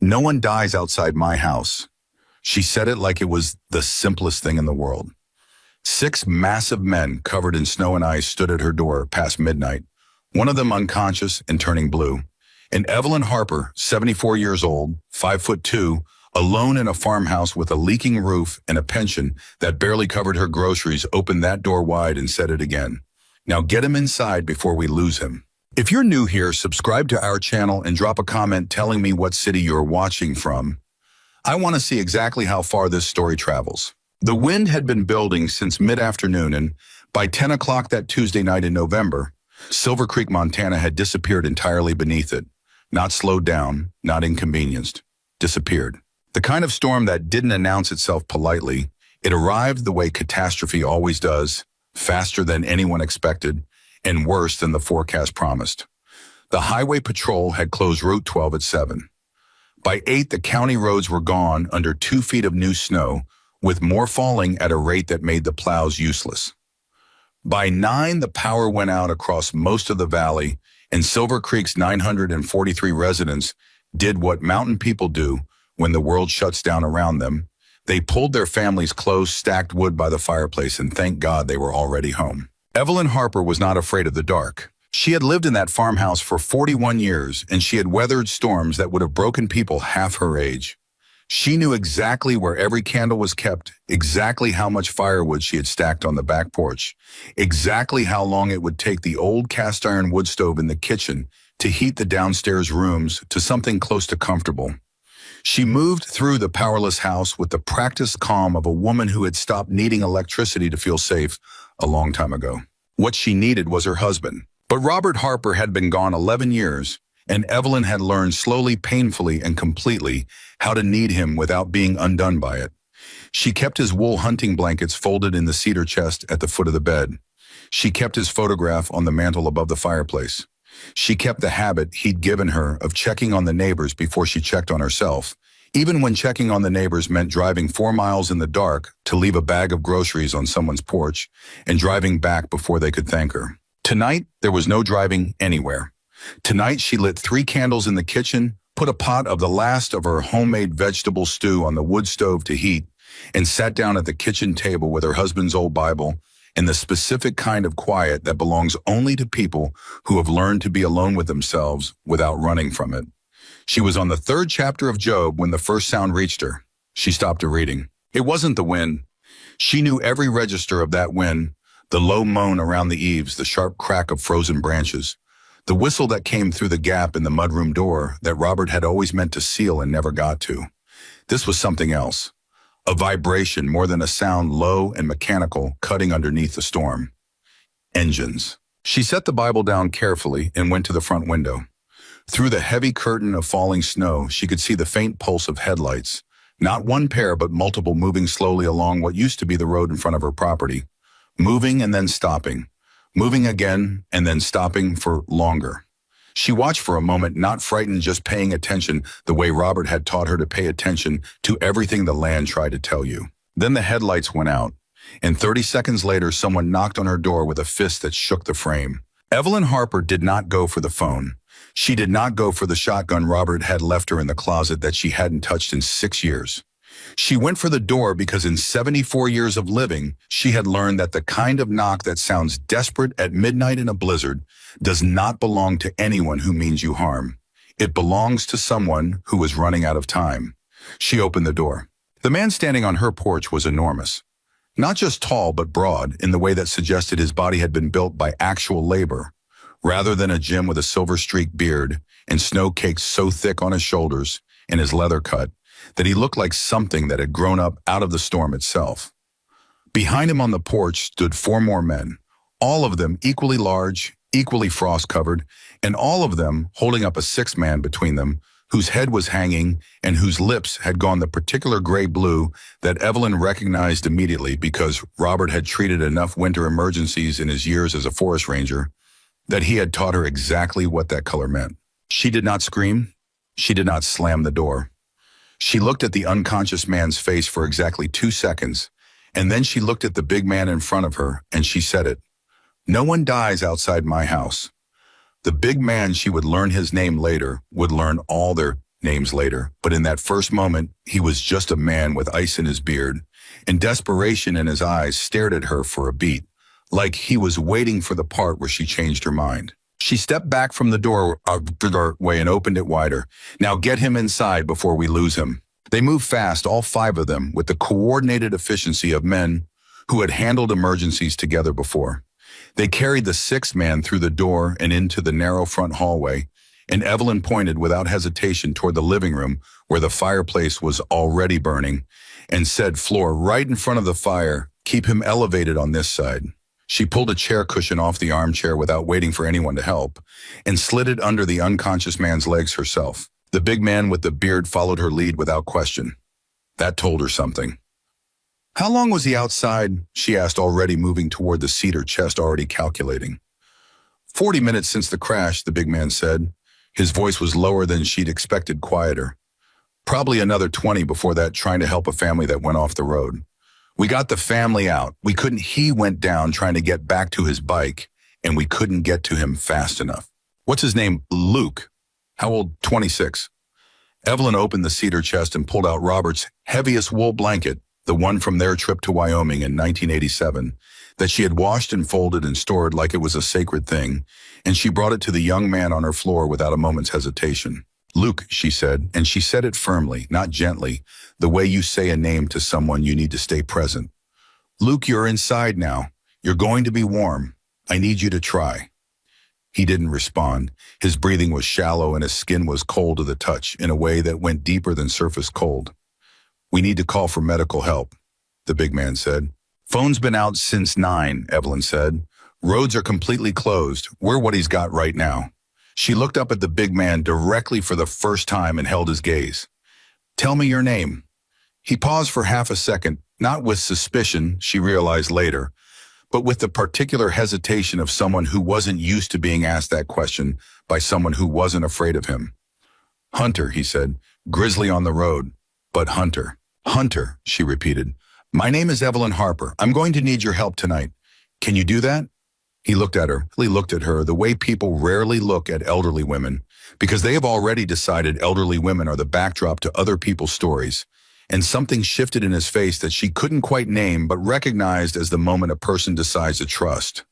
No one dies outside my house. She said it like it was the simplest thing in the world. 6 massive men covered in snow and ice stood at her door past midnight, one of them unconscious and turning blue. And Evelyn Harper, 74 years old, 5'2", alone in a farmhouse with a leaking roof and a pension that barely covered her groceries, opened that door wide and said it again. Now get him inside before we lose him. If you're new here, subscribe to our channel and drop a comment telling me what city you're watching from. I want to see exactly how far this story travels. The wind had been building since mid-afternoon, and by 10 o'clock that Tuesday night in November, Silver Creek, Montana had disappeared entirely beneath it. Not slowed down, not inconvenienced. Disappeared. The kind of storm that didn't announce itself politely. It arrived the way catastrophe always does, faster than anyone expected, and worse than the forecast promised. The highway patrol had closed Route 12 at 7. By 8, the county roads were gone under 2 feet of new snow, with more falling at a rate that made the plows useless. By 9, the power went out across most of the valley, and Silver Creek's 943 residents did what mountain people do when the world shuts down around them. They pulled their families close, stacked wood by the fireplace, and thank God they were already home. Evelyn Harper was not afraid of the dark. She had lived in that farmhouse for 41 years, and she had weathered storms that would have broken people half her age. She knew exactly where every candle was kept, exactly how much firewood she had stacked on the back porch, exactly how long it would take the old cast iron wood stove in the kitchen to heat the downstairs rooms to something close to comfortable. She moved through the powerless house with the practiced calm of a woman who had stopped needing electricity to feel safe a long time ago. What she needed was her husband. But Robert Harper had been gone 11 years, and Evelyn had learned slowly, painfully, and completely how to need him without being undone by it. She kept his wool hunting blankets folded in the cedar chest at the foot of the bed. She kept his photograph on the mantel above the fireplace. She kept the habit he'd given her of checking on the neighbors before she checked on herself, even when checking on the neighbors meant driving 4 miles in the dark to leave a bag of groceries on someone's porch and driving back before they could thank her. Tonight, there was no driving anywhere. Tonight, she lit 3 candles in the kitchen, put a pot of the last of her homemade vegetable stew on the wood stove to heat, and sat down at the kitchen table with her husband's old Bible and the specific kind of quiet that belongs only to people who have learned to be alone with themselves without running from it. She was on the 3rd chapter of Job when the first sound reached her. She stopped her reading. It wasn't the wind. She knew every register of that wind, the low moan around the eaves, the sharp crack of frozen branches, the whistle that came through the gap in the mudroom door that Robert had always meant to seal and never got to. This was something else. A vibration more than a sound, low and mechanical, cutting underneath the storm. Engines. She set the Bible down carefully and went to the front window. Through the heavy curtain of falling snow, she could see the faint pulse of headlights. Not one pair, but multiple, moving slowly along what used to be the road in front of her property. Moving and then stopping. Moving again and then stopping for longer. She watched for a moment, not frightened, just paying attention the way Robert had taught her to pay attention to everything the land tried to tell you. Then the headlights went out, and 30 seconds later, someone knocked on her door with a fist that shook the frame. Evelyn Harper did not go for the phone. She did not go for the shotgun Robert had left her in the closet that she hadn't touched in 6 years. She went for the door because in 74 years of living, she had learned that the kind of knock that sounds desperate at midnight in a blizzard does not belong to anyone who means you harm. It belongs to someone who is running out of time. She opened the door. The man standing on her porch was enormous. Not just tall, but broad in the way that suggested his body had been built by actual labor, rather than a Jim with a silver-streaked beard and snow caked so thick on his shoulders and his leather cut that he looked like something that had grown up out of the storm itself. Behind him on the porch stood 4 more men, all of them equally large, equally frost-covered, and all of them holding up a 6th man between them, whose head was hanging and whose lips had gone the particular gray-blue that Evelyn recognized immediately because Robert had treated enough winter emergencies in his years as a forest ranger that he had taught her exactly what that color meant. She did not scream. She did not slam the door. She looked at the unconscious man's face for exactly 2 seconds, and then she looked at the big man in front of her, and she said it. No one dies outside my house. The big man, she would learn his name later, would learn all their names later, but in that first moment, he was just a man with ice in his beard, and desperation in his eyes stared at her for a beat, like he was waiting for the part where she changed her mind. She stepped back from the doorway and opened it wider. Now get him inside before we lose him. They moved fast, all five of them, with the coordinated efficiency of men who had handled emergencies together before. They carried the sixth man through the door and into the narrow front hallway, and Evelyn pointed without hesitation toward the living room where the fireplace was already burning, and said, "Floor, right in front of the fire. Keep him elevated on this side." She pulled a chair cushion off the armchair without waiting for anyone to help, and slid it under the unconscious man's legs herself. The big man with the beard followed her lead without question. That told her something. "How long was he outside?" she asked, already moving toward the seat, her chest already calculating. 40 minutes since the crash, the big man said. His voice was lower than she'd expected, quieter. "Probably another 20 before that, trying to help a family that went off the road. We got the family out. He went down trying to get back to his bike, and we couldn't get to him fast enough." "What's his name?" "Luke." "How old?" 26. Evelyn opened the cedar chest and pulled out Robert's heaviest wool blanket, the one from their trip to Wyoming in 1987, that she had washed and folded and stored like it was a sacred thing, and she brought it to the young man on her floor without a moment's hesitation. "Luke," she said, and she said it firmly, not gently, the way you say a name to someone you need to stay present. "Luke, you're inside now. You're going to be warm. I need you to try." He didn't respond. His breathing was shallow and his skin was cold to the touch in a way that went deeper than surface cold. "We need to call for medical help," the big man said. "Phone's been out since 9, Evelyn said. "Roads are completely closed. We're what he's got right now." She looked up at the big man directly for the first time and held his gaze. "Tell me your name." He paused for half a second, not with suspicion, she realized later, but with the particular hesitation of someone who wasn't used to being asked that question by someone who wasn't afraid of him. "Hunter," he said, "grizzly on the road, but Hunter." "Hunter," she repeated. "My name is Evelyn Harper. I'm going to need your help tonight. Can you do that?" He looked at her. He looked at her the way people rarely look at elderly women, because they have already decided elderly women are the backdrop to other people's stories, and something shifted in his face that she couldn't quite name but recognized as the moment a person decides to trust.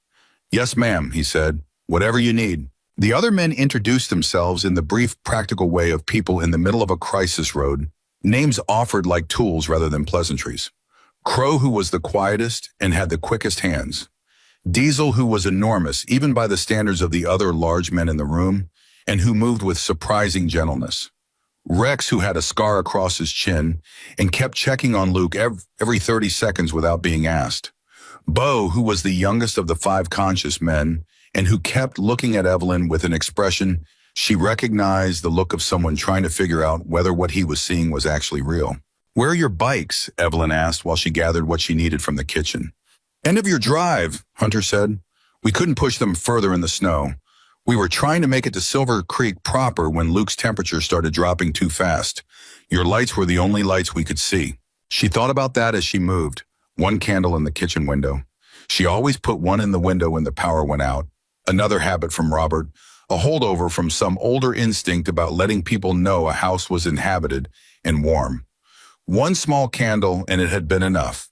"Yes, ma'am," he said. "Whatever you need." The other men introduced themselves in the brief, practical way of people in the middle of a crisis road, names offered like tools rather than pleasantries. Crow, who was the quietest and had the quickest hands. Diesel, who was enormous, even by the standards of the other large men in the room, and who moved with surprising gentleness. Rex, who had a scar across his chin and kept checking on Luke every 30 seconds without being asked. Bo, who was the youngest of the 5 conscious men, and who kept looking at Evelyn with an expression she recognized, the look of someone trying to figure out whether what he was seeing was actually real. "Where are your bikes?" Evelyn asked while she gathered what she needed from the kitchen. "End of your drive," Hunter said. "We couldn't push them further in the snow. We were trying to make it to Silver Creek proper when Luke's temperature started dropping too fast. Your lights were the only lights we could see." She thought about that as she moved. One candle in the kitchen window. She always put one in the window when the power went out. Another habit from Robert, a holdover from some older instinct about letting people know a house was inhabited and warm. One small candle and it had been enough.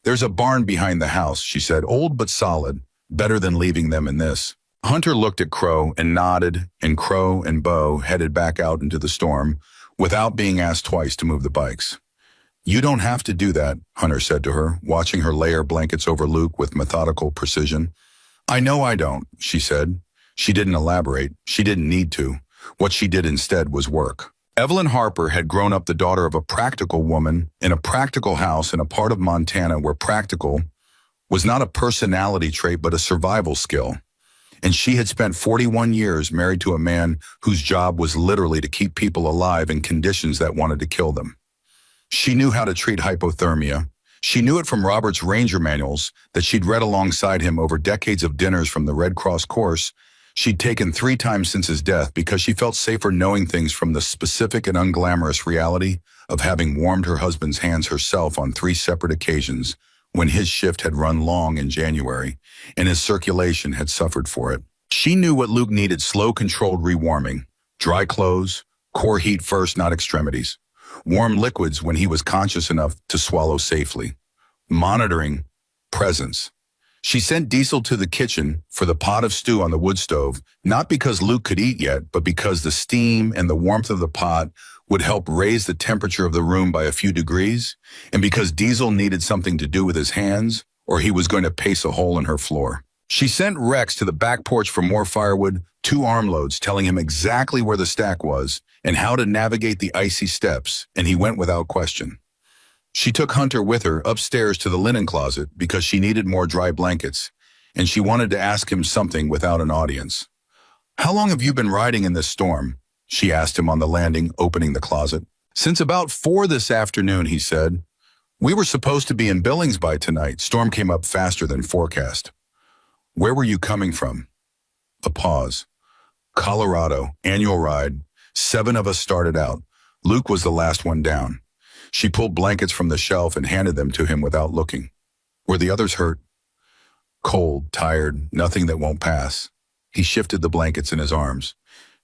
"There's a barn behind the house," she said, "old but solid, better than leaving them in this." Hunter looked at Crow and nodded, and Crow and Bo headed back out into the storm without being asked twice to move the bikes. "You don't have to do that," Hunter said to her, watching her layer blankets over Luke with methodical precision. "I know I don't," she said. She didn't elaborate. She didn't need to. What she did instead was work. Evelyn Harper had grown up the daughter of a practical woman in a practical house in a part of Montana where practical was not a personality trait but a survival skill. And she had spent 41 years married to a man whose job was literally to keep people alive in conditions that wanted to kill them. She knew how to treat hypothermia. She knew it from Robert's ranger manuals that she'd read alongside him over decades of dinners from the Red Cross course she'd taken 3 times since his death, because she felt safer knowing things from the specific and unglamorous reality of having warmed her husband's hands herself on 3 separate occasions when his shift had run long in January and his circulation had suffered for it. She knew what Luke needed: slow, controlled rewarming, dry clothes, Core heat first, not extremities. Warm liquids when he was conscious enough to swallow safely. Monitoring presence. She sent Diesel to the kitchen for the pot of stew on the wood stove, not because Luke could eat yet, but because the steam and the warmth of the pot would help raise the temperature of the room by a few degrees, and because Diesel needed something to do with his hands, or he was going to pace a hole in her floor. She sent Rex to the back porch for more firewood, 2 armloads, telling him exactly where the stack was and how to navigate the icy steps, and he went without question. She took Hunter with her upstairs to the linen closet because she needed more dry blankets, and she wanted to ask him something without an audience. "How long have you been riding in this storm?" she asked him on the landing, opening the closet. "Since about 4 this afternoon," he said. "We were supposed to be in Billings by tonight. Storm came up faster than forecast." "Where were you coming from?" A pause. "Colorado, annual ride. 7 of us started out. Luke was the last one down." She pulled blankets from the shelf and handed them to him without looking. "Were the others hurt?" "Cold, tired, nothing that won't pass." He shifted the blankets in his arms.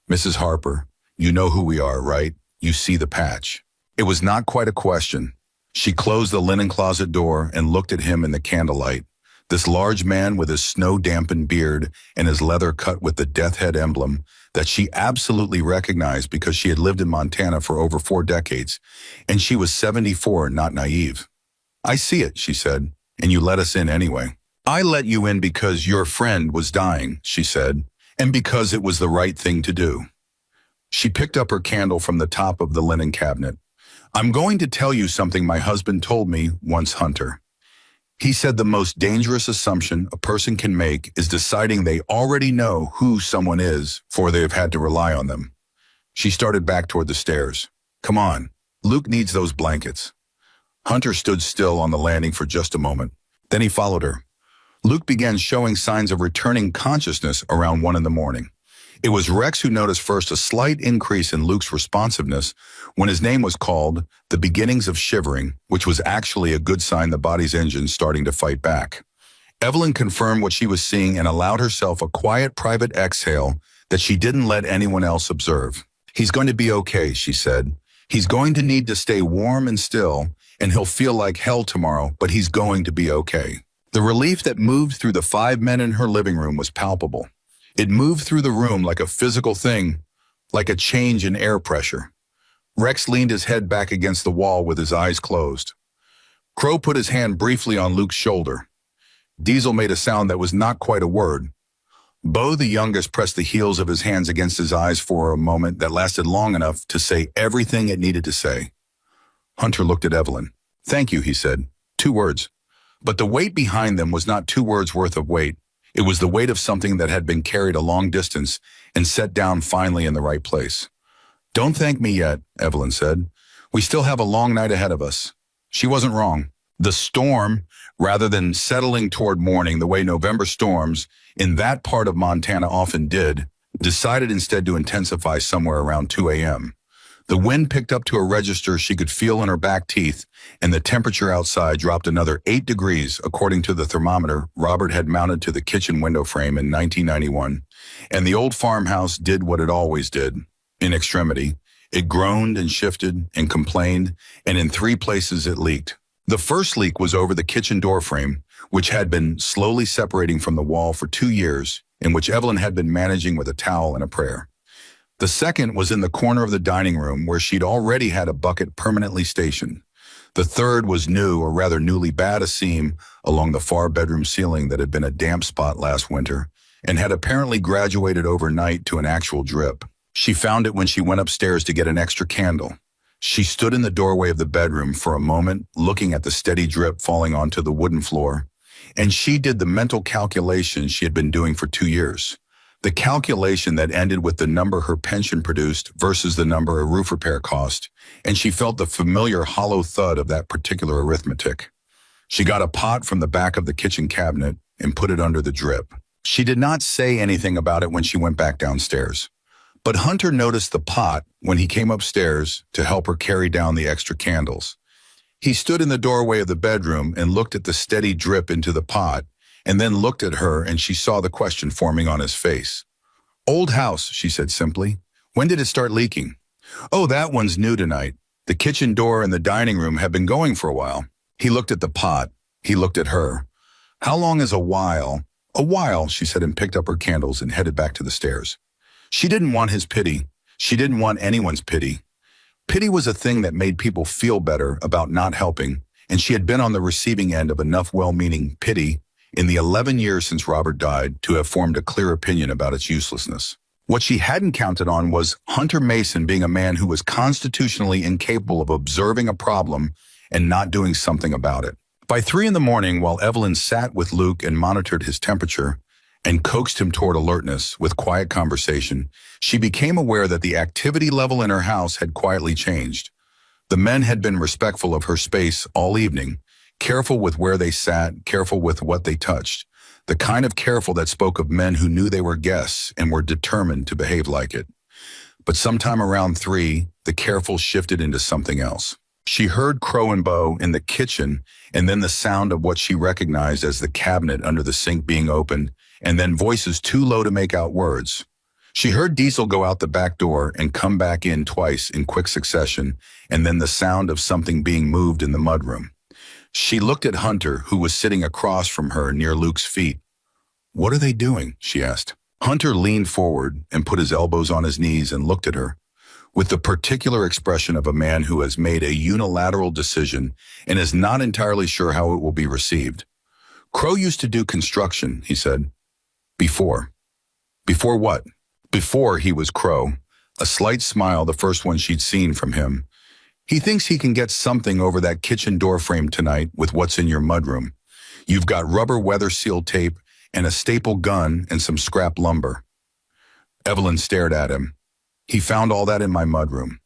"Mrs. Harper, you know who we are, right? You see the patch." It was not quite a question. She closed the linen closet door and looked at him in the candlelight. This large man with his snow-dampened beard and his leather cut with the death head emblem that she absolutely recognized because she had lived in Montana for over 4 decades, and she was 74, not naive. "I see it," she said, "and you let us in anyway." "I let you in because your friend was dying," she said, "and because it was the right thing to do." She picked up her candle from the top of the linen cabinet. "I'm going to tell you something my husband told me once, Hunter. He said the most dangerous assumption a person can make is deciding they already know who someone is before they have had to rely on them." She started back toward the stairs. "Come on, Luke needs those blankets." Hunter stood still on the landing for just a moment. Then he followed her. Luke began showing signs of returning consciousness around 1 in the morning. It was Rex who noticed first a slight increase in Luke's responsiveness when his name was called, the beginnings of shivering, which was actually a good sign the body's engines starting to fight back. Evelyn confirmed what she was seeing and allowed herself a quiet private exhale that she didn't let anyone else observe. "He's going to be okay," she said. "He's going to need to stay warm and still, and he'll feel like hell tomorrow, but he's going to be okay." The relief that moved through the 5 men in her living room was palpable. It moved through the room like a physical thing, like a change in air pressure. Rex leaned his head back against the wall with his eyes closed. Crow put his hand briefly on Luke's shoulder. Diesel made a sound that was not quite a word. Bo, the youngest, pressed the heels of his hands against his eyes for a moment that lasted long enough to say everything it needed to say. Hunter looked at Evelyn. "Thank you," he said. 2 words. But the weight behind them was not 2 words worth of weight. It was the weight of something that had been carried a long distance and set down finally in the right place. "Don't thank me yet," Evelyn said. "We still have a long night ahead of us." She wasn't wrong. The storm, rather than settling toward morning the way November storms in that part of Montana often did, decided instead to intensify somewhere around 2 a.m. The wind picked up to a register she could feel in her back teeth, and the temperature outside dropped another 8 degrees, according to the thermometer Robert had mounted to the kitchen window frame in 1991. And the old farmhouse did what it always did. In extremity, it groaned and shifted and complained, and in 3 places it leaked. The first leak was over the kitchen door frame, which had been slowly separating from the wall for 2 years, and which Evelyn had been managing with a towel and a prayer. The second was in the corner of the dining room where she'd already had a bucket permanently stationed. The third was new, or rather newly bad, a seam along the far bedroom ceiling that had been a damp spot last winter and had apparently graduated overnight to an actual drip. She found it when she went upstairs to get an extra candle. She stood in the doorway of the bedroom for a moment, looking at the steady drip falling onto the wooden floor, and she did the mental calculation she had been doing for 2 years. The calculation that ended with the number her pension produced versus the number a roof repair cost, and she felt the familiar hollow thud of that particular arithmetic. She got a pot from the back of the kitchen cabinet and put it under the drip. She did not say anything about it when she went back downstairs. But Hunter noticed the pot when he came upstairs to help her carry down the extra candles. He stood in the doorway of the bedroom and looked at the steady drip into the pot, and then looked at her, and she saw the question forming on his face. "Old house," she said simply. "When did it start leaking?" Oh, that one's new tonight. The kitchen door and the dining room have been going for a while. He looked at the pot. He looked at her. How long is a while? A while, she said, and picked up her candles and headed back to the stairs. She didn't want his pity. She didn't want anyone's pity. Pity was a thing that made people feel better about not helping, and she had been on the receiving end of enough well-meaning pity in the 11 years since Robert died to have formed a clear opinion about its uselessness. What she hadn't counted on was Hunter Mason being a man who was constitutionally incapable of observing a problem and not doing something about it. By 3 in the morning, while Evelyn sat with Luke and monitored his temperature and coaxed him toward alertness with quiet conversation, she became aware that the activity level in her house had quietly changed. The men had been respectful of her space all evening, careful with where they sat, careful with what they touched, the kind of careful that spoke of men who knew they were guests and were determined to behave like it. But sometime around 3, the careful shifted into something else. She heard Crow and Bo in the kitchen, and then the sound of what she recognized as the cabinet under the sink being opened, and then voices too low to make out words. She heard Diesel go out the back door and come back in twice in quick succession, and then the sound of something being moved in the mudroom. She looked at Hunter, who was sitting across from her near Luke's feet. "What are they doing?" she asked. Hunter leaned forward and put his elbows on his knees and looked at her, with the particular expression of a man who has made a unilateral decision and is not entirely sure how it will be received. "Crow used to do construction," he said. "Before." "Before what?" "Before he was Crow." A slight smile, the first one she'd seen from him. "He thinks he can get something over that kitchen door frame tonight with what's in your mudroom. You've got rubber weather seal tape and a staple gun and some scrap lumber." Evelyn stared at him. "He found all that in my mudroom."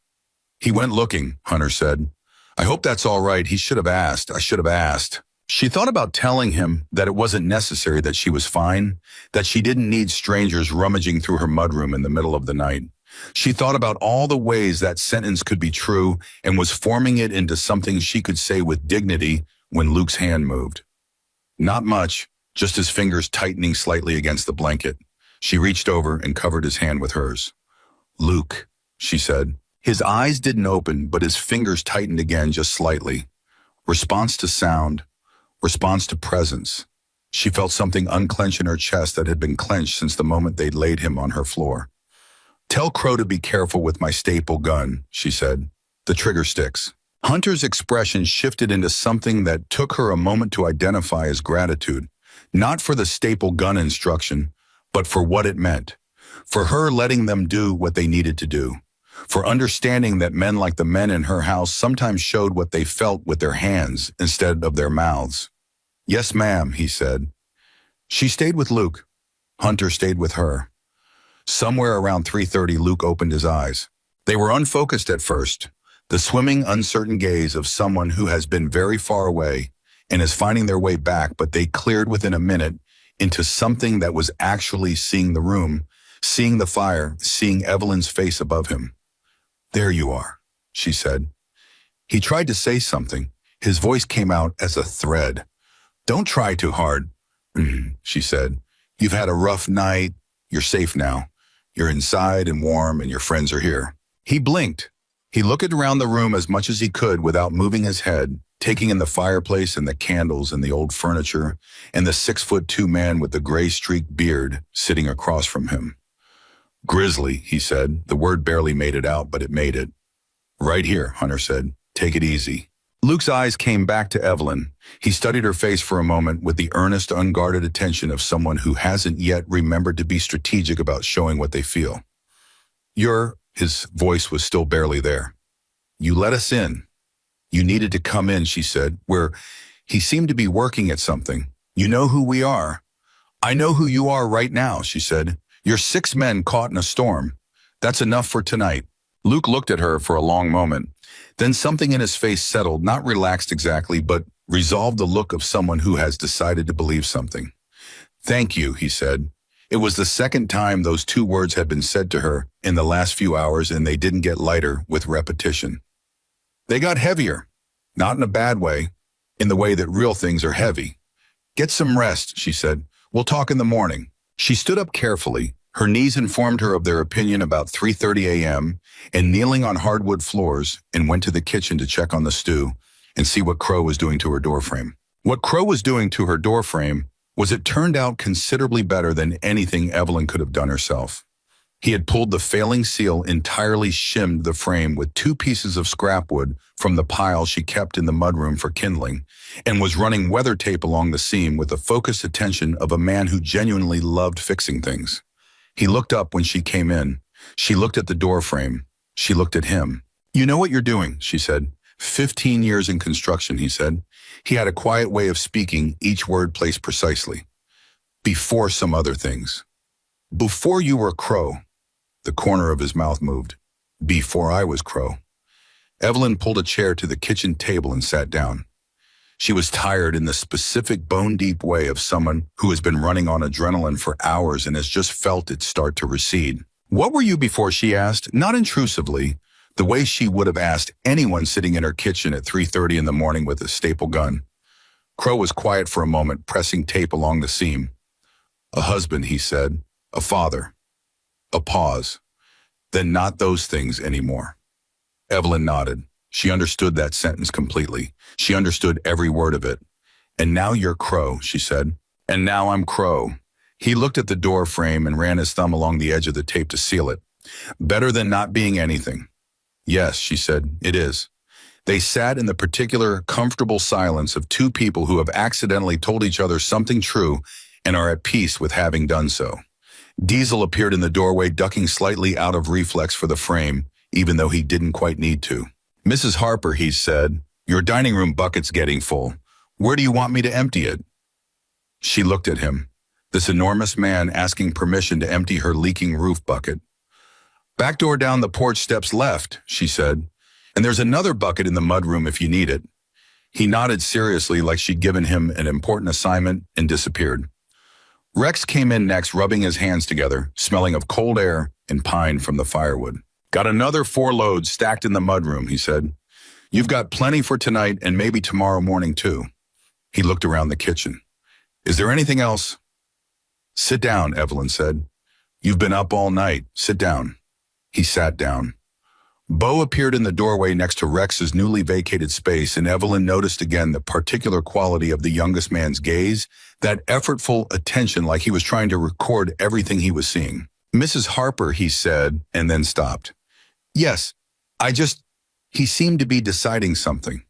"He went looking," Hunter said. "I hope that's all right. He should have asked. I should have asked." She thought about telling him that it wasn't necessary, that she was fine, that she didn't need strangers rummaging through her mudroom in the middle of the night. She thought about all the ways that sentence could be true and was forming it into something she could say with dignity when Luke's hand moved. Not much, just his fingers tightening slightly against the blanket. She reached over and covered his hand with hers. "Luke," she said. His eyes didn't open, but his fingers tightened again just slightly. Response to sound, response to presence. She felt something unclench in her chest that had been clenched since the moment they'd laid him on her floor. "Tell Crow to be careful with my staple gun," she said. "The trigger sticks." Hunter's expression shifted into something that took her a moment to identify as gratitude, not for the staple gun instruction, but for what it meant. For her letting them do what they needed to do. For understanding that men like the men in her house sometimes showed what they felt with their hands instead of their mouths. "Yes, ma'am," he said. She stayed with Luke. Hunter stayed with her. Somewhere around 3:30, Luke opened his eyes. They were unfocused at first, the swimming, uncertain gaze of someone who has been very far away and is finding their way back, but they cleared within a minute into something that was actually seeing the room, seeing the fire, seeing Evelyn's face above him. "There you are," she said. He tried to say something. His voice came out as a thread. "Don't try too hard," she said. "You've had a rough night. You're safe now. You're inside and warm, and your friends are here." He blinked. He looked around the room as much as he could without moving his head, taking in the fireplace and the candles and the old furniture and the 6'2" man with the gray-streaked beard sitting across from him. "Grizzly," he said. The word barely made it out, but it made it. "Right here," Hunter said. "Take it easy." Luke's eyes came back to Evelyn. He studied her face for a moment with the earnest, unguarded attention of someone who hasn't yet remembered to be strategic about showing what they feel. His voice was still barely there. "You let us in. You needed to come in," she said. He seemed to be working at something. "You know who we are." "I know who you are right now," she said. "You're 6 men caught in a storm. That's enough for tonight." Luke looked at her for a long moment. Then something in his face settled, not relaxed exactly, but resolved the look of someone who has decided to believe something. "Thank you," he said. It was the second time those 2 words had been said to her in the last few hours, and they didn't get lighter with repetition. They got heavier, not in a bad way, in the way that real things are heavy. "Get some rest," she said. "We'll talk in the morning." She stood up carefully, Her knees informed her of their opinion about 3:30 a.m. and kneeling on hardwood floors and went to the kitchen to check on the stew and see what Crow was doing to her doorframe. What Crow was doing to her doorframe was it turned out considerably better than anything Evelyn could have done herself. He had pulled the failing seal, entirely shimmed the frame with 2 pieces of scrap wood from the pile she kept in the mudroom for kindling, and was running weather tape along the seam with the focused attention of a man who genuinely loved fixing things. He looked up when she came in. She looked at the door frame. She looked at him. "You know what you're doing," she said. 15 years in construction, he said. He had a quiet way of speaking, each word placed precisely. "Before some other things. Before you were Crow." The corner of his mouth moved. "Before I was Crow." Evelyn pulled a chair to the kitchen table and sat down. She was tired in the specific bone-deep way of someone who has been running on adrenaline for hours and has just felt it start to recede. "What were you before?" she asked, not intrusively, the way she would have asked anyone sitting in her kitchen at 3:30 in the morning with a staple gun. Crow was quiet for a moment, pressing tape along the seam. "A husband," he said. "A father." A pause. "Then not those things anymore." Evelyn nodded. She understood that sentence completely. She understood every word of it. "And now you're Crow," she said. "And now I'm Crow." He looked at the door frame and ran his thumb along the edge of the tape to seal it. "Better than not being anything." "Yes," she said, "it is." They sat in the particular, comfortable silence of 2 people who have accidentally told each other something true and are at peace with having done so. Diesel appeared in the doorway, ducking slightly out of reflex for the frame, even though he didn't quite need to. "Mrs. Harper," he said, "your dining room bucket's getting full. Where do you want me to empty it?" She looked at him, this enormous man asking permission to empty her leaking roof bucket. "Back door down the porch steps left," she said, "and there's another bucket in the mudroom if you need it." He nodded seriously like she'd given him an important assignment and disappeared. Rex came in next, rubbing his hands together, smelling of cold air and pine from the firewood. "Got another 4 loads stacked in the mudroom," he said. "You've got plenty for tonight and maybe tomorrow morning too." He looked around the kitchen. "Is there anything else?" "Sit down," Evelyn said. "You've been up all night. Sit down." He sat down. Bo appeared in the doorway next to Rex's newly vacated space, and Evelyn noticed again the particular quality of the youngest man's gaze, that effortful attention like he was trying to record everything he was seeing. "Mrs. Harper," he said, and then stopped. "Yes, he seemed to be deciding something.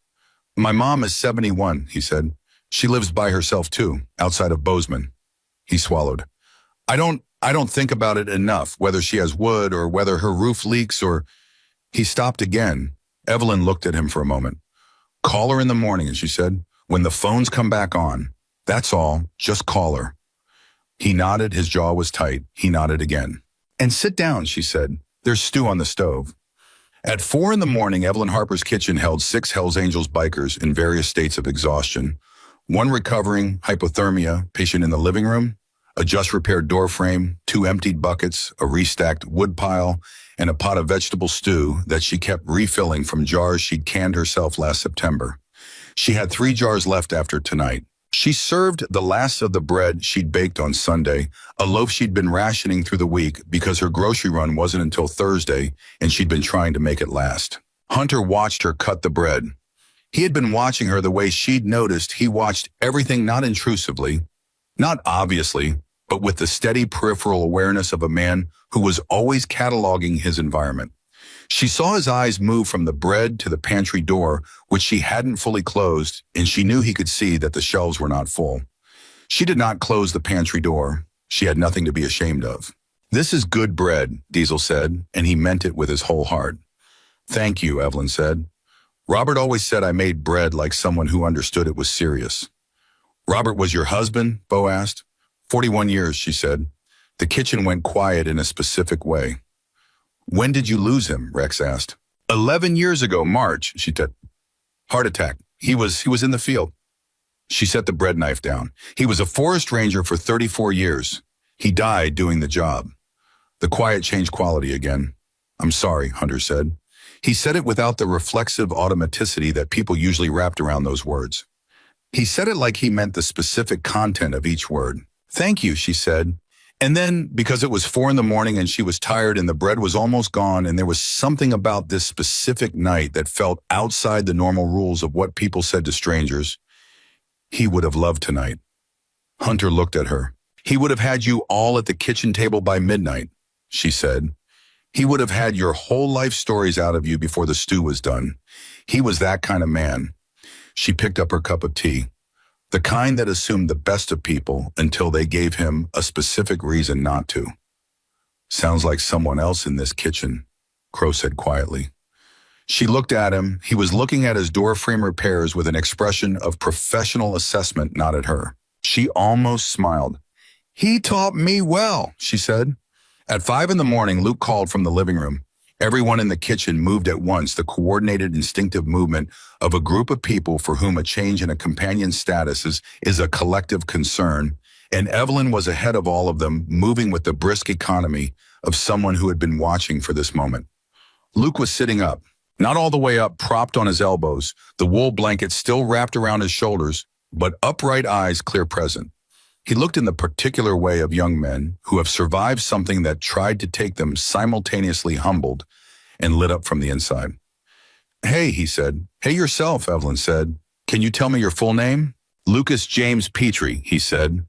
My mom is 71, he said. She lives by herself too, outside of Bozeman." He swallowed. I don't think about it enough, whether she has wood or whether her roof leaks or..." He stopped again. Evelyn looked at him for a moment. "Call her in the morning," she said, "when the phones come back on. That's all, just call her." He nodded, his jaw was tight. He nodded again. "And sit down," she said. "There's stew on the stove." At 4 in the morning, Evelyn Harper's kitchen held 6 Hells Angels bikers in various states of exhaustion. 1 recovering hypothermia patient in the living room, a just repaired door frame, 2 emptied buckets, a restacked wood pile, and a pot of vegetable stew that she kept refilling from jars she'd canned herself last September. She had 3 jars left after tonight. She served the last of the bread she'd baked on Sunday, a loaf she'd been rationing through the week because her grocery run wasn't until Thursday and she'd been trying to make it last. Hunter watched her cut the bread. He had been watching her the way she'd noticed he watched everything, not intrusively, not obviously, but with the steady peripheral awareness of a man who was always cataloging his environment. She saw his eyes move from the bread to the pantry door, which she hadn't fully closed, and she knew he could see that the shelves were not full. She did not close the pantry door. She had nothing to be ashamed of. "This is good bread," Diesel said, and he meant it with his whole heart. "Thank you," Evelyn said. "Robert always said I made bread like someone who understood it was serious." "Robert was your husband?" Bo asked. 41 years, she said. The kitchen went quiet in a specific way. "When did you lose him?" Rex asked. 11 years ago, March, she said. "Heart attack. He was in the field." She set the bread knife down. "He was a forest ranger for 34 years. He died doing the job." The quiet changed quality again. "I'm sorry," Hunter said. He said it without the reflexive automaticity that people usually wrapped around those words. He said it like he meant the specific content of each word. "Thank you," she said, And then, because it was 4 in the morning and she was tired and the bread was almost gone and there was something about this specific night that felt outside the normal rules of what people said to strangers, he would have loved tonight. Hunter looked at her. He would have had you all at the kitchen table by midnight, she said. He would have had your whole life stories out of you before the stew was done. He was that kind of man. She picked up her cup of tea. The kind that assumed the best of people until they gave him a specific reason not to. Sounds like someone else in this kitchen, Crow said quietly. She looked at him. He was looking at his door frame repairs with an expression of professional assessment, not at her. She almost smiled. He taught me well, she said. At 5 in the morning, Luke called from the living room. Everyone in the kitchen moved at once, the coordinated instinctive movement of a group of people for whom a change in a companion's status is a collective concern, and Evelyn was ahead of all of them, moving with the brisk economy of someone who had been watching for this moment. Luke was sitting up, not all the way up, propped on his elbows, the wool blanket still wrapped around his shoulders, but upright eyes clear present. He looked in the particular way of young men who have survived something that tried to take them simultaneously humbled and lit up from the inside. Hey, he said. Hey yourself, Evelyn said. Can you tell me your full name? Lucas James Petrie, he said.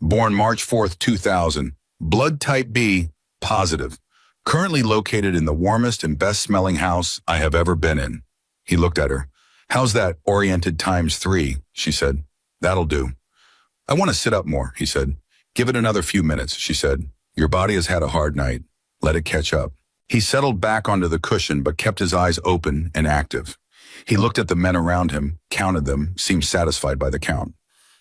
Born March 4th, 2000. Blood type B, positive. Currently located in the warmest and best-smelling house I have ever been in. He looked at her. How's that oriented times 3, she said. That'll do. I want to sit up more, he said. Give it another few minutes, she said. Your body has had a hard night. Let it catch up. He settled back onto the cushion but kept his eyes open and active. He looked at the men around him, counted them, seemed satisfied by the count.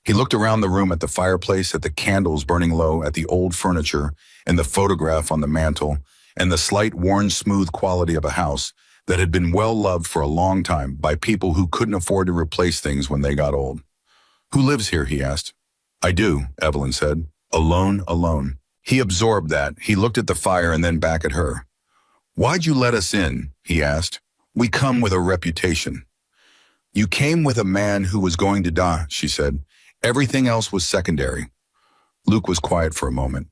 He looked around the room at the fireplace, at the candles burning low, at the old furniture, and the photograph on the mantel, and the slight worn smooth quality of a house that had been well loved for a long time by people who couldn't afford to replace things when they got old. Who lives here, he asked. I do, Evelyn said. Alone. He absorbed that. He looked at the fire and then back at her. Why'd you let us in? He asked. We come with a reputation. You came with a man who was going to die, she said. Everything else was secondary. Luke was quiet for a moment.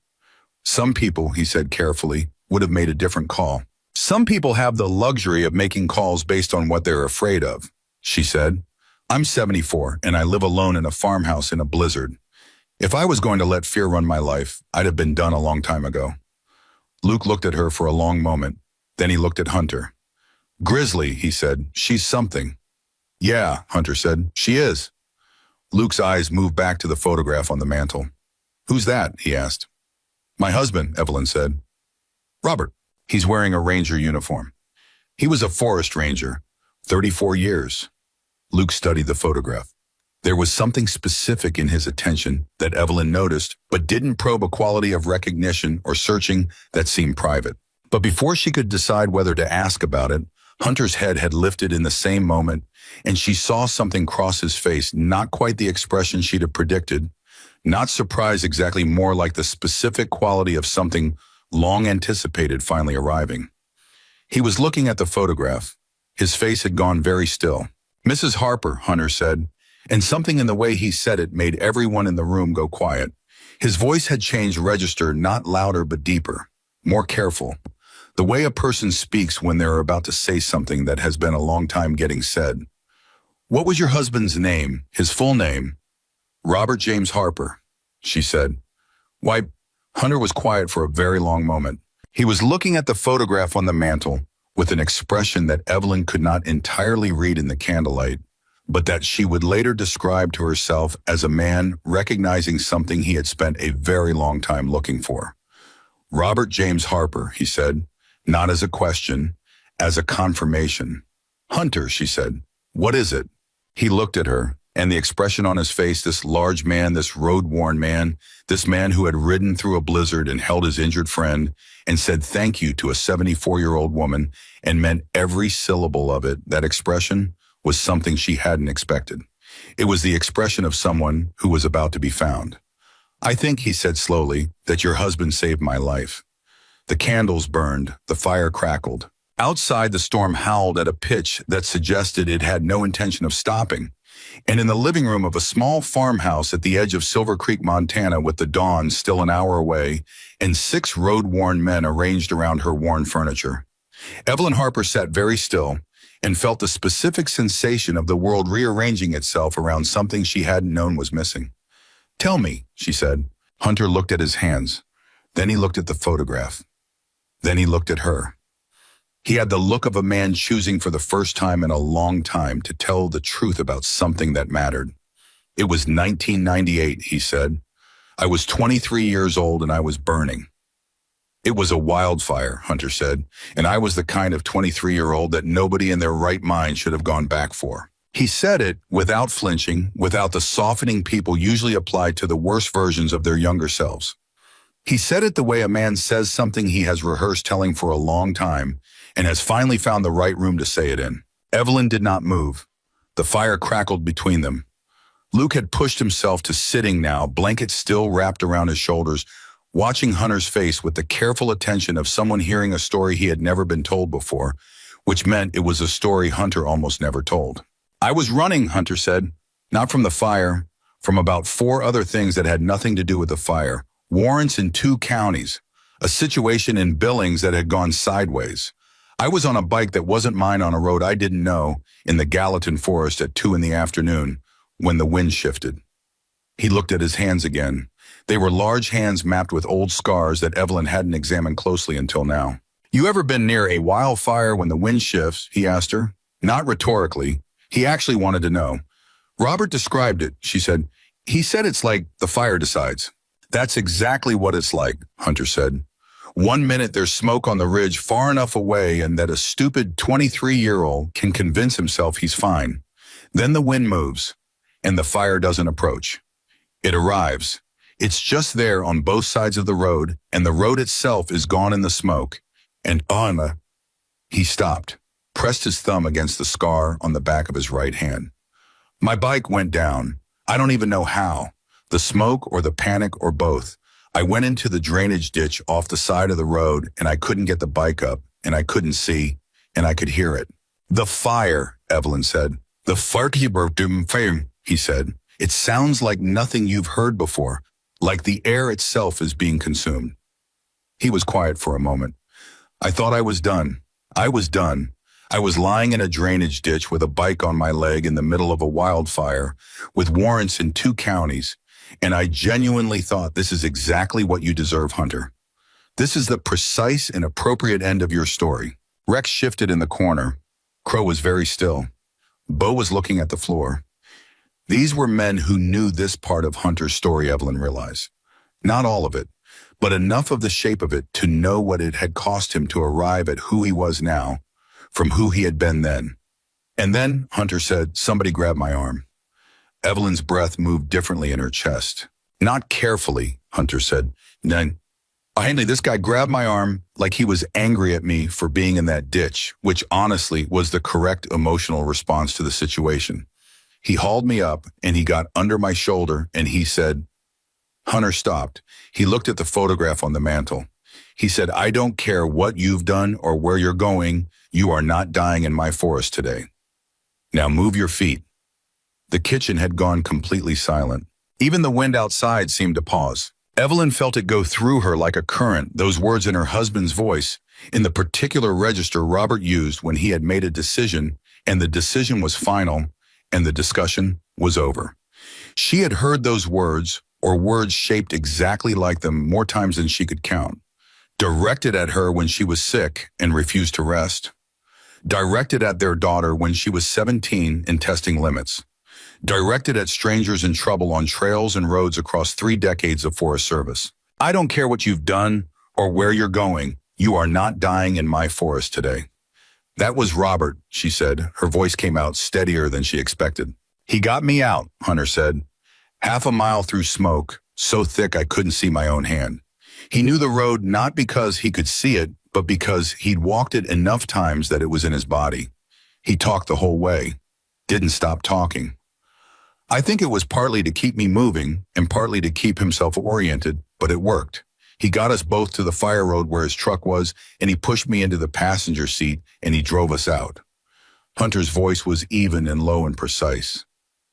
Some people, he said carefully, would have made a different call. Some people have the luxury of making calls based on what they're afraid of, she said. I'm 74 and I live alone in a farmhouse in a blizzard. If I was going to let fear run my life, I'd have been done a long time ago. Luke looked at her for a long moment. Then he looked at Hunter. Grizzly, he said. She's something. Yeah, Hunter said. She is. Luke's eyes moved back to the photograph on the mantel. Who's that? He asked. My husband, Evelyn said. Robert. He's wearing a ranger uniform. He was a forest ranger. 34 years. Luke studied the photograph. There was something specific in his attention that Evelyn noticed, but didn't probe a quality of recognition or searching that seemed private. But before she could decide whether to ask about it, Hunter's head had lifted in the same moment, and she saw something cross his face, not quite the expression she'd have predicted, not surprise exactly, more like the specific quality of something long anticipated finally arriving. He was looking at the photograph. His face had gone very still. Mrs. Harper, Hunter said, and something in the way he said it made everyone in the room go quiet. His voice had changed register, not louder but deeper, more careful. The way a person speaks when they're about to say something that has been a long time getting said. What was your husband's name, his full name? Robert James Harper, she said. Why, Hunter was quiet for a very long moment. He was looking at the photograph on the mantel with an expression that Evelyn could not entirely read in the candlelight, but that she would later describe to herself as a man recognizing something he had spent a very long time looking for. Robert James Harper, he said, not as a question, as a confirmation. Hunter, she said, what is it? He looked at her, and the expression on his face, this large man, this road-worn man, this man who had ridden through a blizzard and held his injured friend and said thank you to a 74-year-old woman and meant every syllable of it, that expression was something she hadn't expected. It was the expression of someone who was about to be found. I think, he said slowly, that your husband saved my life. The candles burned, the fire crackled. Outside, the storm howled at a pitch that suggested it had no intention of stopping. And in the living room of a small farmhouse at the edge of Silver Creek, Montana, with the dawn still an hour away, and 6 road-worn men arranged around her worn furniture, Evelyn Harper sat very still and felt the specific sensation of the world rearranging itself around something she hadn't known was missing. "Tell me," she said. Hunter looked at his hands. Then he looked at the photograph. Then he looked at her. He had the look of a man choosing for the first time in a long time to tell the truth about something that mattered. "It was 1998, he said. "I was 23 years old and I was burning." "It was a wildfire," Hunter said, "and I was the kind of 23-year-old that nobody in their right mind should have gone back for." He said it without flinching, without the softening people usually apply to the worst versions of their younger selves. He said it the way a man says something he has rehearsed telling for a long time and has finally found the right room to say it in. Evelyn did not move. The fire crackled between them. Luke had pushed himself to sitting now, blanket still wrapped around his shoulders, watching Hunter's face with the careful attention of someone hearing a story he had never been told before, which meant it was a story Hunter almost never told. "I was running," Hunter said. "Not from the fire, from about 4 other things that had nothing to do with the fire. Warrants in 2 counties, a situation in Billings that had gone sideways. I was on a bike that wasn't mine on a road I didn't know in the Gallatin forest at 2 in the afternoon when the wind shifted." He looked at his hands again. They were large hands mapped with old scars that Evelyn hadn't examined closely until now. "You ever been near a wildfire when the wind shifts?" he asked her. Not rhetorically. He actually wanted to know. "Robert described it," she said. "He said it's like the fire decides." "That's exactly what it's like," Hunter said. "One minute there's smoke on the ridge far enough away and that a stupid 23-year-old can convince himself he's fine. Then the wind moves, and the fire doesn't approach. It arrives. It's just there on both sides of the road, and the road itself is gone in the smoke. And Anna..." He stopped, pressed his thumb against the scar on the back of his right hand. "My bike went down. I don't even know how. The smoke or the panic or both. I went into the drainage ditch off the side of the road and I couldn't get the bike up and I couldn't see and I could hear it." "The fire," Evelyn said. "The fire," he said. "It sounds like nothing you've heard before, like the air itself is being consumed." He was quiet for a moment. "I thought I was done. I was done. I was lying in a drainage ditch with a bike on my leg in the middle of a wildfire with warrants in 2 counties. And I genuinely thought, this is exactly what you deserve, Hunter. This is the precise and appropriate end of your story." Rex shifted in the corner. Crow was very still. Bo was looking at the floor. These were men who knew this part of Hunter's story, Evelyn realized. Not all of it, but enough of the shape of it to know what it had cost him to arrive at who he was now, from who he had been then. "And then," Hunter said, "somebody grabbed my arm." Evelyn's breath moved differently in her chest. "Not carefully," Hunter said. "Then, finally, this guy grabbed my arm like he was angry at me for being in that ditch, which honestly was the correct emotional response to the situation. He hauled me up and he got under my shoulder and he said..." Hunter stopped. He looked at the photograph on the mantel. He said, "I don't care what you've done or where you're going, you are not dying in my forest today. Now move your feet." The kitchen had gone completely silent. Even the wind outside seemed to pause. Evelyn felt it go through her like a current, those words in her husband's voice, in the particular register Robert used when he had made a decision, and the decision was final, and the discussion was over. She had heard those words, or words shaped exactly like them, more times than she could count. Directed at her when she was sick and refused to rest. Directed at their daughter when she was 17 and testing limits. Directed at strangers in trouble on trails and roads across 3 decades of Forest Service. "I don't care what you've done or where you're going, you are not dying in my forest today." "That was Robert," she said. Her voice came out steadier than she expected. "He got me out," Hunter said. "Half a mile through smoke, so thick I couldn't see my own hand. He knew the road not because he could see it, but because he'd walked it enough times that it was in his body. He talked the whole way. Didn't stop talking. I think it was partly to keep me moving and partly to keep himself oriented, but it worked. He got us both to the fire road where his truck was, and he pushed me into the passenger seat, and he drove us out." Hunter's voice was even and low and precise.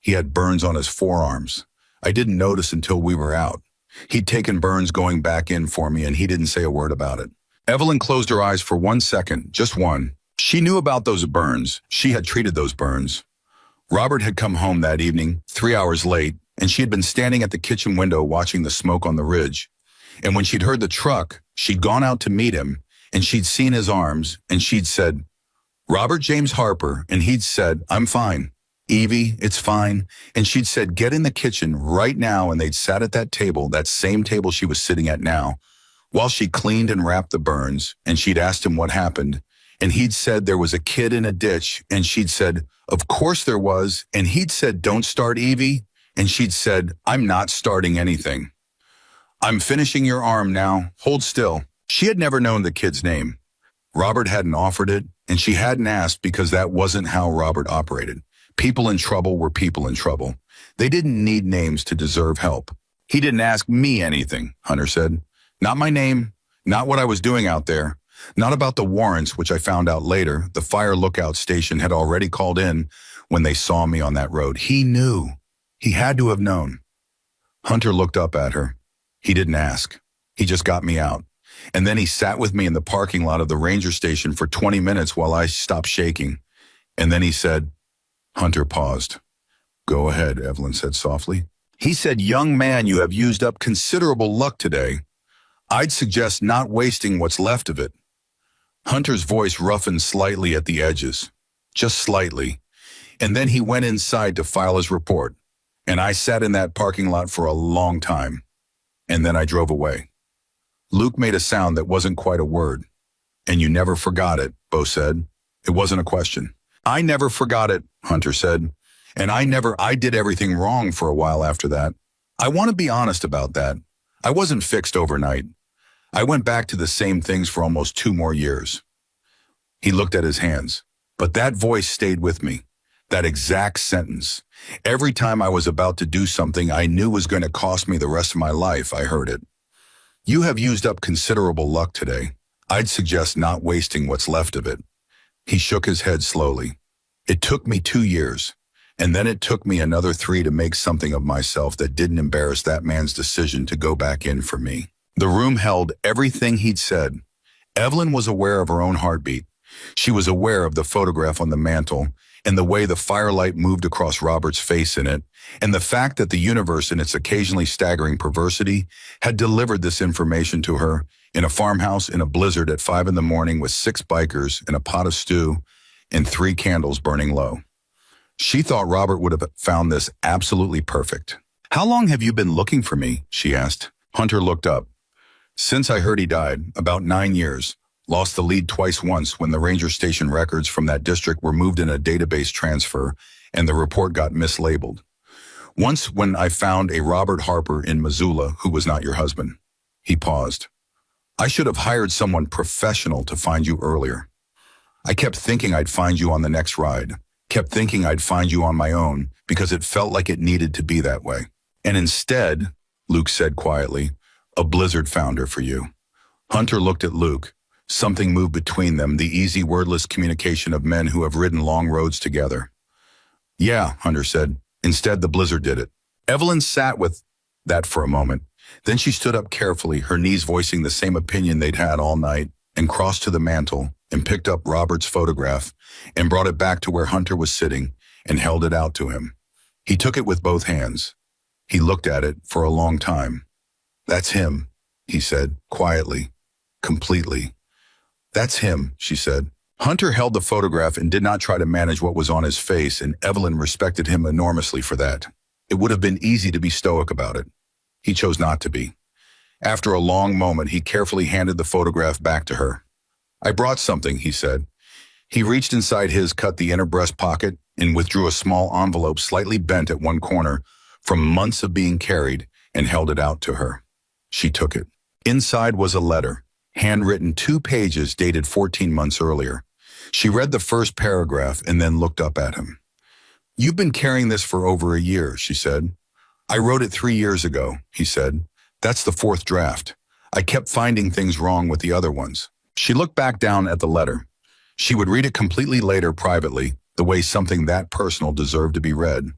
He had burns on his forearms. I didn't notice until we were out. He'd taken burns going back in for me, and he didn't say a word about it. Evelyn closed her eyes for 1 second, just one. She knew about those burns. She had treated those burns. Robert had come home that evening, 3 hours late, and she had been standing at the kitchen window watching the smoke on the ridge. And when she'd heard the truck, she'd gone out to meet him, and she'd seen his arms, and she'd said, "Robert James Harper," and he'd said, "I'm fine. Evie, it's fine." And she'd said, "Get in the kitchen right now," and they'd sat at that table, that same table she was sitting at now, while she cleaned and wrapped the burns, and she'd asked him what happened. And he'd said there was a kid in a ditch, and she'd said, "Of course there was," and he'd said, "Don't start, Evie," and she'd said, "I'm not starting anything. I'm finishing your arm now, hold still." She had never known the kid's name. Robert hadn't offered it, and she hadn't asked because that wasn't how Robert operated. People in trouble were people in trouble. They didn't need names to deserve help. "He didn't ask me anything," Hunter said. "Not my name, not what I was doing out there. Not about the warrants, which I found out later. The fire lookout station had already called in when they saw me on that road. He knew. He had to have known." Hunter looked up at her. "He didn't ask. He just got me out. And then he sat with me in the parking lot of the ranger station for 20 minutes while I stopped shaking. And then he said," Hunter paused. "Go ahead," Evelyn said softly. "He said, 'Young man, you have used up considerable luck today. I'd suggest not wasting what's left of it.'" Hunter's voice roughened slightly at the edges, just slightly, and then he went inside to file his report, and I sat in that parking lot for a long time, and then I drove away. Luke made a sound that wasn't quite a word. "And you never forgot it," Bo said. It wasn't a question. "I never forgot it," Hunter said, "and I did everything wrong for a while after that. I want to be honest about that. I wasn't fixed overnight. I went back to the same things for almost 2 more years." He looked at his hands. But that voice stayed with me. That exact sentence. Every time I was about to do something I knew was going to cost me the rest of my life, I heard it. "You have used up considerable luck today. I'd suggest not wasting what's left of it." He shook his head slowly. "It took me 2 years, and then it took me another 3 to make something of myself that didn't embarrass that man's decision to go back in for me." The room held everything he'd said. Evelyn was aware of her own heartbeat. She was aware of the photograph on the mantel and the way the firelight moved across Robert's face in it, and the fact that the universe in its occasionally staggering perversity had delivered this information to her in a farmhouse in a blizzard at 5 in the morning with 6 bikers and a pot of stew and 3 candles burning low. She thought Robert would have found this absolutely perfect. "How long have you been looking for me?" she asked. Hunter looked up. "Since I heard he died, about 9 years. Lost the lead twice, once when the ranger station records from that district were moved in a database transfer and the report got mislabeled. Once when I found a Robert Harper in Missoula who was not your husband." He paused. "I should have hired someone professional to find you earlier. I kept thinking I'd find you on the next ride. Kept thinking I'd find you on my own because it felt like it needed to be that way. And instead," Luke said quietly, "a blizzard found her for you." Hunter looked at Luke. Something moved between them, the easy, wordless communication of men who have ridden long roads together. "Yeah," Hunter said. "Instead, the blizzard did it." Evelyn sat with that for a moment. Then she stood up carefully, her knees voicing the same opinion they'd had all night, and crossed to the mantel and picked up Robert's photograph and brought it back to where Hunter was sitting and held it out to him. He took it with both hands. He looked at it for a long time. "That's him," he said, quietly, completely. "That's him," she said. Hunter held the photograph and did not try to manage what was on his face, and Evelyn respected him enormously for that. It would have been easy to be stoic about it. He chose not to be. After a long moment, he carefully handed the photograph back to her. "I brought something," he said. He reached inside his, cut the inner breast pocket, and withdrew a small envelope slightly bent at one corner from months of being carried, and held it out to her. She took it. Inside was a letter, handwritten 2 pages dated 14 months earlier. She read the first paragraph and then looked up at him. "You've been carrying this for over a year," she said. "I wrote it 3 years ago," he said. "That's the 4th draft. I kept finding things wrong with the other ones." She looked back down at the letter. She would read it completely later privately, the way something that personal deserved to be read.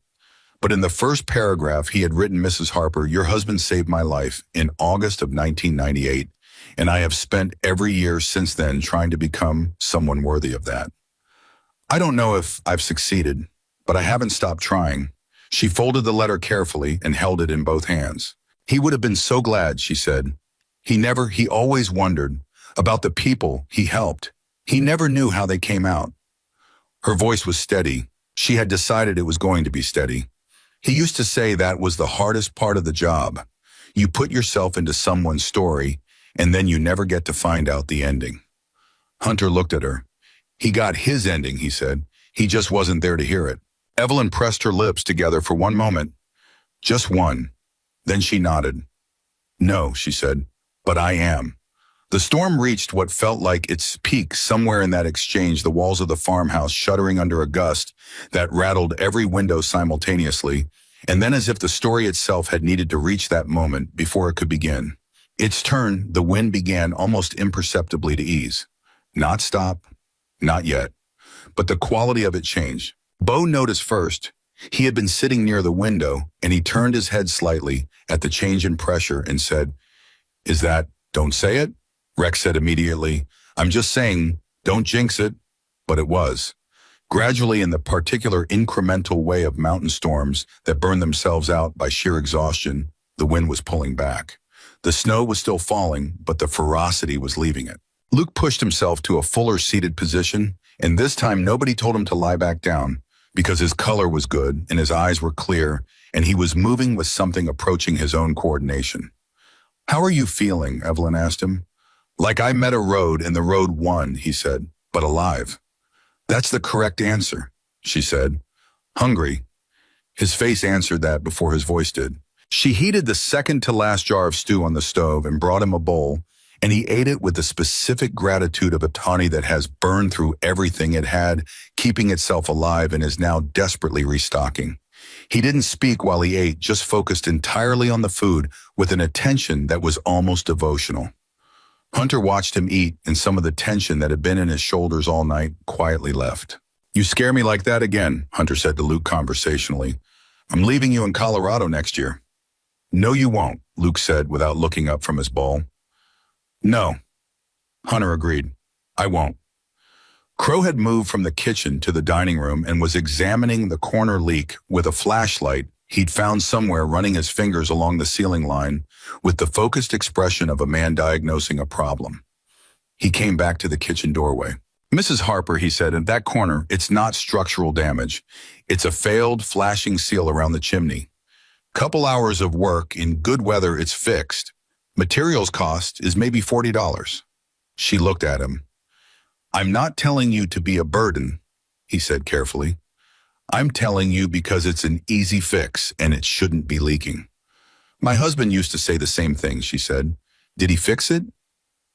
But in the first paragraph, he had written, Mrs. Harper, your husband saved my life in August of 1998, and I have spent every year since then trying to become someone worthy of that. I don't know if I've succeeded, but I haven't stopped trying. She folded the letter carefully and held it in both hands. He would have been so glad, she said. He always wondered about the people he helped. He never knew how they came out. Her voice was steady. She had decided it was going to be steady. He used to say that was the hardest part of the job. You put yourself into someone's story, and then you never get to find out the ending. Hunter looked at her. He got his ending, he said. He just wasn't there to hear it. Evelyn pressed her lips together for one moment. Just one. Then she nodded. No, she said, but I am. The storm reached what felt like its peak somewhere in that exchange, the walls of the farmhouse shuddering under a gust that rattled every window simultaneously, and then as if the story itself had needed to reach that moment before it could begin. Its turn, the wind began almost imperceptibly to ease. Not stop, not yet, but the quality of it changed. Bo noticed first. He had been sitting near the window, and he turned his head slightly at the change in pressure and said, Is that, don't say it? Rex said immediately, I'm just saying, don't jinx it. But it was. Gradually, in the particular incremental way of mountain storms that burn themselves out by sheer exhaustion, the wind was pulling back. The snow was still falling, but the ferocity was leaving it. Luke pushed himself to a fuller seated position, and this time nobody told him to lie back down, because his color was good and his eyes were clear, and he was moving with something approaching his own coordination. How are you feeling? Evelyn asked him. Like I met a road and the road won, he said, but alive. That's the correct answer, she said. Hungry. His face answered that before his voice did. She heated the second to last jar of stew on the stove and brought him a bowl, and he ate it with the specific gratitude of a tawny that has burned through everything it had, keeping itself alive and is now desperately restocking. He didn't speak while he ate, just focused entirely on the food with an attention that was almost devotional. Hunter watched him eat, and some of the tension that had been in his shoulders all night quietly left. You scare me like that again, Hunter said to Luke conversationally. I'm leaving you in Colorado next year. No, you won't, Luke said without looking up from his bowl. No, Hunter agreed. I won't. Crow had moved from the kitchen to the dining room and was examining the corner leak with a flashlight he'd found somewhere, running his fingers along the ceiling line with the focused expression of a man diagnosing a problem. He came back to the kitchen doorway. Mrs. Harper, he said, in that corner, it's not structural damage. It's a failed flashing seal around the chimney. Couple hours of work, in good weather it's fixed. Materials cost is maybe $40. She looked at him. I'm not telling you to be a burden, he said carefully. I'm telling you because it's an easy fix and it shouldn't be leaking. My husband used to say the same thing, she said. Did he fix it?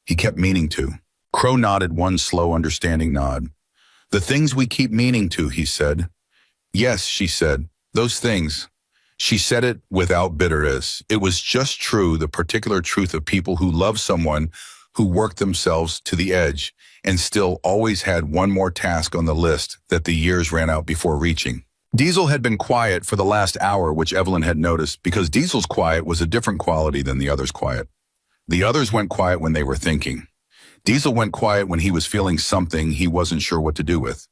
He kept meaning to. Crow nodded one slow, understanding nod. The things we keep meaning to, he said. Yes, she said, those things. She said it without bitterness. It was just true, the particular truth of people who love someone who worked themselves to the edge and still always had one more task on the list that the years ran out before reaching. Diesel had been quiet for the last hour, which Evelyn had noticed, because Diesel's quiet was a different quality than the others' quiet. The others went quiet when they were thinking. Diesel went quiet when he was feeling something he wasn't sure what to do with.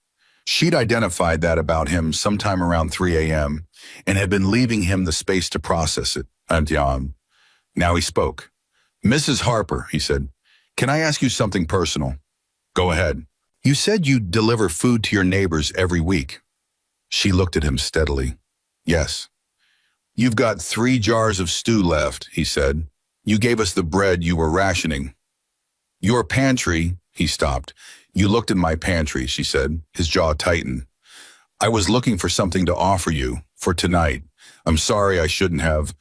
She'd identified that about him sometime around 3 a.m. and had been leaving him the space to process it. Now he spoke. Mrs. Harper, he said, can I ask you something personal? Go ahead. You said you'd deliver food to your neighbors every week. She looked at him steadily. Yes. You've got 3 jars of stew left, he said. You gave us the bread you were rationing. Your pantry, he stopped. You looked in my pantry, she said, his jaw tightened. I was looking for something to offer you for tonight. I'm sorry I shouldn't have.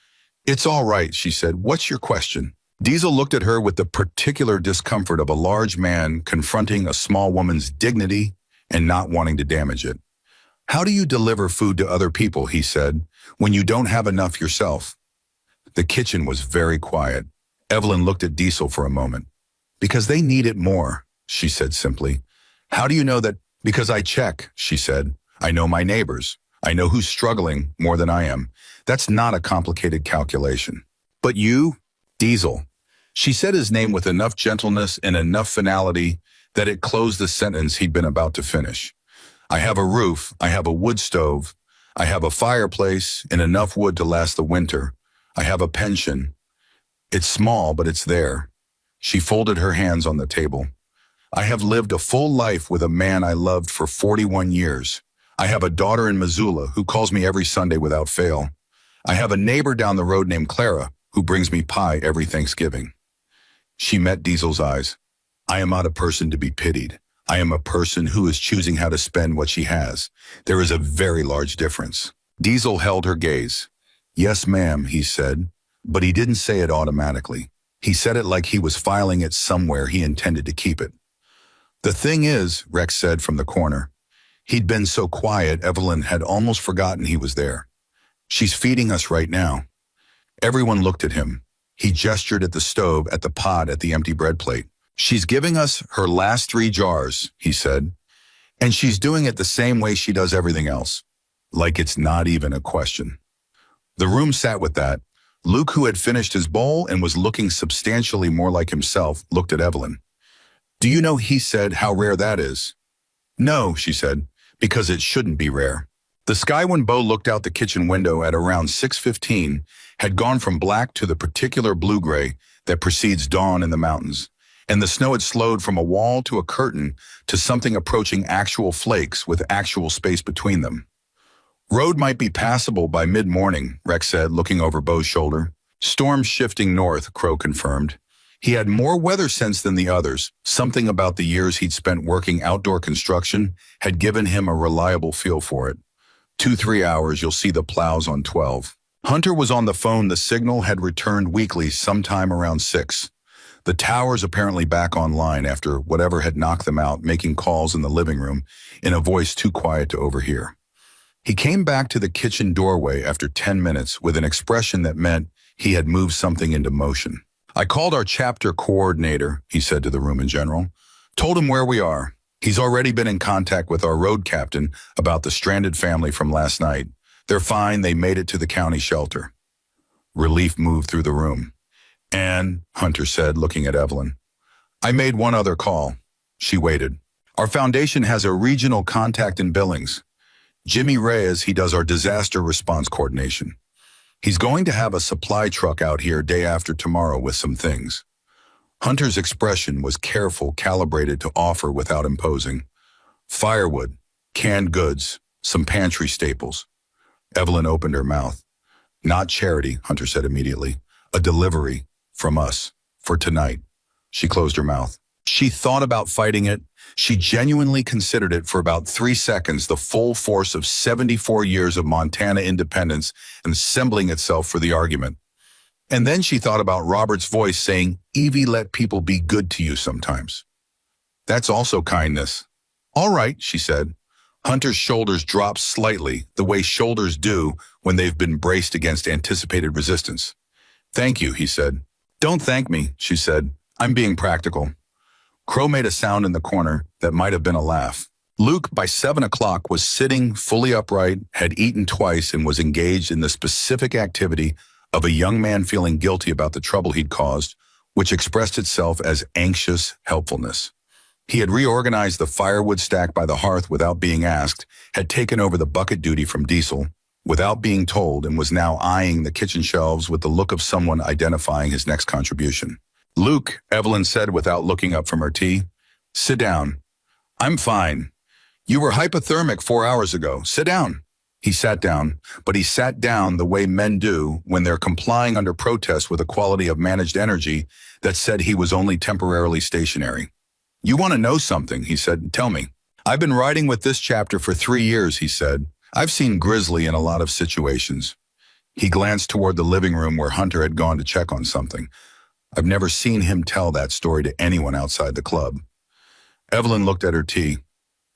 It's all right, she said. What's your question? Diesel looked at her with the particular discomfort of a large man confronting a small woman's dignity and not wanting to damage it. How do you deliver food to other people, he said, when you don't have enough yourself? The kitchen was very quiet. Evelyn looked at Diesel for a moment. Because they need it more, she said simply. How do you know that? Because I check, she said. I know my neighbors. I know who's struggling more than I am. That's not a complicated calculation. But you, Diesel. She said his name with enough gentleness and enough finality that it closed the sentence he'd been about to finish. I have a roof, I have a wood stove, I have a fireplace and enough wood to last the winter. I have a pension. It's small, but it's there. She folded her hands on the table. I have lived a full life with a man I loved for 41 years. I have a daughter in Missoula who calls me every Sunday without fail. I have a neighbor down the road named Clara who brings me pie every Thanksgiving. She met Diesel's eyes. I am not a person to be pitied. I am a person who is choosing how to spend what she has. There is a very large difference. Diesel held her gaze. Yes, ma'am, he said, but he didn't say it automatically. He said it like he was filing it somewhere he intended to keep it. The thing is, Rex said from the corner. He'd been so quiet, Evelyn had almost forgotten he was there. She's feeding us right now. Everyone looked at him. He gestured at the stove, at the pot, at the empty bread plate. She's giving us her last 3 jars, he said, and she's doing it the same way she does everything else, like it's not even a question. The room sat with that. Luke, who had finished his bowl and was looking substantially more like himself, looked at Evelyn. Do you know, he said, how rare that is? No, she said, because it shouldn't be rare. The sky when Bo looked out the kitchen window at around 6:15 had gone from black to the particular blue-gray that precedes dawn in the mountains, and the snow had slowed from a wall to a curtain to something approaching actual flakes with actual space between them. Road might be passable by mid-morning, Rex said, looking over Bo's shoulder. Storm shifting north, Crow confirmed. He had more weather sense than the others. Something about the years he'd spent working outdoor construction had given him a reliable feel for it. 2-3 hours, you'll see the plows on 12. Hunter was on the phone. The signal had returned weakly sometime around 6. The tower's apparently back online after whatever had knocked them out, making calls in the living room in a voice too quiet to overhear. He came back to the kitchen doorway after 10 minutes with an expression that meant he had moved something into motion. I called our chapter coordinator, he said to the room in general. Told him where we are. He's already been in contact with our road captain about the stranded family from last night. They're fine. They made it to the county shelter. Relief moved through the room. And, Hunter said, looking at Evelyn, I made one other call. She waited. Our foundation has a regional contact in Billings. Jimmy Reyes, he does our disaster response coordination. He's going to have a supply truck out here day after tomorrow with some things. Hunter's expression was careful, calibrated to offer without imposing. Firewood, canned goods, some pantry staples. Evelyn opened her mouth. Not charity, Hunter said immediately. A delivery from us for tonight. She closed her mouth. She thought about fighting it. She genuinely considered it for about 3 seconds, the full force of 74 years of Montana independence assembling itself for the argument. And then she thought about Robert's voice saying, Evie, let people be good to you sometimes. That's also kindness. All right, she said. Hunter's shoulders dropped slightly, the way shoulders do when they've been braced against anticipated resistance. Thank you, he said. Don't thank me, she said. I'm being practical. Crow made a sound in the corner that might have been a laugh. Luke, by 7 o'clock, was sitting fully upright, had eaten twice, and was engaged in the specific activity of a young man feeling guilty about the trouble he'd caused, which expressed itself as anxious helpfulness. He had reorganized the firewood stack by the hearth without being asked, had taken over the bucket duty from Diesel without being told, and was now eyeing the kitchen shelves with the look of someone identifying his next contribution. Luke, Evelyn said without looking up from her tea, sit down. I'm fine. You were hypothermic 4 hours ago. Sit down. He sat down, but he sat down the way men do when they're complying under protest with a quality of managed energy that said he was only temporarily stationary. You want to know something, he said. Tell me. I've been writing with this chapter for 3 years, he said. I've seen Grizzly in a lot of situations. He glanced toward the living room where Hunter had gone to check on something. I've never seen him tell that story to anyone outside the club. Evelyn looked at her tea.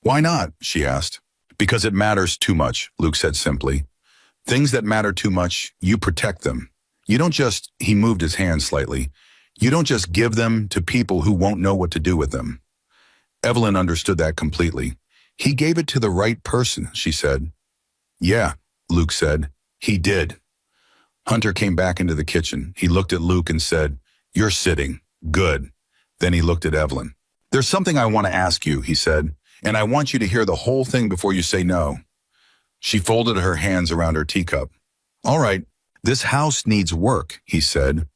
Why not? She asked. Because it matters too much, Luke said simply. Things that matter too much, you protect them. You don't just, he moved his hand slightly, you don't just give them to people who won't know what to do with them. Evelyn understood that completely. He gave it to the right person, she said. Yeah, Luke said. He did. Hunter came back into the kitchen. He looked at Luke and said, "You're sitting. Good." Then he looked at Evelyn. "There's something I want to ask you," he said, "and I want you to hear the whole thing before you say no." She folded her hands around her teacup. "All right, this house needs work," he said.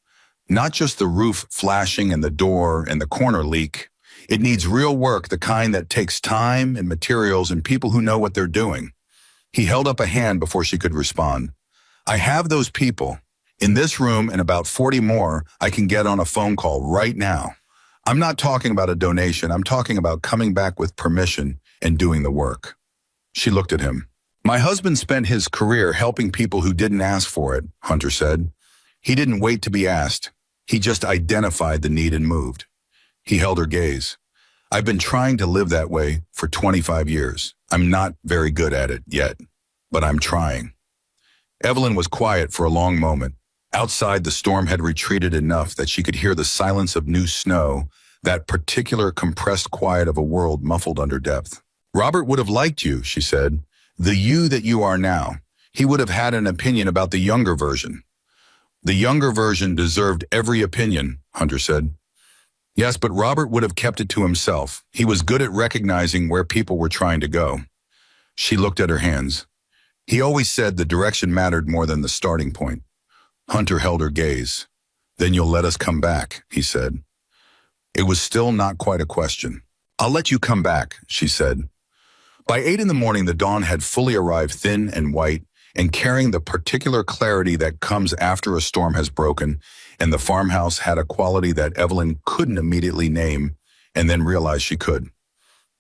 "Not just the roof flashing and the door and the corner leak. It needs real work, the kind that takes time and materials and people who know what they're doing." He held up a hand before she could respond. "I have those people. In this room and about 40 more I can get on a phone call right now. I'm not talking about a donation. I'm talking about coming back with permission and doing the work." She looked at him. "My husband spent his career helping people who didn't ask for it," Hunter said. "He didn't wait to be asked. He just identified the need and moved." He held her gaze. "I've been trying to live that way for 25 years. I'm not very good at it yet, but I'm trying." Evelyn was quiet for a long moment. Outside, the storm had retreated enough that she could hear the silence of new snow, that particular compressed quiet of a world muffled under depth. "Robert would have liked you," she said. "The you that you are now. He would have had an opinion about the younger version." "The younger version deserved every opinion," Hunter said. "Yes, but Robert would have kept it to himself. He was good at recognizing where people were trying to go." She looked at her hands. "He always said the direction mattered more than the starting point." Hunter held her gaze. "Then you'll let us come back," he said. It was still not quite a question. "I'll let you come back," she said. By 8 in the morning, the dawn had fully arrived, thin and white, and carrying the particular clarity that comes after a storm has broken, and the farmhouse had a quality that Evelyn couldn't immediately name, and then realized she could.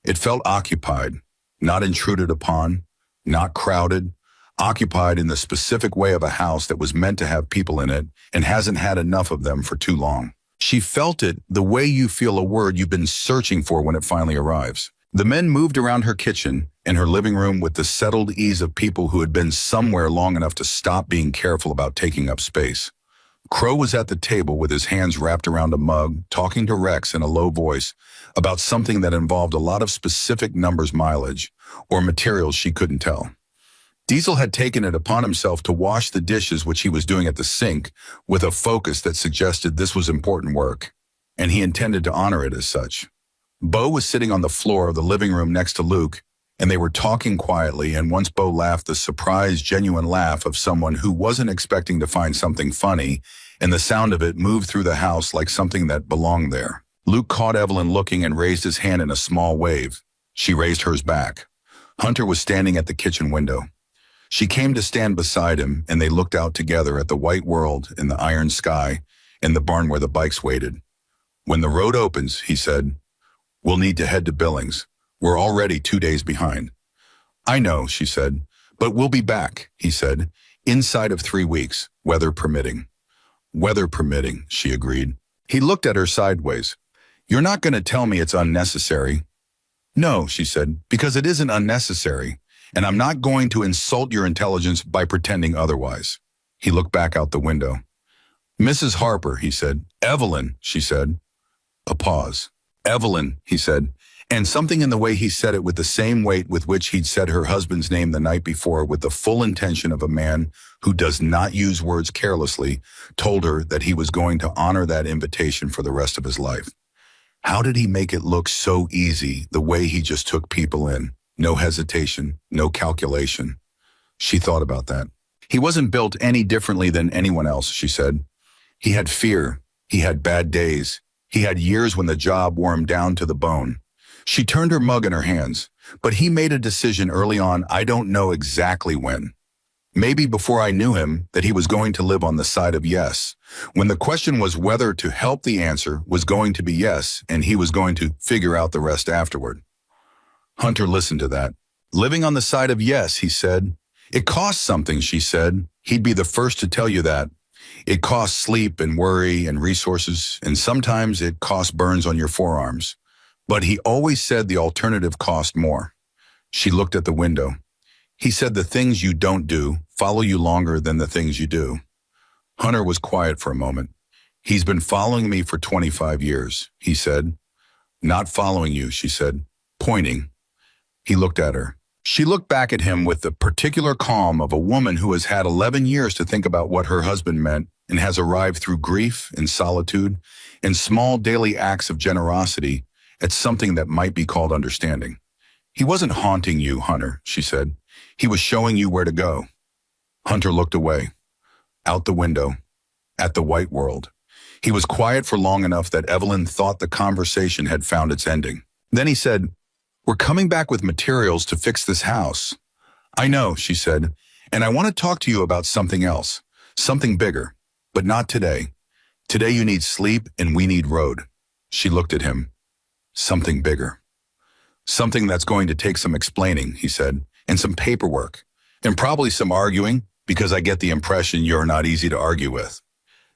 It felt occupied, not intruded upon, not crowded, occupied in the specific way of a house that was meant to have people in it and hasn't had enough of them for too long. She felt it the way you feel a word you've been searching for when it finally arrives. The men moved around her kitchen and her living room with the settled ease of people who had been somewhere long enough to stop being careful about taking up space. Crow was at the table with his hands wrapped around a mug, talking to Rex in a low voice about something that involved a lot of specific numbers mileage or materials she couldn't tell. Diesel had taken it upon himself to wash the dishes, which he was doing at the sink, with a focus that suggested this was important work, and he intended to honor it as such. Bo was sitting on the floor of the living room next to Luke, and they were talking quietly, and once Bo laughed the surprised, genuine laugh of someone who wasn't expecting to find something funny, and the sound of it moved through the house like something that belonged there. Luke caught Evelyn looking and raised his hand in a small wave. She raised hers back. Hunter was standing at the kitchen window. She came to stand beside him, and they looked out together at the white world and the iron sky and the barn where the bikes waited. "When the road opens," he said, "we'll need to head to Billings. We're already 2 days behind." "I know," she said, "but we'll be back," he said, "inside of 3 weeks, weather permitting." "Weather permitting," she agreed. He looked at her sideways. "You're not going to tell me it's unnecessary." "No," she said, "because it isn't unnecessary. And I'm not going to insult your intelligence by pretending otherwise." He looked back out the window. "Mrs. Harper," he said. "Evelyn," she said. A pause. "Evelyn," he said, and something in the way he said it with the same weight with which he'd said her husband's name the night before, with the full intention of a man who does not use words carelessly, told her that he was going to honor that invitation for the rest of his life. How did he make it look so easy, the way he just took people in? No hesitation, no calculation. She thought about that. He wasn't built any differently than anyone else, she said. He had fear. He had bad days. He had years when the job wore him down to the bone. She turned her mug in her hands. But he made a decision early on, I don't know exactly when. Maybe before I knew him, that he was going to live on the side of yes. When the question was whether to help, the answer was going to be yes, and he was going to figure out the rest afterward. Hunter listened to that. "Living on the side of yes," he said. "It costs something," she said. "He'd be the first to tell you that. It costs sleep and worry and resources, and sometimes it costs burns on your forearms. But he always said the alternative cost more." She looked at the window. "He said the things you don't do follow you longer than the things you do." Hunter was quiet for a moment. "He's been following me for 25 years, he said. "Not following you," she said, pointing. He looked at her. She looked back at him with the particular calm of a woman who has had 11 years to think about what her husband meant and has arrived through grief and solitude and small daily acts of generosity at something that might be called understanding. He wasn't haunting you, Hunter, she said. He was showing you where to go. Hunter looked away, out the window, at the white world. He was quiet for long enough that Evelyn thought the conversation had found its ending. Then he said, "We're coming back with materials to fix this house." "I know," she said, "and I want to talk to you about something else, something bigger, but not today. Today you need sleep and we need road." She looked at him. "Something bigger." "Something that's going to take some explaining," he said, "and some paperwork, and probably some arguing, because I get the impression you're not easy to argue with."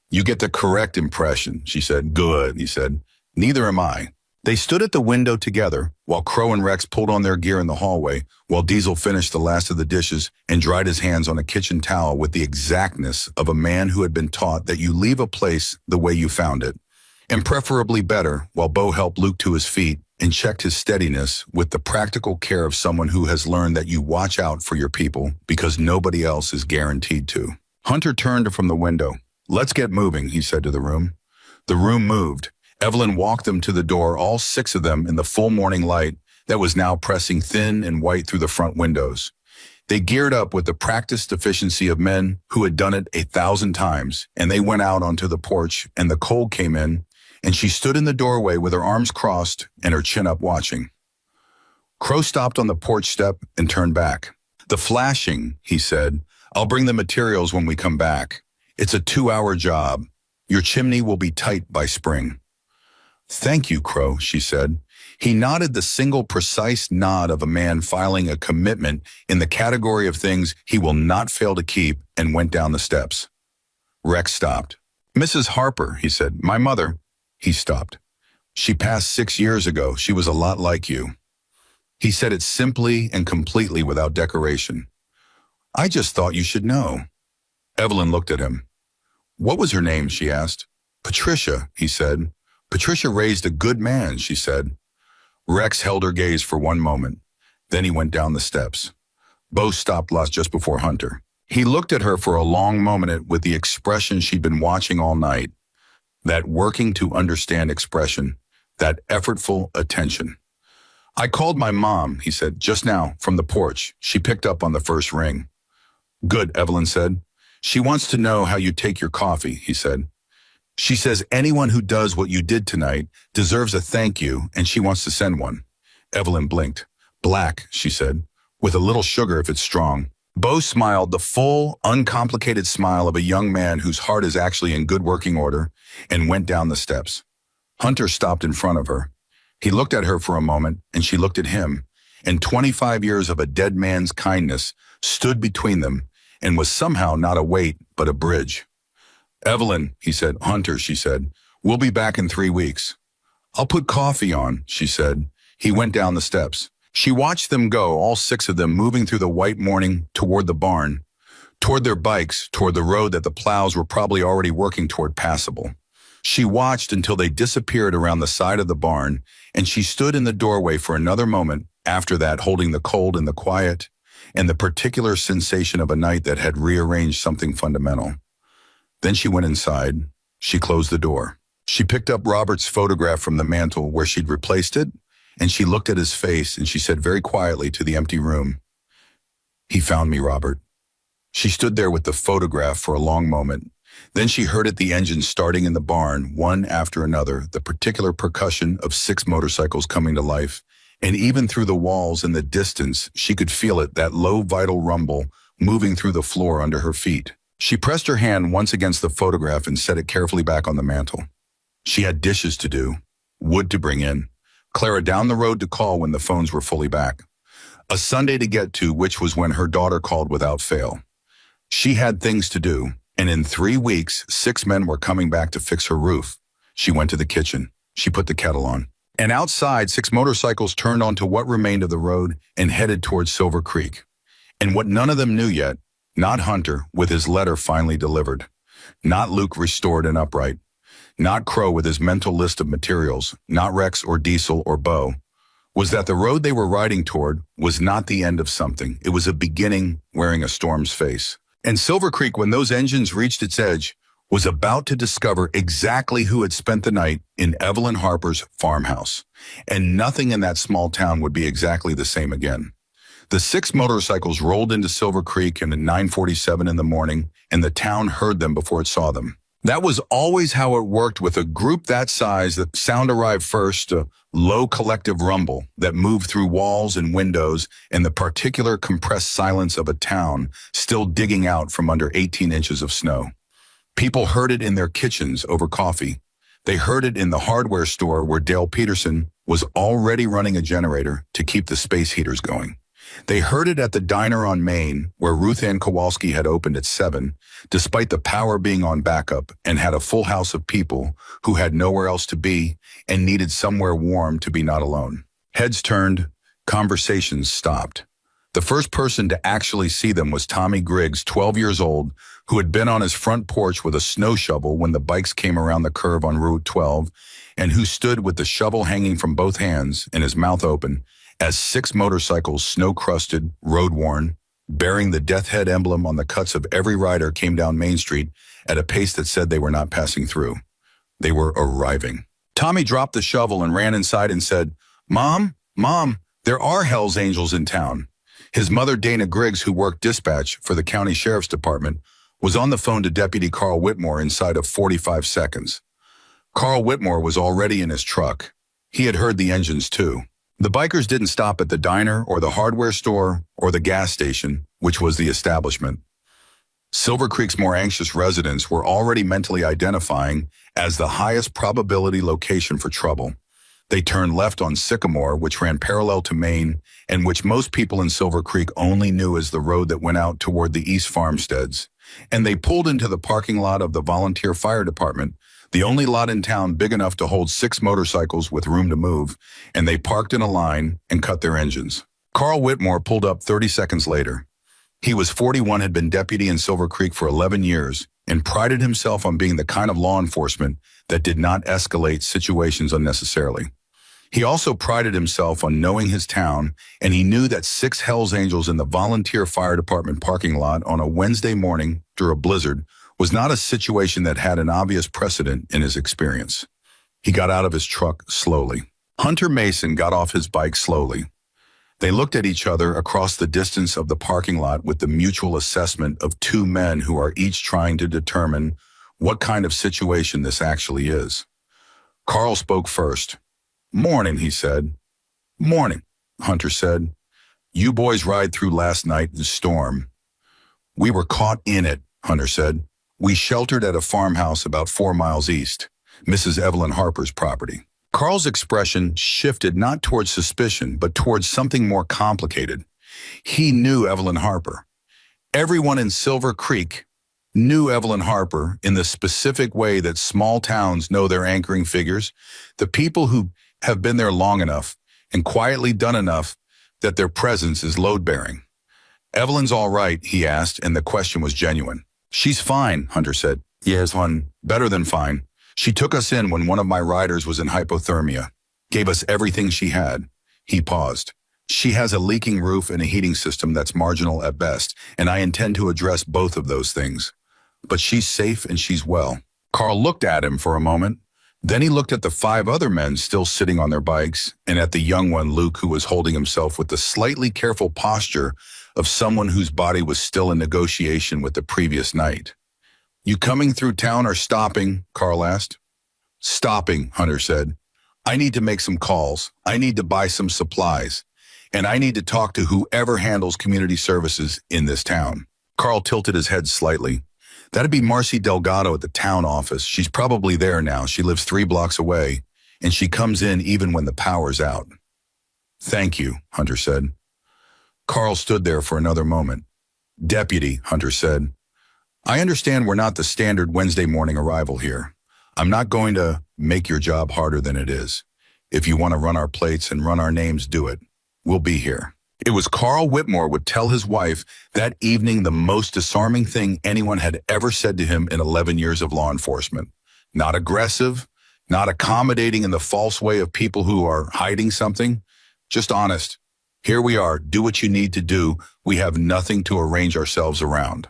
"You get the correct impression," she said. "Good," he said. "Neither am I." They stood at the window together while Crow and Rex pulled on their gear in the hallway, while Diesel finished the last of the dishes and dried his hands on a kitchen towel with the exactness of a man who had been taught that you leave a place the way you found it, and preferably better, while Bo helped Luke to his feet and checked his steadiness with the practical care of someone who has learned that you watch out for your people because nobody else is guaranteed to. Hunter turned from the window. "Let's get moving," he said to the room. The room moved. Evelyn walked them to the door, all six of them in the full morning light that was now pressing thin and white through the front windows. They geared up with the practiced efficiency of men who had done it 1,000 times, and they went out onto the porch, and the cold came in, and she stood in the doorway with her arms crossed and her chin up watching. Crow stopped on the porch step and turned back. "The flashing," he said. "I'll bring the materials when we come back. It's a 2-hour job. Your chimney will be tight by spring." "Thank you, Crow," she said. He nodded the single precise nod of a man filing a commitment in the category of things he will not fail to keep and went down the steps. Rex stopped. "Mrs. Harper," he said, "my mother." He stopped. "She passed 6 years ago. She was a lot like you." He said it simply and completely without decoration. "I just thought you should know." Evelyn looked at him. "What was her name?" she asked. "Patricia," he said. "Patricia raised a good man," she said. Rex held her gaze for one moment. Then he went down the steps. Bo stopped just before Hunter. He looked at her for a long moment with the expression she'd been watching all night. That working to understand expression, that effortful attention. "I called my mom," he said, "just now, from the porch. She picked up on the first ring." "Good," Evelyn said. "She wants to know how you take your coffee," he said. "She says anyone who does what you did tonight deserves a thank you, and she wants to send one." Evelyn blinked. "Black," she said, "with a little sugar if it's strong." Bo smiled, the full, uncomplicated smile of a young man whose heart is actually in good working order, and went down the steps. Hunter stopped in front of her. He looked at her for a moment, and she looked at him, and 25 years of a dead man's kindness stood between them and was somehow not a weight, but a bridge. "Evelyn," he said. "Hunter," she said. "We'll be back in 3 weeks." "I'll put coffee on," she said. He went down the steps. She watched them go, all 6 of them moving through the white morning toward the barn, toward their bikes, toward the road that the plows were probably already working toward passable. She watched until they disappeared around the side of the barn, and she stood in the doorway for another moment after that, holding the cold and the quiet, and the particular sensation of a night that had rearranged something fundamental. Then she went inside. She closed the door. She picked up Robert's photograph from the mantel where she'd replaced it, and she looked at his face, and she said very quietly to the empty room, "He found me, Robert." She stood there with the photograph for a long moment. Then she heard the engine starting in the barn, one after another, the particular percussion of 6 motorcycles coming to life, and even through the walls in the distance, she could feel it, that low vital rumble, moving through the floor under her feet. She pressed her hand once against the photograph and set it carefully back on the mantel. She had dishes to do, wood to bring in, Clara down the road to call when the phones were fully back, a Sunday to get to, which was when her daughter called without fail. She had things to do, and in 3 weeks, 6 men were coming back to fix her roof. She went to the kitchen. She put the kettle on. And outside, 6 motorcycles turned onto what remained of the road and headed towards Silver Creek. And what none of them knew yet, not Hunter with his letter finally delivered, not Luke restored and upright, not Crow with his mental list of materials, not Rex or Diesel or Bo, was that the road they were riding toward was not the end of something. It was a beginning wearing a storm's face. And Silver Creek, when those engines reached its edge, was about to discover exactly who had spent the night in Evelyn Harper's farmhouse. And nothing in that small town would be exactly the same again. The 6 motorcycles rolled into Silver Creek at 9:47 in the morning, and the town heard them before it saw them. That was always how it worked with a group that size. The sound arrived first, a low collective rumble that moved through walls and windows, and the particular compressed silence of a town still digging out from under 18 inches of snow. People heard it in their kitchens over coffee. They heard it in the hardware store where Dale Peterson was already running a generator to keep the space heaters going. They heard it at the diner on Main, where Ruth Ann Kowalski had opened at 7, despite the power being on backup, and had a full house of people who had nowhere else to be and needed somewhere warm to be not alone. Heads turned, conversations stopped. The first person to actually see them was Tommy Griggs, 12 years old, who had been on his front porch with a snow shovel when the bikes came around the curve on Route 12, and who stood with the shovel hanging from both hands and his mouth open as 6 motorcycles, snow-crusted, road-worn, bearing the death head emblem on the cuts of every rider, came down Main Street at a pace that said they were not passing through. They were arriving. Tommy dropped the shovel and ran inside and said, "Mom, Mom, there are Hell's Angels in town." His mother, Dana Griggs, who worked dispatch for the county sheriff's department, was on the phone to Deputy Carl Whitmore inside of 45 seconds. Carl Whitmore was already in his truck. He had heard the engines too. The bikers didn't stop at the diner or the hardware store or the gas station, which was the establishment. Silver Creek's more anxious residents were already mentally identifying as the highest probability location for trouble. They turned left on Sycamore, which ran parallel to Main, and which most people in Silver Creek only knew as the road that went out toward the East Farmsteads. And they pulled into the parking lot of the volunteer fire department, the only lot in town big enough to hold 6 motorcycles with room to move, and they parked in a line and cut their engines. Carl Whitmore pulled up 30 seconds later. He was 41, had been deputy in Silver Creek for 11 years, and prided himself on being the kind of law enforcement that did not escalate situations unnecessarily. He also prided himself on knowing his town, and he knew that 6 Hells Angels in the volunteer fire department parking lot on a Wednesday morning through a blizzard was not a situation that had an obvious precedent in his experience. He got out of his truck slowly. Hunter Mason got off his bike slowly. They looked at each other across the distance of the parking lot with the mutual assessment of 2 men who are each trying to determine what kind of situation this actually is. Carl spoke first. "Morning," he said. "Morning," Hunter said. "You boys ride through last night in the storm." "We were caught in it," Hunter said. "We sheltered at a farmhouse about 4 miles east, Mrs. Evelyn Harper's property." Carl's expression shifted not towards suspicion, but towards something more complicated. He knew Evelyn Harper. Everyone in Silver Creek knew Evelyn Harper in the specific way that small towns know their anchoring figures, the people who have been there long enough and quietly done enough that their presence is load-bearing. "Evelyn's all right," he asked, and the question was genuine. "She's fine," Hunter said. "Yes, hon, better than fine. She took us in when one of my riders was in hypothermia, gave us everything she had." He paused. "She has a leaking roof and a heating system that's marginal at best, and I intend to address both of those things. But she's safe and she's well." Carl looked at him for a moment. Then he looked at the 5 other men still sitting on their bikes, and at the young one, Luke, who was holding himself with the slightly careful posture of someone whose body was still in negotiation with the previous night. "You coming through town or stopping?" Carl asked. "Stopping," Hunter said. "I need to make some calls. I need to buy some supplies. And I need to talk to whoever handles community services in this town." Carl tilted his head slightly. "That'd be Marcy Delgado at the town office. She's probably there now. She lives 3 blocks away, and she comes in even when the power's out." "Thank you," Hunter said. Carl stood there for another moment. "Deputy," Hunter said, "I understand we're not the standard Wednesday morning arrival here. I'm not going to make your job harder than it is. If you want to run our plates and run our names, do it. We'll be here." It was Carl Whitmore would tell his wife that evening the most disarming thing anyone had ever said to him in 11 years of law enforcement. Not aggressive, not accommodating in the false way of people who are hiding something, Just honest. Here we are. Do what you need to do. We have nothing to arrange ourselves around.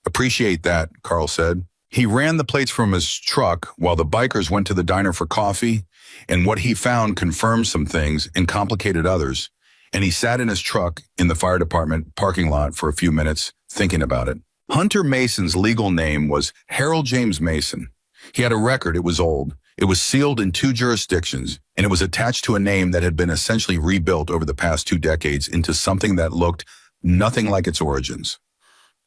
Appreciate that, Carl said. He ran the plates from his truck while the bikers went to the diner for coffee, and what he found confirmed some things and complicated others, and he sat in his truck in the fire department parking lot for a few minutes, thinking about it. Hunter Mason's legal name was Harold James Mason. He had a record. It was old. It was sealed in 2 jurisdictions, and it was attached to a name that had been essentially rebuilt over the past 2 decades into something that looked nothing like its origins.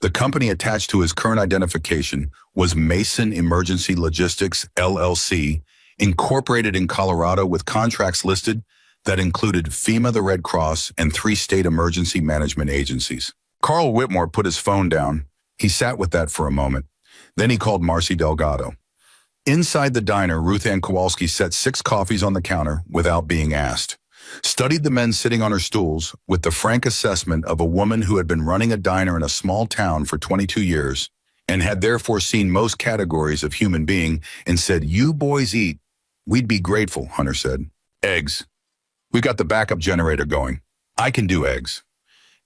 The company attached to his current identification was Mason Emergency Logistics, LLC, incorporated in Colorado with contracts listed that included FEMA, the Red Cross, and 3 state emergency management agencies. Carl Whitmore put his phone down. He sat with that for a moment. Then he called Marcy Delgado. Inside the diner, Ruth Ann Kowalski set 6 coffees on the counter without being asked, studied the men sitting on her stools with the frank assessment of a woman who had been running a diner in a small town for 22 years and had therefore seen most categories of human being, and said, "You boys eat. We'd be grateful," Hunter said. "Eggs. We got the backup generator going. I can do eggs."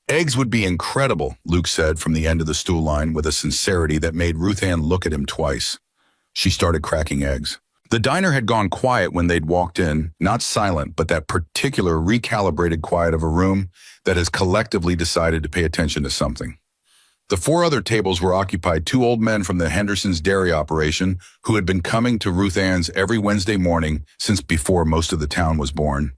"Eggs would be incredible," Luke said from the end of the stool line with a sincerity that made Ruth Ann look at him twice. She started cracking eggs. The diner had gone quiet when they'd walked in, not silent, but that particular recalibrated quiet of a room that has collectively decided to pay attention to something. The 4 other tables were occupied 2 old men from the Henderson's dairy operation who had been coming to Ruth Ann's every Wednesday morning since before most of the town was born.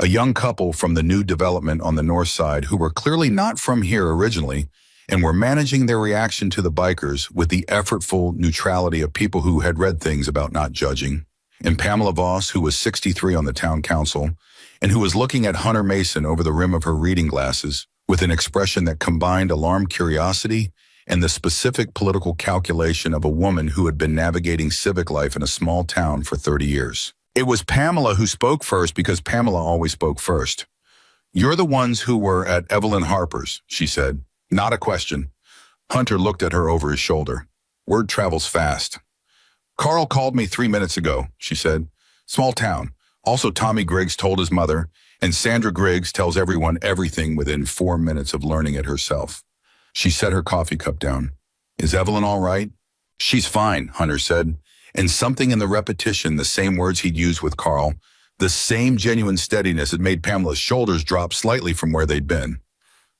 A young couple from the new development on the north side who were clearly not from here originally and were managing their reaction to the bikers with the effortful neutrality of people who had read things about not judging, and Pamela Voss, who was 63 on the town council, and who was looking at Hunter Mason over the rim of her reading glasses with an expression that combined alarmed curiosity and the specific political calculation of a woman who had been navigating civic life in a small town for 30 years. It was Pamela who spoke first because Pamela always spoke first. "You're the ones who were at Evelyn Harper's," she said. "Not a question." Hunter looked at her over his shoulder. "Word travels fast." "Carl called me 3 minutes ago," she said. "Small town. Also, Tommy Griggs told his mother, and Sandra Griggs tells everyone everything within 4 minutes of learning it herself." She set her coffee cup down. "Is Evelyn all right?" "She's fine," Hunter said, and something in the repetition, the same words he'd used with Carl, the same genuine steadiness had made Pamela's shoulders drop slightly from where they'd been.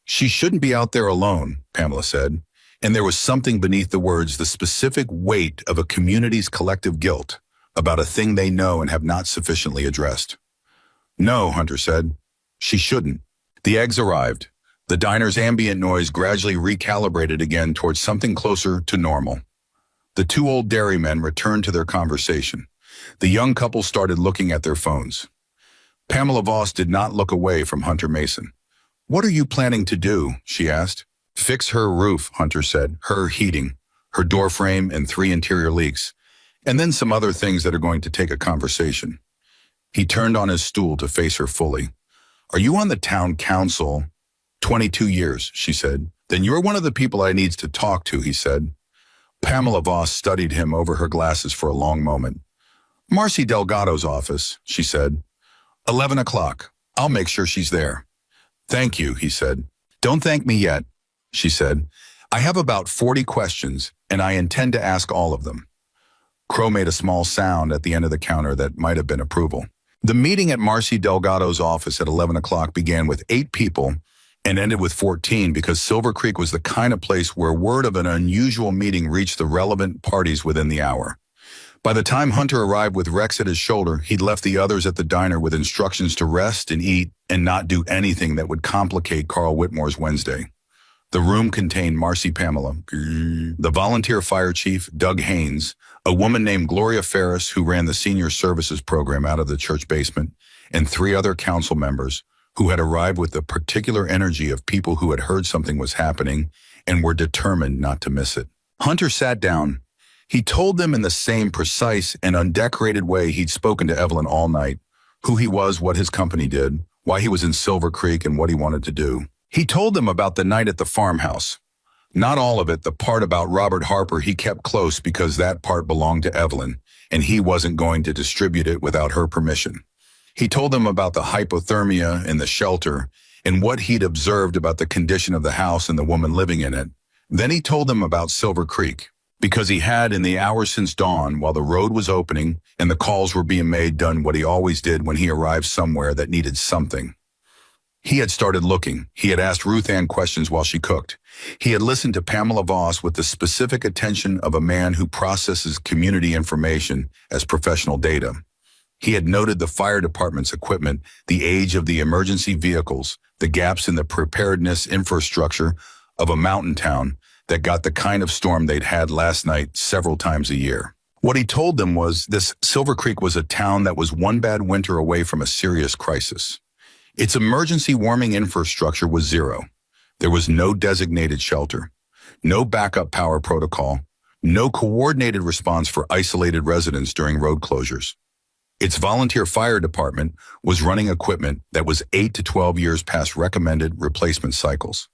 "She shouldn't be out there alone," Pamela said, and there was something beneath the words, the specific weight of a community's collective guilt about a thing they know and have not sufficiently addressed. "No," Hunter said, "she shouldn't." The eggs arrived. The diner's ambient noise gradually recalibrated again towards something closer to normal. The 2 old dairymen returned to their conversation. The young couple started looking at their phones. Pamela Voss did not look away from Hunter Mason. "What are you planning to do?" she asked. "Fix her roof," Hunter said. "Her heating, her door frame, and 3 interior leaks. And then some other things that are going to take a conversation." He turned on his stool to face her fully. "Are you on the town council?" 22 years, she said. "Then you're one of the people I needs to talk to," he said. Pamela Voss studied him over her glasses for a long moment. "Marcy Delgado's office," she said. 11 o'clock. I'll make sure she's there." "Thank you," he said. "Don't thank me yet," she said. "I have about 40 questions, and I intend to ask all of them." Crow made a small sound at the end of the counter that might have been approval. The meeting at Marcy Delgado's office at 11 o'clock began with 8 people and ended with 14 because Silver Creek was the kind of place where word of an unusual meeting reached the relevant parties within the hour. By the time Hunter arrived with Rex at his shoulder, he'd left the others at the diner with instructions to rest and eat and not do anything that would complicate Carl Whitmore's Wednesday. The room contained Marcy Pamela, the volunteer fire chief, Doug Haynes, a woman named Gloria Ferris who ran the senior services program out of the church basement, and 3 other council members who had arrived with the particular energy of people who had heard something was happening and were determined not to miss it. Hunter sat down. He told them in the same precise and undecorated way he'd spoken to Evelyn all night, who he was, what his company did, why he was in Silver Creek, and what he wanted to do. He told them about the night at the farmhouse. Not all of it, the part about Robert Harper he kept close because that part belonged to Evelyn, and he wasn't going to distribute it without her permission. He told them about the hypothermia in the shelter and what he'd observed about the condition of the house and the woman living in it. Then he told them about Silver Creek, because he had, in the hours since dawn, while the road was opening and the calls were being made, done what he always did when he arrived somewhere that needed something. He had started looking. He had asked Ruth Ann questions while she cooked. He had listened to Pamela Voss with the specific attention of a man who processes community information as professional data. He had noted the fire department's equipment, the age of the emergency vehicles, the gaps in the preparedness infrastructure of a mountain town that got the kind of storm they'd had last night several times a year. What he told them was this: Silver Creek was a town that was one bad winter away from a serious crisis. Its emergency warming infrastructure was zero. There was no designated shelter, no backup power protocol, no coordinated response for isolated residents during road closures. Its volunteer fire department was running equipment that was 8 to 12 years past recommended replacement cycles.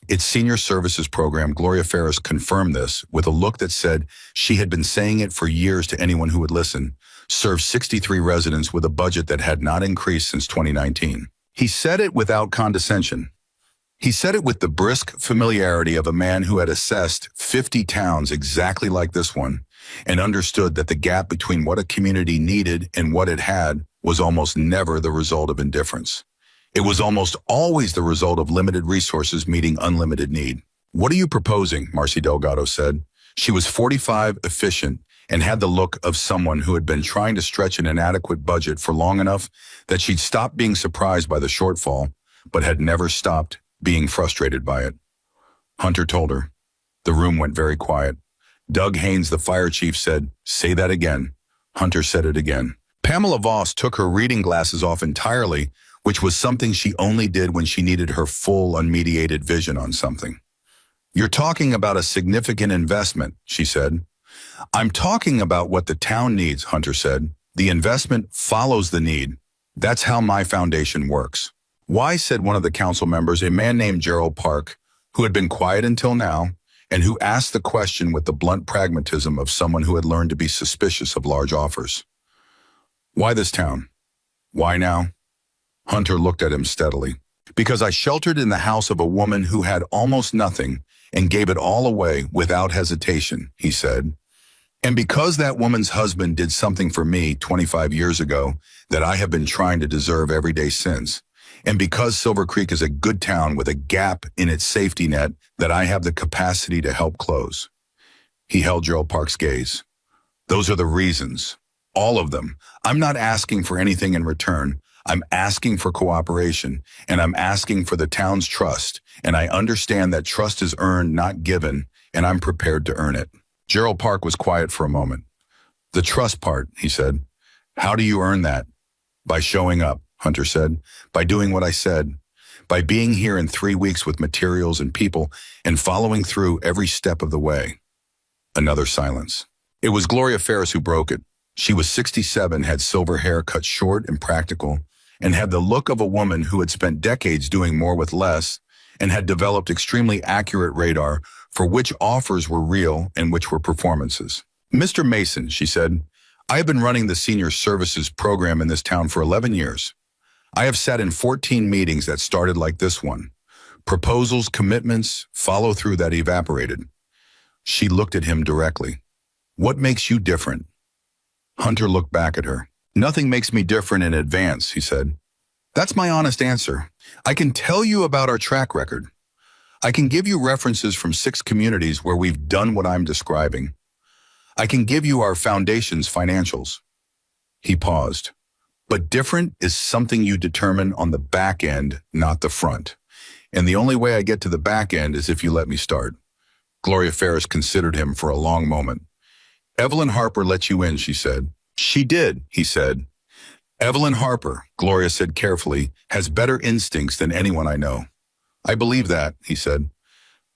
Its senior services program, Gloria Ferris, confirmed this with a look that said she had been saying it for years to anyone who would listen, served 63 residents with a budget that had not increased since 2019. He said it without condescension. He said it with the brisk familiarity of a man who had assessed 50 towns exactly like this one and understood that the gap between what a community needed and what it had was almost never the result of indifference. It was almost always the result of limited resources meeting unlimited need. "What are you proposing?" Marcy Delgado said. She was 45, efficient, and had the look of someone who had been trying to stretch an inadequate budget for long enough that she'd stopped being surprised by the shortfall, but had never stopped being frustrated by it. Hunter told her. The room went very quiet. Doug Haynes, the fire chief, said, "Say that again." Hunter said it again. Pamela Voss took her reading glasses off entirely, which was something she only did when she needed her full, unmediated vision on something. "You're talking about a significant investment," she said. "I'm talking about what the town needs," Hunter said. "The investment follows the need. That's how my foundation works." "Why," said one of the council members, a man named Gerald Park, who had been quiet until now, and who asked the question with the blunt pragmatism of someone who had learned to be suspicious of large offers. "Why this town? Why now?" Hunter looked at him steadily. "Because I sheltered in the house of a woman who had almost nothing and gave it all away without hesitation," he said. "And because that woman's husband did something for me 25 years ago that I have been trying to deserve every day since. And because Silver Creek is a good town with a gap in its safety net that I have the capacity to help close." He held Gerald Park's gaze. "Those are the reasons. All of them. I'm not asking for anything in return. I'm asking for cooperation, and I'm asking for the town's trust, and I understand that trust is earned, not given, and I'm prepared to earn it." Gerald Park was quiet for a moment. "The trust part," he said. "How do you earn that?" "By showing up," Hunter said. "By doing what I said. By being here in 3 weeks with materials and people and following through every step of the way." Another silence. It was Gloria Ferris who broke it. She was 67, had silver hair cut short and practical, and had the look of a woman who had spent decades doing more with less and had developed extremely accurate radar for which offers were real and which were performances. "Mr. Mason," she said, "I have been running the senior services program in this town for 11 years. I have sat in 14 meetings that started like this one. Proposals, commitments, follow through that evaporated." She looked at him directly. "What makes you different?" Hunter looked back at her. "Nothing makes me different in advance," he said. "That's my honest answer. I can tell you about our track record. I can give you references from 6 communities where we've done what I'm describing. I can give you our foundation's financials." He paused. "But different is something you determine on the back end, not the front. And the only way I get to the back end is if you let me start." Gloria Ferris considered him for a long moment. "Evelyn Harper let you in," she said. "She did," he said. "Evelyn Harper," Gloria said carefully, "has better instincts than anyone I know." "I believe that," he said.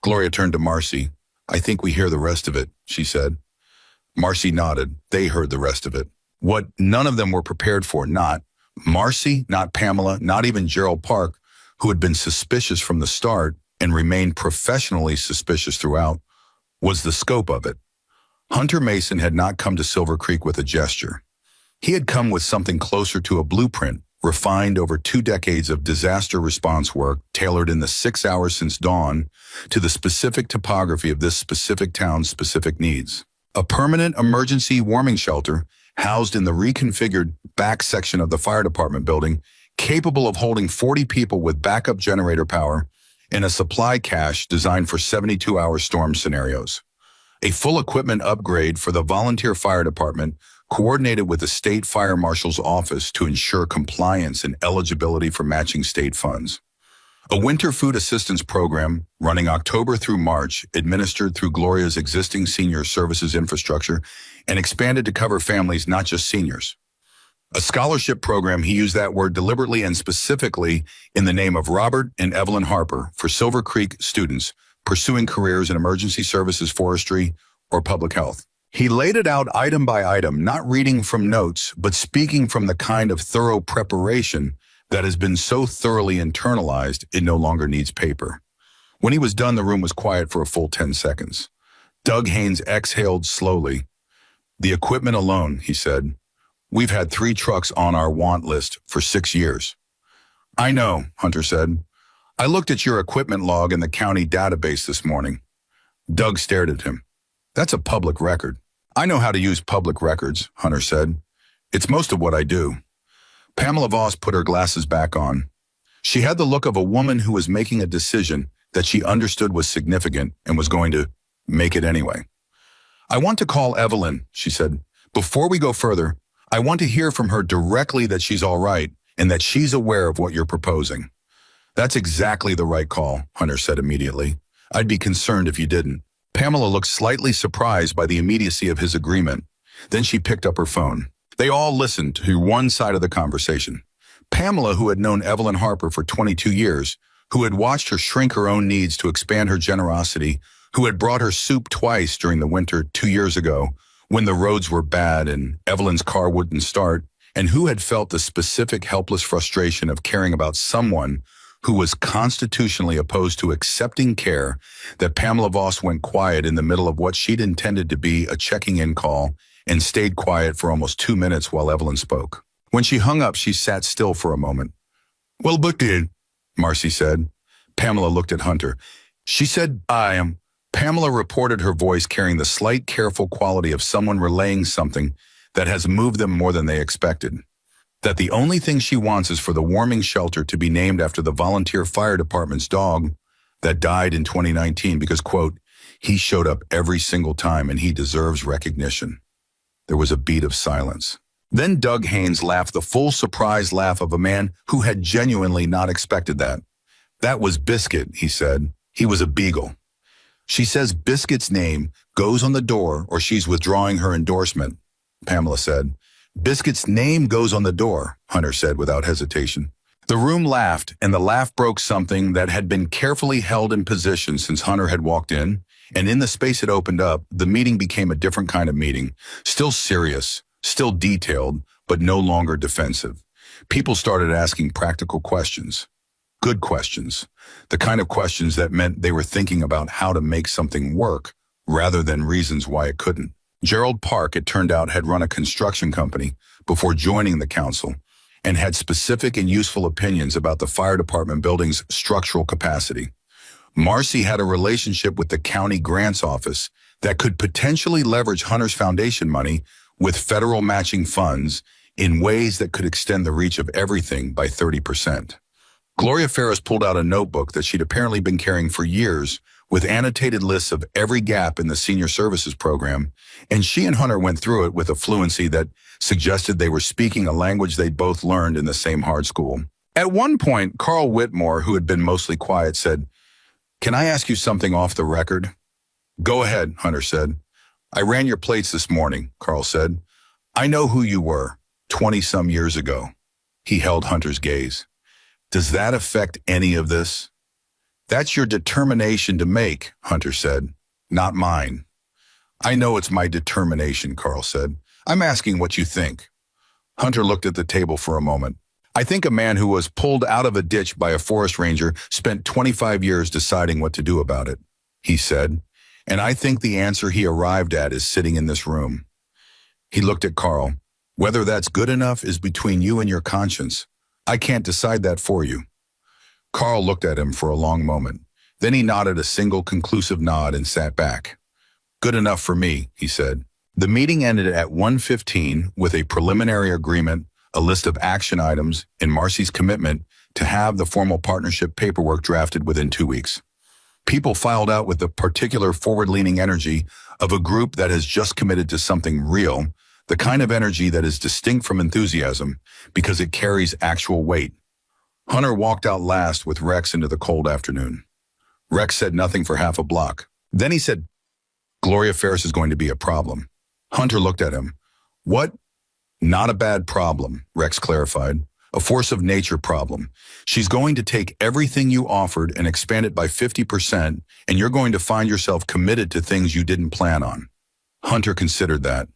Gloria turned to Marcy. "I think we hear the rest of it," she said. Marcy nodded. They heard the rest of it. What none of them were prepared for, not Marcy, not Pamela, not even Gerald Park, who had been suspicious from the start and remained professionally suspicious throughout, was the scope of it. Hunter Mason had not come to Silver Creek with a gesture. He had come with something closer to a blueprint, refined over 2 decades of disaster response work tailored in the 6 hours since dawn to the specific topography of this specific town's specific needs. A permanent emergency warming shelter housed in the reconfigured back section of the fire department building, capable of holding 40 people with backup generator power and a supply cache designed for 72-hour storm scenarios. A full equipment upgrade for the volunteer fire department coordinated with the state fire marshal's office to ensure compliance and eligibility for matching state funds. A winter food assistance program running October through March, administered through Gloria's existing senior services infrastructure and expanded to cover families, not just seniors. A scholarship program, he used that word deliberately and specifically in the name of Robert and Evelyn Harper, for Silver Creek students pursuing careers in emergency services, forestry, or public health. He laid it out item by item, not reading from notes, but speaking from the kind of thorough preparation that has been so thoroughly internalized it no longer needs paper. When he was done, the room was quiet for a full 10 seconds. Doug Haynes exhaled slowly. "The equipment alone," he said. "We've had 3 trucks on our want list for 6 years." "I know," Hunter said. "I looked at your equipment log in the county database this morning." Doug stared at him. "That's a public record." "I know how to use public records," Hunter said. "It's most of what I do." Pamela Voss put her glasses back on. She had the look of a woman who was making a decision that she understood was significant and was going to make it anyway. "I want to call Evelyn," she said. "Before we go further, I want to hear from her directly that she's all right and that she's aware of what you're proposing." "That's exactly the right call," Hunter said immediately. "I'd be concerned if you didn't." Pamela looked slightly surprised by the immediacy of his agreement. Then she picked up her phone. They all listened to one side of the conversation. Pamela, who had known Evelyn Harper for 22 years, who had watched her shrink her own needs to expand her generosity, who had brought her soup twice during the winter 2 years ago when the roads were bad and Evelyn's car wouldn't start, and who had felt the specific helpless frustration of caring about someone who was constitutionally opposed to accepting care, that Pamela Voss went quiet in the middle of what she'd intended to be a checking-in call and stayed quiet for almost 2 minutes while Evelyn spoke. When she hung up, she sat still for a moment. "Well, but did," Marcy said. Pamela looked at Hunter. "She said, I am." Pamela reported, her voice carrying the slight, careful quality of someone relaying something that has moved them more than they expected. That the only thing she wants is for the warming shelter to be named after the volunteer fire department's dog that died in 2019 because, quote, "he showed up every single time and he deserves recognition." There was a beat of silence. Then Doug Haynes laughed, the full surprise laugh of a man who had genuinely not expected that. "That was Biscuit," he said. "He was a beagle." "She says Biscuit's name goes on the door or she's withdrawing her endorsement," Pamela said. "Biscuit's name goes on the door," Hunter said without hesitation. The room laughed, and the laugh broke something that had been carefully held in position since Hunter had walked in, and in the space it opened up, the meeting became a different kind of meeting, still serious, still detailed, but no longer defensive. People started asking practical questions. Good questions. The kind of questions that meant they were thinking about how to make something work, rather than reasons why it couldn't. Gerald Park, it turned out, had run a construction company before joining the council, and had specific and useful opinions about the fire department building's structural capacity. Marcy had a relationship with the county grants office that could potentially leverage Hunter's foundation money with federal matching funds in ways that could extend the reach of everything by 30%. Gloria Ferris pulled out a notebook that she'd apparently been carrying for years with annotated lists of every gap in the senior services program, and she and Hunter went through it with a fluency that suggested they were speaking a language they'd both learned in the same hard school. At one point, Carl Whitmore, who had been mostly quiet, said, "Can I ask you something off the record?" "Go ahead," Hunter said. "I ran your plates this morning," Carl said. "I know who you were 20-some years ago." He held Hunter's gaze. "Does that affect any of this?" "That's your determination to make," Hunter said. "Not mine." "I know it's my determination," Carl said. "I'm asking what you think." Hunter looked at the table for a moment. "I think a man who was pulled out of a ditch by a forest ranger spent 25 years deciding what to do about it," he said. "And I think the answer he arrived at is sitting in this room." He looked at Carl. Whether that's good enough is between you and your conscience. I can't decide that for you. Carl looked at him for a long moment. Then he nodded a single conclusive nod and sat back. Good enough for me, he said. The meeting ended at 1:15 with a preliminary agreement, a list of action items, and Marcy's commitment to have the formal partnership paperwork drafted within 2 weeks. People filed out with the particular forward-leaning energy of a group that has just committed to something real, the kind of energy that is distinct from enthusiasm because it carries actual weight. Hunter walked out last with Rex into the cold afternoon. Rex said nothing for half a block. Then he said, Gloria Ferris is going to be a problem. Hunter looked at him. What? Not a bad problem, Rex clarified. A force of nature problem. She's going to take everything you offered and expand it by 50%, and you're going to find yourself committed to things you didn't plan on. Hunter considered that.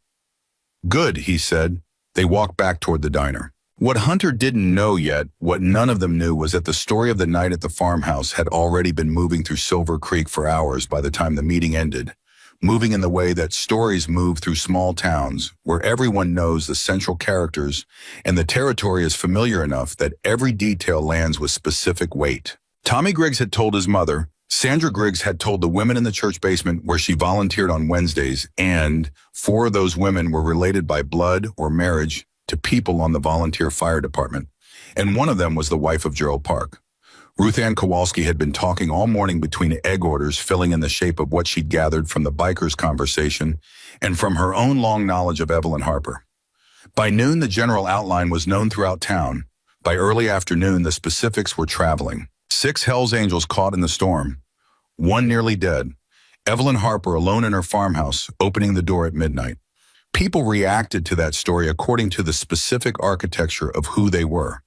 Good, he said. They walked back toward the diner. What Hunter didn't know yet, what none of them knew, was that the story of the night at the farmhouse had already been moving through Silver Creek for hours by the time the meeting ended, moving in the way that stories move through small towns, where everyone knows the central characters and the territory is familiar enough that every detail lands with specific weight. Tommy Griggs had told his mother, Sandra Griggs had told the women in the church basement where she volunteered on Wednesdays, and 4 of those women were related by blood or marriage to people on the volunteer fire department, and one of them was the wife of Gerald Park. Ruth Ann Kowalski had been talking all morning between egg orders, filling in the shape of what she'd gathered from the bikers' conversation and from her own long knowledge of Evelyn Harper. By noon, the general outline was known throughout town. By early afternoon, the specifics were traveling. 6 Hells Angels caught in the storm. 1 nearly dead. Evelyn Harper alone in her farmhouse, opening the door at midnight. People reacted to that story according to the specific architecture of who they were.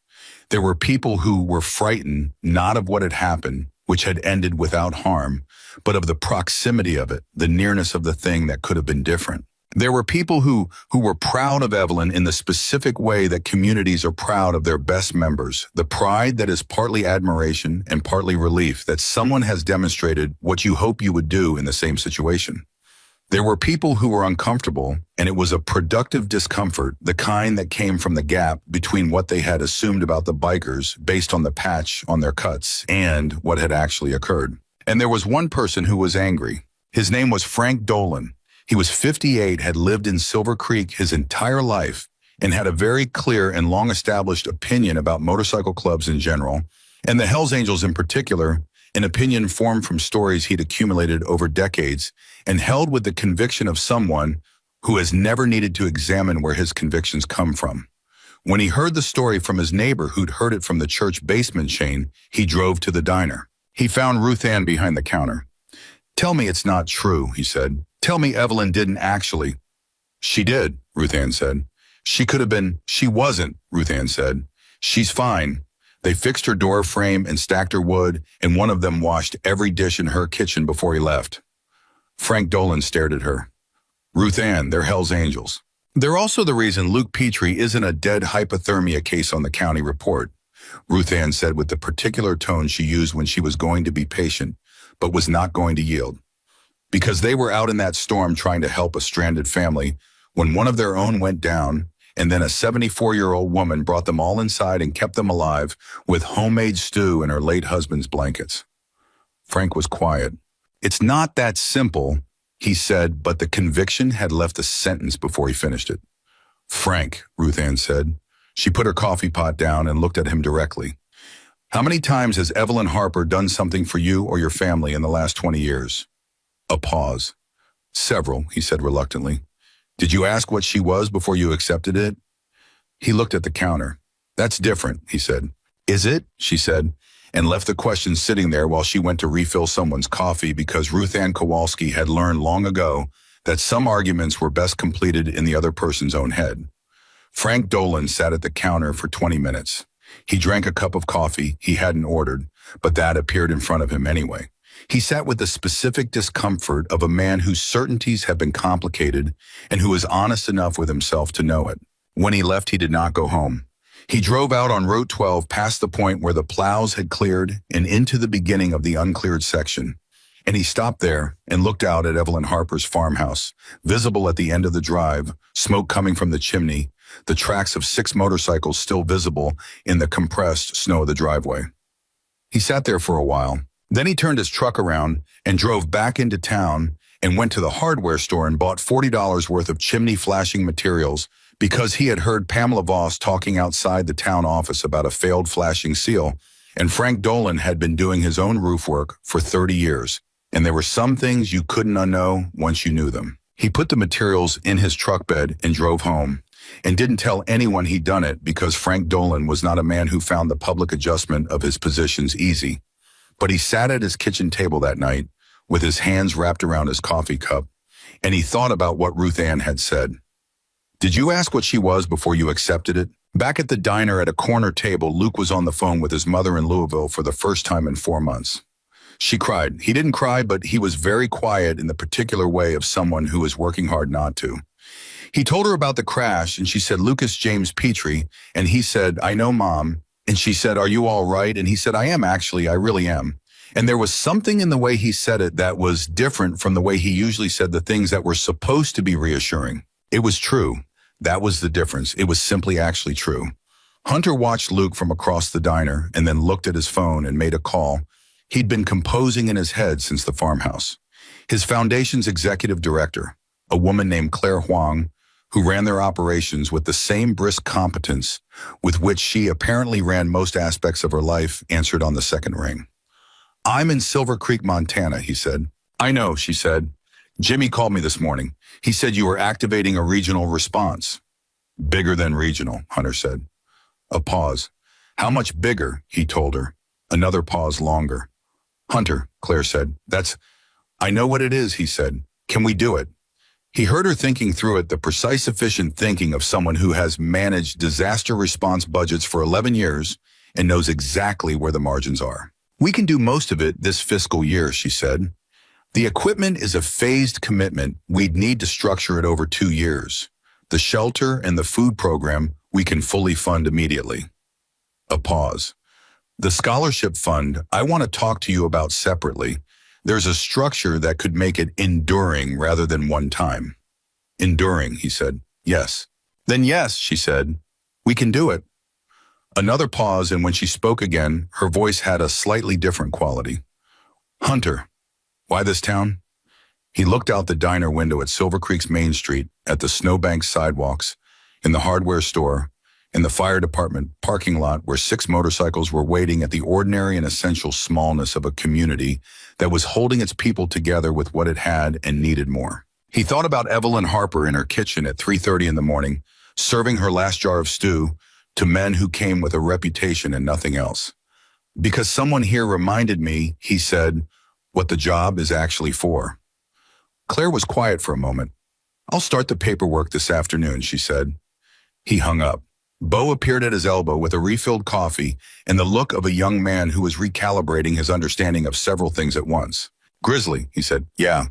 There were people who were frightened, not of what had happened, which had ended without harm, but of the proximity of it, the nearness of the thing that could have been different. There were people who were proud of Evelyn in the specific way that communities are proud of their best members, the pride that is partly admiration and partly relief that someone has demonstrated what you hope you would do in the same situation. There were people who were uncomfortable, and it was a productive discomfort, the kind that came from the gap between what they had assumed about the bikers based on the patch on their cuts and what had actually occurred. And there was one person who was angry. His name was Frank Dolan. He was 58, had lived in Silver Creek his entire life, and had a very clear and long-established opinion about motorcycle clubs in general, and the Hells Angels in particular, an opinion formed from stories he'd accumulated over decades and held with the conviction of someone who has never needed to examine where his convictions come from. When he heard the story from his neighbor who'd heard it from the church basement chain, he drove to the diner. He found Ruth Ann behind the counter. Tell me it's not true, he said. Tell me Evelyn didn't actually. She did, Ruth Ann said. She could have been. She wasn't, Ruth Ann said. She's fine. They fixed her door frame and stacked her wood, and one of them washed every dish in her kitchen before he left. Frank Dolan stared at her. Ruth Ann, they're Hells Angels. They're also the reason Luke Petrie isn't a dead hypothermia case on the county report, Ruth Ann said with the particular tone she used when she was going to be patient, but was not going to yield. Because they were out in that storm trying to help a stranded family when one of their own went down, and then a 74-year-old woman brought them all inside and kept them alive with homemade stew and her late husband's blankets. Frank was quiet. It's not that simple, he said, but the conviction had left a sentence before he finished it. Frank, Ruth Ann said. She put her coffee pot down and looked at him directly. How many times has Evelyn Harper done something for you or your family in the last 20 years? A pause. Several, he said reluctantly. Did you ask what she was before you accepted it? He looked at the counter. That's different, he said. Is it? She said, and left the question sitting there while she went to refill someone's coffee because Ruth Ann Kowalski had learned long ago that some arguments were best completed in the other person's own head. Frank Dolan sat at the counter for 20 minutes. He drank a cup of coffee he hadn't ordered, but that appeared in front of him anyway. He sat with the specific discomfort of a man whose certainties have been complicated and who is honest enough with himself to know it. When he left, he did not go home. He drove out on Route 12 past the point where the plows had cleared and into the beginning of the uncleared section. And he stopped there and looked out at Evelyn Harper's farmhouse, visible at the end of the drive, smoke coming from the chimney, the tracks of 6 motorcycles still visible in the compressed snow of the driveway. He sat there for a while. Then he turned his truck around and drove back into town and went to the hardware store and bought $40 worth of chimney flashing materials because he had heard Pamela Voss talking outside the town office about a failed flashing seal, and Frank Dolan had been doing his own roof work for 30 years, and there were some things you couldn't unknow once you knew them. He put the materials in his truck bed and drove home, and didn't tell anyone he'd done it because Frank Dolan was not a man who found the public adjustment of his positions easy. But he sat at his kitchen table that night with his hands wrapped around his coffee cup, and he thought about what Ruth Ann had said. Did you ask what she was before you accepted it? Back at the diner at a corner table, Luke was on the phone with his mother in Louisville for the first time in 4 months. She cried. He didn't cry, but he was very quiet in the particular way of someone who is working hard not to. He told her about the crash, and she said, Lucas James Petrie, and he said, I know, Mom. And she said, are you all right? And he said, I am actually, I really am. And there was something in the way he said it that was different from the way he usually said the things that were supposed to be reassuring. It was true. That was the difference. It was simply actually true. Hunter watched Luke from across the diner and then looked at his phone and made a call. He'd been composing in his head since the farmhouse. His foundation's executive director, a woman named Claire Huang, who ran their operations with the same brisk competence with which she apparently ran most aspects of her life, answered on the second ring. I'm in Silver Creek, Montana, he said. I know, she said. Jimmy called me this morning. He said you were activating a regional response. Bigger than regional, Hunter said. A pause. How much bigger, he told her. Another pause longer. Hunter, Claire said. I know what it is, he said. Can we do it? He heard her thinking through it, the precise, efficient thinking of someone who has managed disaster response budgets for 11 years and knows exactly where the margins are. We can do most of it this fiscal year, she said. The equipment is a phased commitment. We'd need to structure it over 2 years. The shelter and the food program we can fully fund immediately. A pause. The scholarship fund I want to talk to you about separately. There's a structure that could make it enduring rather than one time. Enduring, he said. Yes. Then yes, she said. We can do it. Another pause, and when she spoke again, her voice had a slightly different quality. Hunter, why this town? He looked out the diner window at Silver Creek's Main Street, at the snowbank sidewalks, in the hardware store, in the fire department parking lot where 6 motorcycles were waiting, at the ordinary and essential smallness of a community that was holding its people together with what it had and needed more. He thought about Evelyn Harper in her kitchen at 3:30 in the morning, serving her last jar of stew to men who came with a reputation and nothing else. Because someone here reminded me, he said, what the job is actually for. Claire was quiet for a moment. I'll start the paperwork this afternoon, she said. He hung up. Bo appeared at his elbow with a refilled coffee and the look of a young man who was recalibrating his understanding of several things at once. Grizzly, he said. Yeah.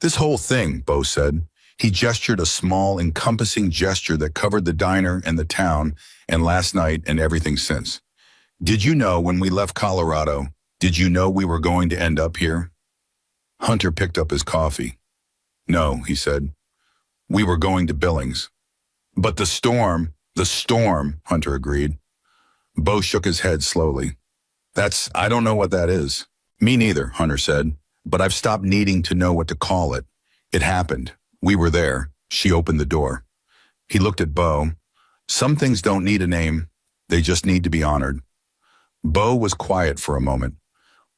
This whole thing, Bo said. He gestured a small, encompassing gesture that covered the diner and the town and last night and everything since. Did you know when we left Colorado, did you know we were going to end up here? Hunter picked up his coffee. No, he said. We were going to Billings. But the storm, Hunter agreed. Bo shook his head slowly. I don't know what that is. Me neither, Hunter said. But I've stopped needing to know what to call it. It happened. We were there. She opened the door. He looked at Bo. Some things don't need a name. They just need to be honored. Bo was quiet for a moment.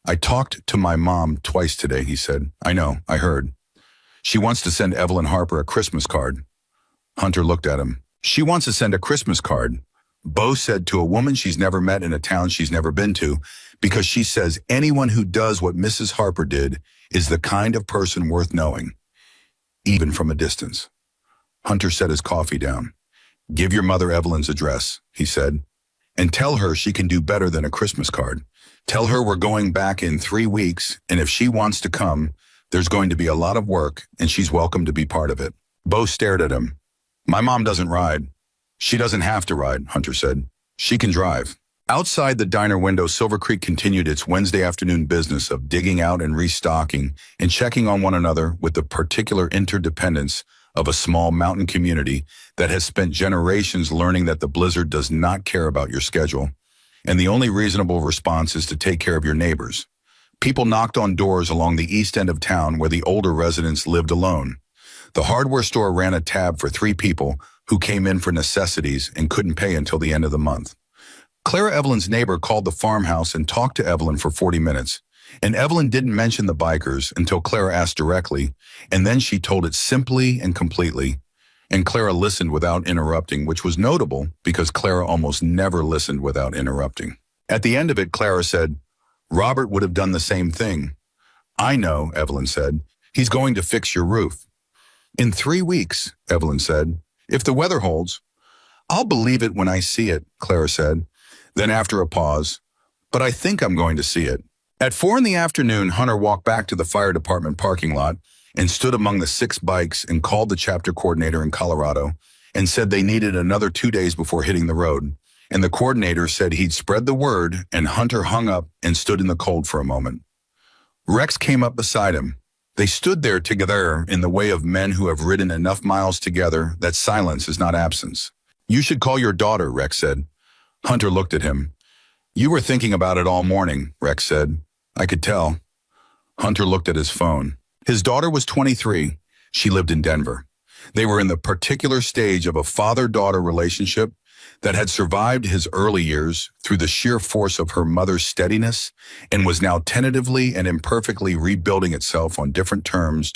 I talked to my mom twice today, he said. I know, I heard. She wants to send Evelyn Harper a Christmas card. Hunter looked at him. She wants to send a Christmas card, Bo said, to a woman she's never met in a town she's never been to, because she says anyone who does what Mrs. Harper did is the kind of person worth knowing, even from a distance. Hunter set his coffee down. Give your mother Evelyn's address, he said, and tell her she can do better than a Christmas card. Tell her we're going back in 3 weeks, and if she wants to come, there's going to be a lot of work, and she's welcome to be part of it. Bo stared at him. My mom doesn't ride. She doesn't have to ride, Hunter said. She can drive. Outside the diner window, Silver Creek continued its Wednesday afternoon business of digging out and restocking and checking on one another with the particular interdependence of a small mountain community that has spent generations learning that the blizzard does not care about your schedule, and the only reasonable response is to take care of your neighbors. People knocked on doors along the east end of town where the older residents lived alone. The hardware store ran a tab for 3 people who came in for necessities and couldn't pay until the end of the month. Clara Evelyn's neighbor called the farmhouse and talked to Evelyn for 40 minutes. And Evelyn didn't mention the bikers until Clara asked directly, and then she told it simply and completely. And Clara listened without interrupting, which was notable because Clara almost never listened without interrupting. At the end of it, Clara said, "Robert would have done the same thing." "I know," Evelyn said. "He's going to fix your roof." "In 3 weeks," Evelyn said. "If the weather holds." "I'll believe it when I see it," Clara said. Then after a pause, "But I think I'm going to see it." At 4 in the afternoon, Hunter walked back to the fire department parking lot and stood among the 6 bikes and called the chapter coordinator in Colorado and said they needed another 2 days before hitting the road. And the coordinator said he'd spread the word, and Hunter hung up and stood in the cold for a moment. Rex came up beside him. They stood there together in the way of men who have ridden enough miles together that silence is not absence. "You should call your daughter," Rex said. Hunter looked at him. "You were thinking about it all morning," Rex said. "I could tell." Hunter looked at his phone. His daughter was 23. She lived in Denver. They were in the particular stage of a father-daughter relationship that had survived his early years through the sheer force of her mother's steadiness and was now tentatively and imperfectly rebuilding itself on different terms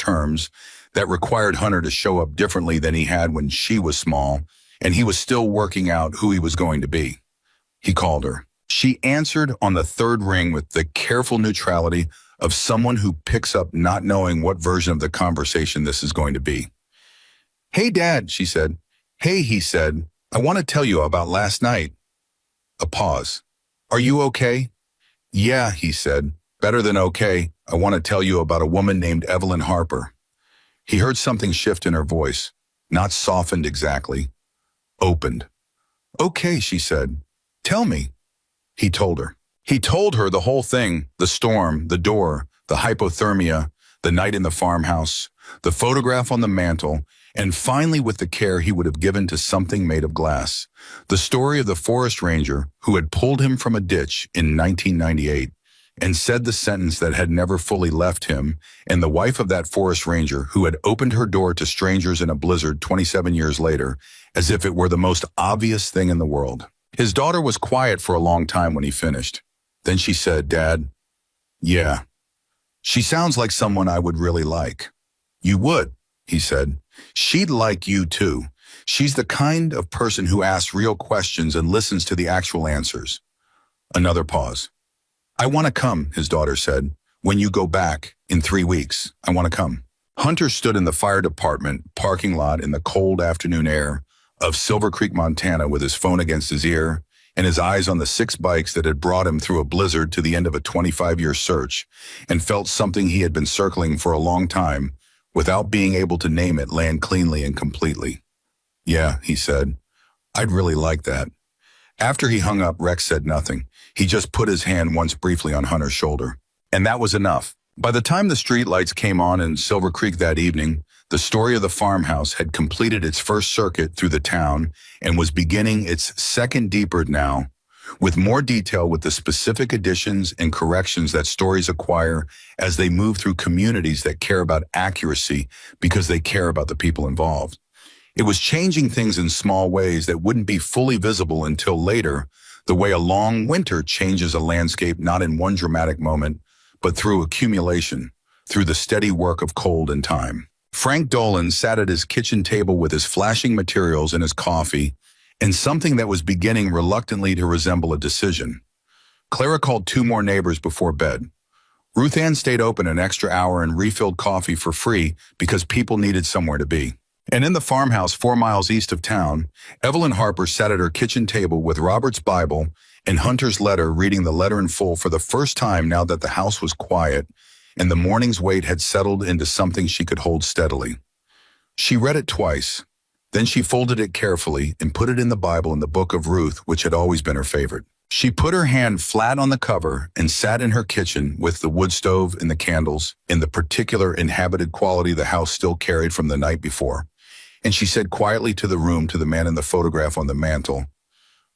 that required Hunter to show up differently than he had when she was small, and he was still working out who he was going to be. He called her. She answered on the 3rd ring with the careful neutrality of someone who picks up not knowing what version of the conversation this is going to be. "Hey, Dad," she said. "Hey," he said. "I want to tell you about last night." A pause. "Are you okay?" "Yeah," he said. "Better than okay. I want to tell you about a woman named Evelyn Harper." He heard something shift in her voice. Not softened exactly. Opened. "Okay," she said. "Tell me." He told her. He told her the whole thing, the storm, the door, the hypothermia, the night in the farmhouse, the photograph on the mantle, and finally with the care he would have given to something made of glass, the story of the forest ranger who had pulled him from a ditch in 1998 and said the sentence that had never fully left him, and the wife of that forest ranger who had opened her door to strangers in a blizzard 27 years later, as if it were the most obvious thing in the world. His daughter was quiet for a long time when he finished. Then she said, "Dad, yeah, she sounds like someone I would really like." "You would," he said. "She'd like you too. She's the kind of person who asks real questions and listens to the actual answers." Another pause. "I want to come," his daughter said. "When you go back, in 3 weeks, I want to come." Hunter stood in the fire department parking lot in the cold afternoon air of Silver Creek, Montana, with his phone against his ear and his eyes on the 6 bikes that had brought him through a blizzard to the end of a 25-year search, and felt something he had been circling for a long time, without being able to name it, land cleanly and completely. "Yeah," he said. "I'd really like that." After he hung up, Rex said nothing. He just put his hand once briefly on Hunter's shoulder. And that was enough. By the time the streetlights came on in Silver Creek that evening, the story of the farmhouse had completed its first circuit through the town and was beginning its second deeper now, with more detail with the specific additions and corrections that stories acquire as they move through communities that care about accuracy because they care about the people involved. It was changing things in small ways that wouldn't be fully visible until later, the way a long winter changes a landscape not in one dramatic moment, but through accumulation, through the steady work of cold and time. Frank Dolan sat at his kitchen table with his flashing materials and his coffee, and something that was beginning reluctantly to resemble a decision. Clara called 2 more neighbors before bed. Ruth Ann stayed open an extra hour and refilled coffee for free because people needed somewhere to be. And in the farmhouse 4 miles east of town, Evelyn Harper sat at her kitchen table with Robert's Bible and Hunter's letter, reading the letter in full for the first time now that the house was quiet and the morning's weight had settled into something she could hold steadily. She read it twice. Then she folded it carefully and put it in the Bible in the book of Ruth, which had always been her favorite. She put her hand flat on the cover and sat in her kitchen with the wood stove and the candles in the particular inhabited quality the house still carried from the night before. And she said quietly to the room, to the man in the photograph on the mantel,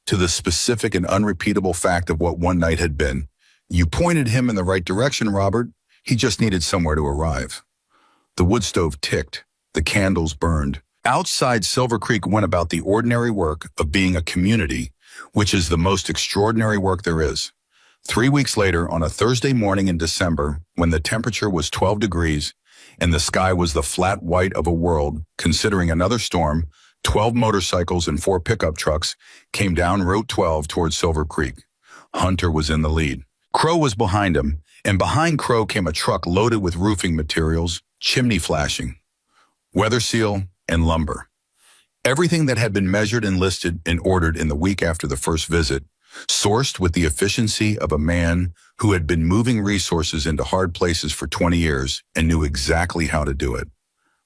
to the specific and unrepeatable fact of what one night had been, "You pointed him in the right direction, Robert. He just needed somewhere to arrive." The wood stove ticked. The candles burned. Outside, Silver Creek went about the ordinary work of being a community, which is the most extraordinary work there is. 3 weeks later, on a Thursday morning in December, when the temperature was 12 degrees and the sky was the flat white of a world, considering another storm, 12 motorcycles and 4 pickup trucks came down Route 12 towards Silver Creek. Hunter was in the lead. Crow was behind him, and behind Crow came a truck loaded with roofing materials, chimney flashing, weather seal, and lumber. Everything that had been measured and listed and ordered in the week after the first visit, sourced with the efficiency of a man who had been moving resources into hard places for 20 years and knew exactly how to do it.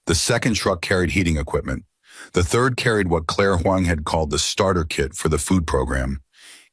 The second truck carried heating equipment. The third carried what Claire Huang had called the starter kit for the food program.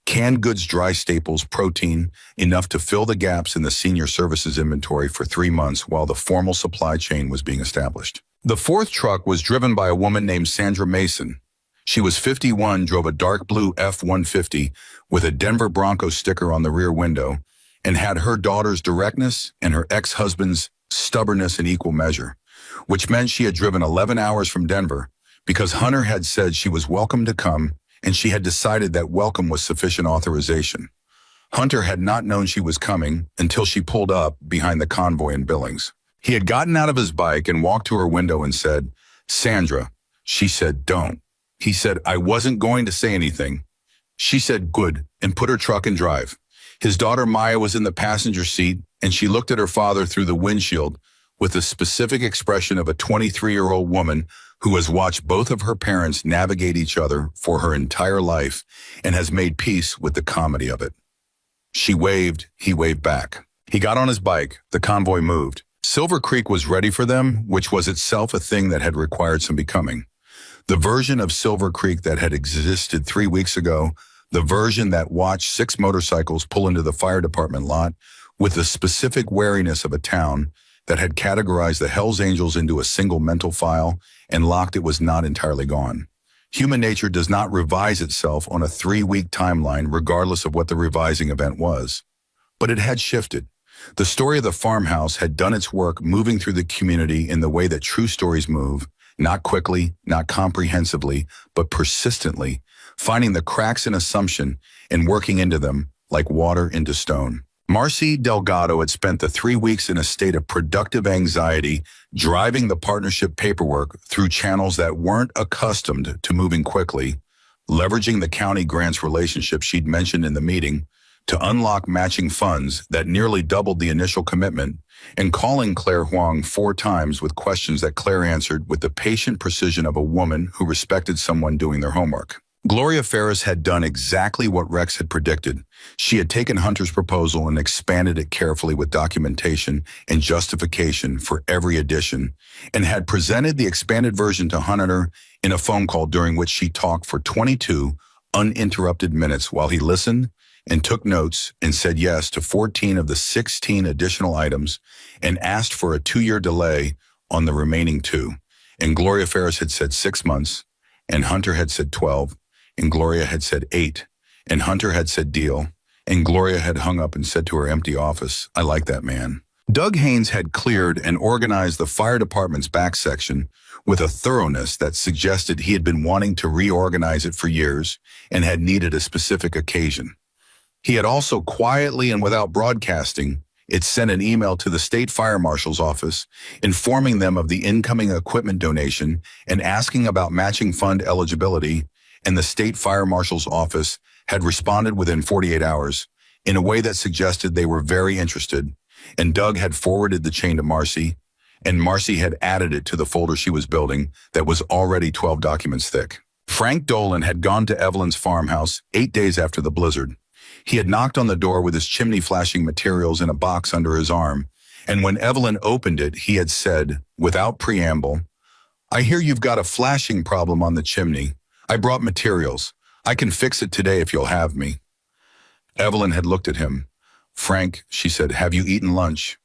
Canned goods, dry staples, protein, enough to fill the gaps in the senior services inventory for 3 months while the formal supply chain was being established. The fourth truck was driven by a woman named Sandra Mason. She was 51, drove a dark blue F-150 with a Denver Broncos sticker on the rear window, and had her daughter's directness and her ex-husband's stubbornness in equal measure, which meant she had driven 11 hours from Denver because Hunter had said she was welcome to come, and she had decided that welcome was sufficient authorization. Hunter had not known she was coming until she pulled up behind the convoy in Billings. He had gotten out of his bike and walked to her window and said, "Sandra." She said, "Don't." He said, "I wasn't going to say anything." She said, "Good," and put her truck in drive. His daughter Maya was in the passenger seat, and she looked at her father through the windshield with the specific expression of a 23-year-old woman who has watched both of her parents navigate each other for her entire life and has made peace with the comedy of it. She waved, he waved back. He got on his bike, the convoy moved. Silver Creek was ready for them, which was itself a thing that had required some becoming. The version of Silver Creek that had existed 3 weeks ago, the version that watched 6 motorcycles pull into the fire department lot with the specific wariness of a town that had categorized the Hells Angels into a single mental file and locked it, was not entirely gone. Human nature does not revise itself on a 3-week timeline regardless of what the revising event was. But it had shifted. The story of the farmhouse had done its work moving through the community in the way that true stories move, not quickly, not comprehensively, but persistently, finding the cracks in assumption and working into them like water into stone. Marcy Delgado had spent the 3 weeks in a state of productive anxiety, driving the partnership paperwork through channels that weren't accustomed to moving quickly, leveraging the county grants relationship she'd mentioned in the meeting to unlock matching funds that nearly doubled the initial commitment, and calling Claire Huang 4 times with questions that Claire answered with the patient precision of a woman who respected someone doing their homework. Gloria Ferris had done exactly what Rex had predicted. She had taken Hunter's proposal and expanded it carefully with documentation and justification for every addition, and had presented the expanded version to Hunter in a phone call during which she talked for 22 uninterrupted minutes while he listened and took notes and said yes to 14 of the 16 additional items and asked for a 2-year delay on the remaining 2. And Gloria Ferris had said 6 months, and Hunter had said 12, and Gloria had said 8, and Hunter had said deal, and Gloria had hung up and said to her empty office, "I like that man." Doug Haynes had cleared and organized the fire department's back section with a thoroughness that suggested he had been wanting to reorganize it for years and had needed a specific occasion. He had also quietly and without broadcasting it sent an email to the state fire marshal's office informing them of the incoming equipment donation and asking about matching fund eligibility, and the state fire marshal's office had responded within 48 hours in a way that suggested they were very interested, and Doug had forwarded the chain to Marcy, and Marcy had added it to the folder she was building that was already 12 documents thick. Frank Dolan had gone to Evelyn's farmhouse 8 days after the blizzard. He had knocked on the door with his chimney flashing materials in a box under his arm, and when Evelyn opened it, he had said, without preamble, "I hear you've got a flashing problem on the chimney. I brought materials. I can fix it today if you'll have me." Evelyn had looked at him. "Frank," she said, "have you eaten lunch?"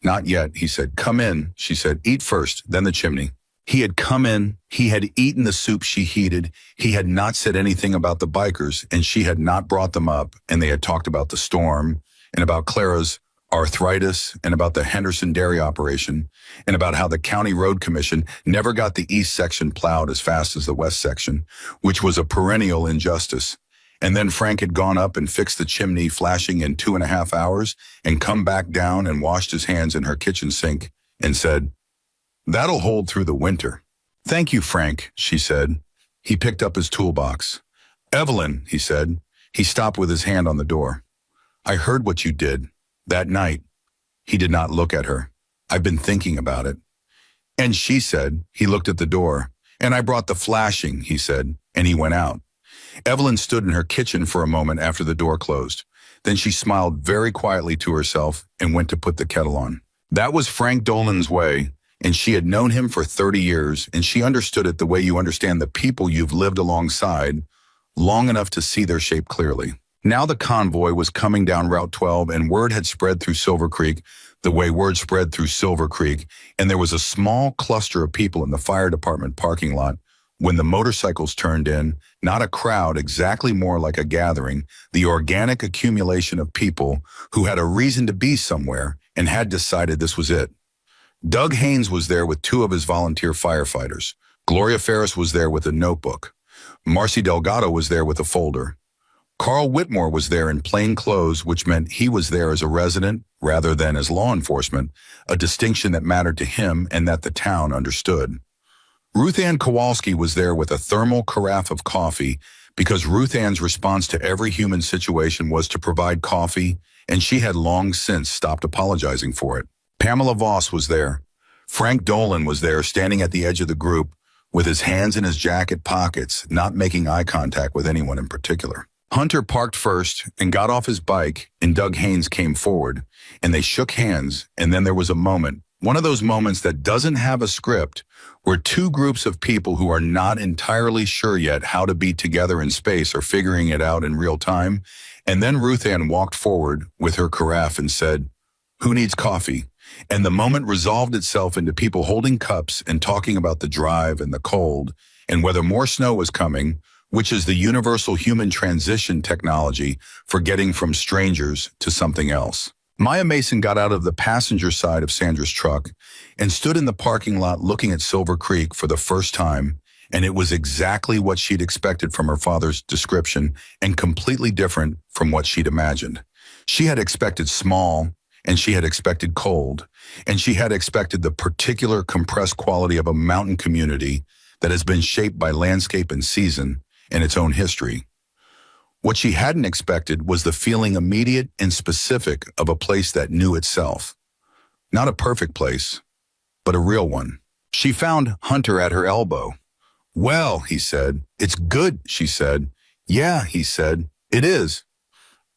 "Not yet," he said. "Come in," she said. "Eat first, then the chimney." He had come in, he had eaten the soup she heated, he had not said anything about the bikers, and she had not brought them up, and they had talked about the storm, and about Clara's arthritis, and about the Henderson dairy operation, and about how the county road commission never got the east section plowed as fast as the west section, which was a perennial injustice. And then Frank had gone up and fixed the chimney flashing in 2.5 hours, and come back down and washed his hands in her kitchen sink, and said, "That'll hold through the winter." "Thank you, Frank," she said. He picked up his toolbox. "Evelyn," he said. He stopped with his hand on the door. "I heard what you did. That night." He did not look at her. "I've been thinking about it." "And she said," he looked at the door. "And I brought the flashing," he said, and he went out. Evelyn stood in her kitchen for a moment after the door closed. Then she smiled very quietly to herself and went to put the kettle on. That was Frank Dolan's way, and she had known him for 30 years, and she understood it the way you understand the people you've lived alongside, long enough to see their shape clearly. Now the convoy was coming down Route 12, and word had spread through Silver Creek, the way word spread through Silver Creek, and there was a small cluster of people in the fire department parking lot when the motorcycles turned in, not a crowd, exactly more like a gathering, the organic accumulation of people who had a reason to be somewhere and had decided this was it. Doug Haynes was there with 2 of his volunteer firefighters. Gloria Ferris was there with a notebook. Marcy Delgado was there with a folder. Carl Whitmore was there in plain clothes, which meant he was there as a resident rather than as law enforcement, a distinction that mattered to him and that the town understood. Ruth Ann Kowalski was there with a thermal carafe of coffee because Ruth Ann's response to every human situation was to provide coffee, and she had long since stopped apologizing for it. Pamela Voss was there. Frank Dolan was there, standing at the edge of the group with his hands in his jacket pockets, not making eye contact with anyone in particular. Hunter parked first and got off his bike, and Doug Haynes came forward, and they shook hands, and then there was a moment, one of those moments that doesn't have a script, where 2 groups of people who are not entirely sure yet how to be together in space are figuring it out in real time, and then Ruth Ann walked forward with her carafe and said, "Who needs coffee?" And the moment resolved itself into people holding cups and talking about the drive and the cold, and whether more snow was coming, which is the universal human transition technology for getting from strangers to something else. Maya Mason got out of the passenger side of Sandra's truck and stood in the parking lot looking at Silver Creek for the first time, and it was exactly what she'd expected from her father's description and completely different from what she'd imagined. She had expected small, and she had expected cold, and she had expected the particular compressed quality of a mountain community that has been shaped by landscape and season and its own history. What she hadn't expected was the feeling immediate and specific of a place that knew itself. Not a perfect place, but a real one. She found Hunter at her elbow. "Well," he said. "It's good," she said. "Yeah," he said. "It is."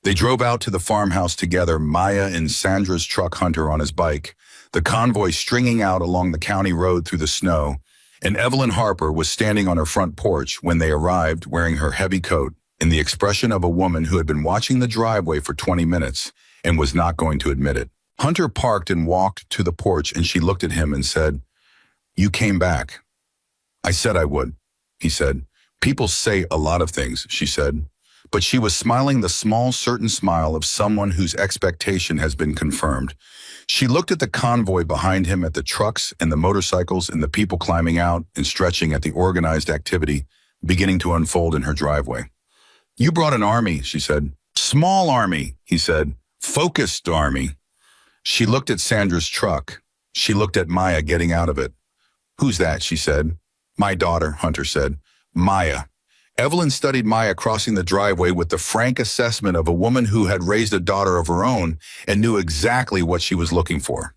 They drove out to the farmhouse together, Maya in Sandra's truck, Hunter on his bike, the convoy stringing out along the county road through the snow, and Evelyn Harper was standing on her front porch when they arrived, wearing her heavy coat, in the expression of a woman who had been watching the driveway for 20 minutes and was not going to admit it. Hunter parked and walked to the porch, and she looked at him and said, "You came back." "I said I would," he said. "People say a lot of things," she said. But she was smiling the small, certain smile of someone whose expectation has been confirmed. She looked at the convoy behind him, at the trucks and the motorcycles and the people climbing out and stretching at the organized activity beginning to unfold in her driveway. "You brought an army," she said. "Small army," he said. "Focused army." She looked at Sandra's truck. She looked at Maya getting out of it. "Who's that?" she said. "My daughter," Hunter said. "Maya." Evelyn studied Maya crossing the driveway with the frank assessment of a woman who had raised a daughter of her own and knew exactly what she was looking for.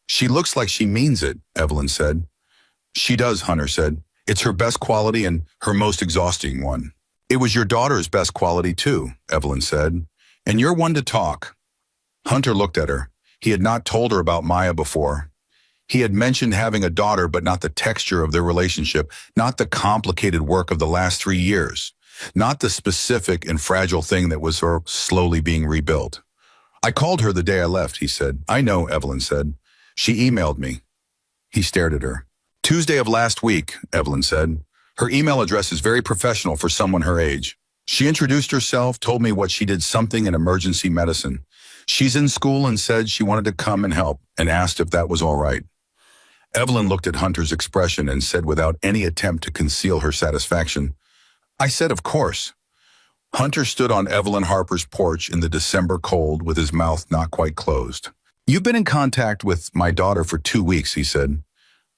"She looks like she means it," Evelyn said. "She does," Hunter said. "It's her best quality and her most exhausting one." "It was your daughter's best quality too," Evelyn said. "And you're one to talk." Hunter looked at her. He had not told her about Maya before. He had mentioned having a daughter, but not the texture of their relationship, not the complicated work of the last 3 years, not the specific and fragile thing that was her slowly being rebuilt. "I called her the day I left," he said. "I know," Evelyn said. "She emailed me." He stared at her. Tuesday of last week, Evelyn said. Her email address is very professional for someone her age. She introduced herself, told me what she did something in emergency medicine. She's in school and said she wanted to come and help and asked if that was all right. Evelyn looked at Hunter's expression and said without any attempt to conceal her satisfaction, I said, of course. Hunter stood on Evelyn Harper's porch in the December cold with his mouth not quite closed. You've been in contact with my daughter for 2 weeks, he said.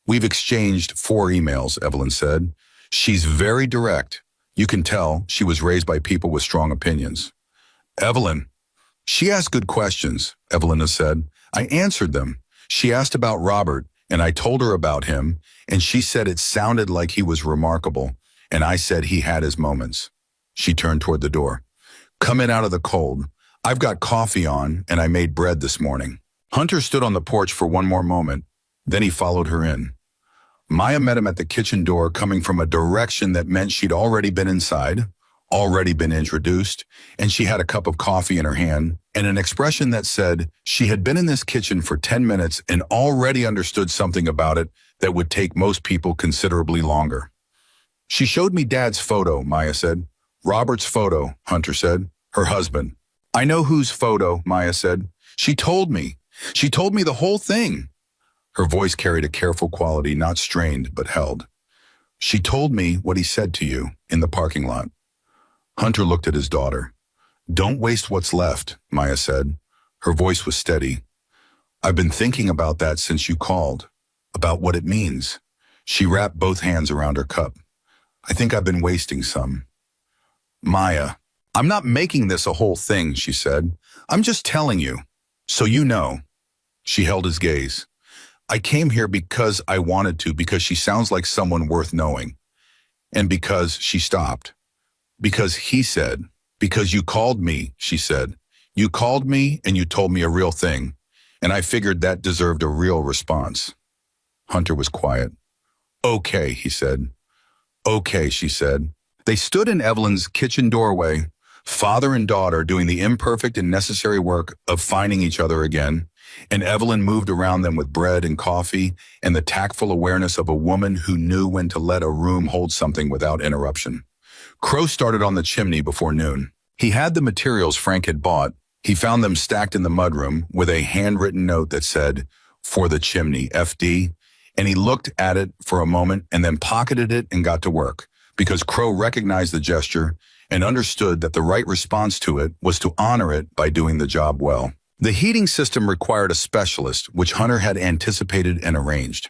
We've exchanged 4 emails, Evelyn said. She's very direct. You can tell she was raised by people with strong opinions. Evelyn, she asked good questions, Evelyn has said. I answered them. She asked about Robert, and I told her about him, and she said it sounded like he was remarkable, and I said he had his moments. She turned toward the door. Come in out of the cold. I've got coffee on, and I made bread this morning. Hunter stood on the porch for one more moment, then he followed her in. Maya met him at the kitchen door, coming from a direction that meant she'd already been inside, already been introduced, and she had a cup of coffee in her hand, and an expression that said she had been in this kitchen for 10 minutes and already understood something about it that would take most people considerably longer. She showed me Dad's photo, Maya said. Robert's photo, Hunter said. Her husband. I know whose photo, Maya said. She told me. She told me the whole thing. Her voice carried a careful quality, not strained, but held. She told me what he said to you in the parking lot. Hunter looked at his daughter. Don't waste what's left, Maya said. Her voice was steady. I've been thinking about that since you called, about what it means. She wrapped both hands around her cup. I think I've been wasting some. Maya, I'm not making this a whole thing, she said. I'm just telling you, so you know. She held his gaze. I came here because I wanted to, because she sounds like someone worth knowing. And because she stopped. Because he said, because you called me, she said. You called me and you told me a real thing. And I figured that deserved a real response. Hunter was quiet. Okay, he said. Okay, she said. They stood in Evelyn's kitchen doorway, father and daughter doing the imperfect and necessary work of finding each other again, and Evelyn moved around them with bread and coffee and the tactful awareness of a woman who knew when to let a room hold something without interruption. Crow started on the chimney before noon. He had the materials Frank had bought. He found them stacked in the mudroom with a handwritten note that said, for the chimney, FD, and he looked at it for a moment and then pocketed it and got to work, because Crow recognized the gesture and understood that the right response to it was to honor it by doing the job well. The heating system required a specialist, which Hunter had anticipated and arranged.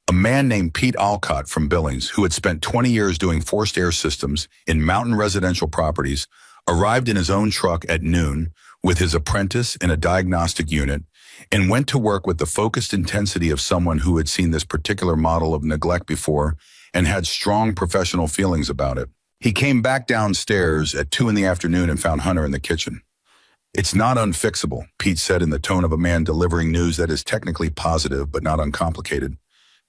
A man named Pete Alcott from Billings, who had spent 20 years doing forced air systems in mountain residential properties, arrived in his own truck at noon with his apprentice in a diagnostic unit and went to work with the focused intensity of someone who had seen this particular model of neglect before and had strong professional feelings about it. He came back downstairs at 2 in the afternoon and found Hunter in the kitchen. It's not unfixable, Pete said in the tone of a man delivering news that is technically positive but not uncomplicated.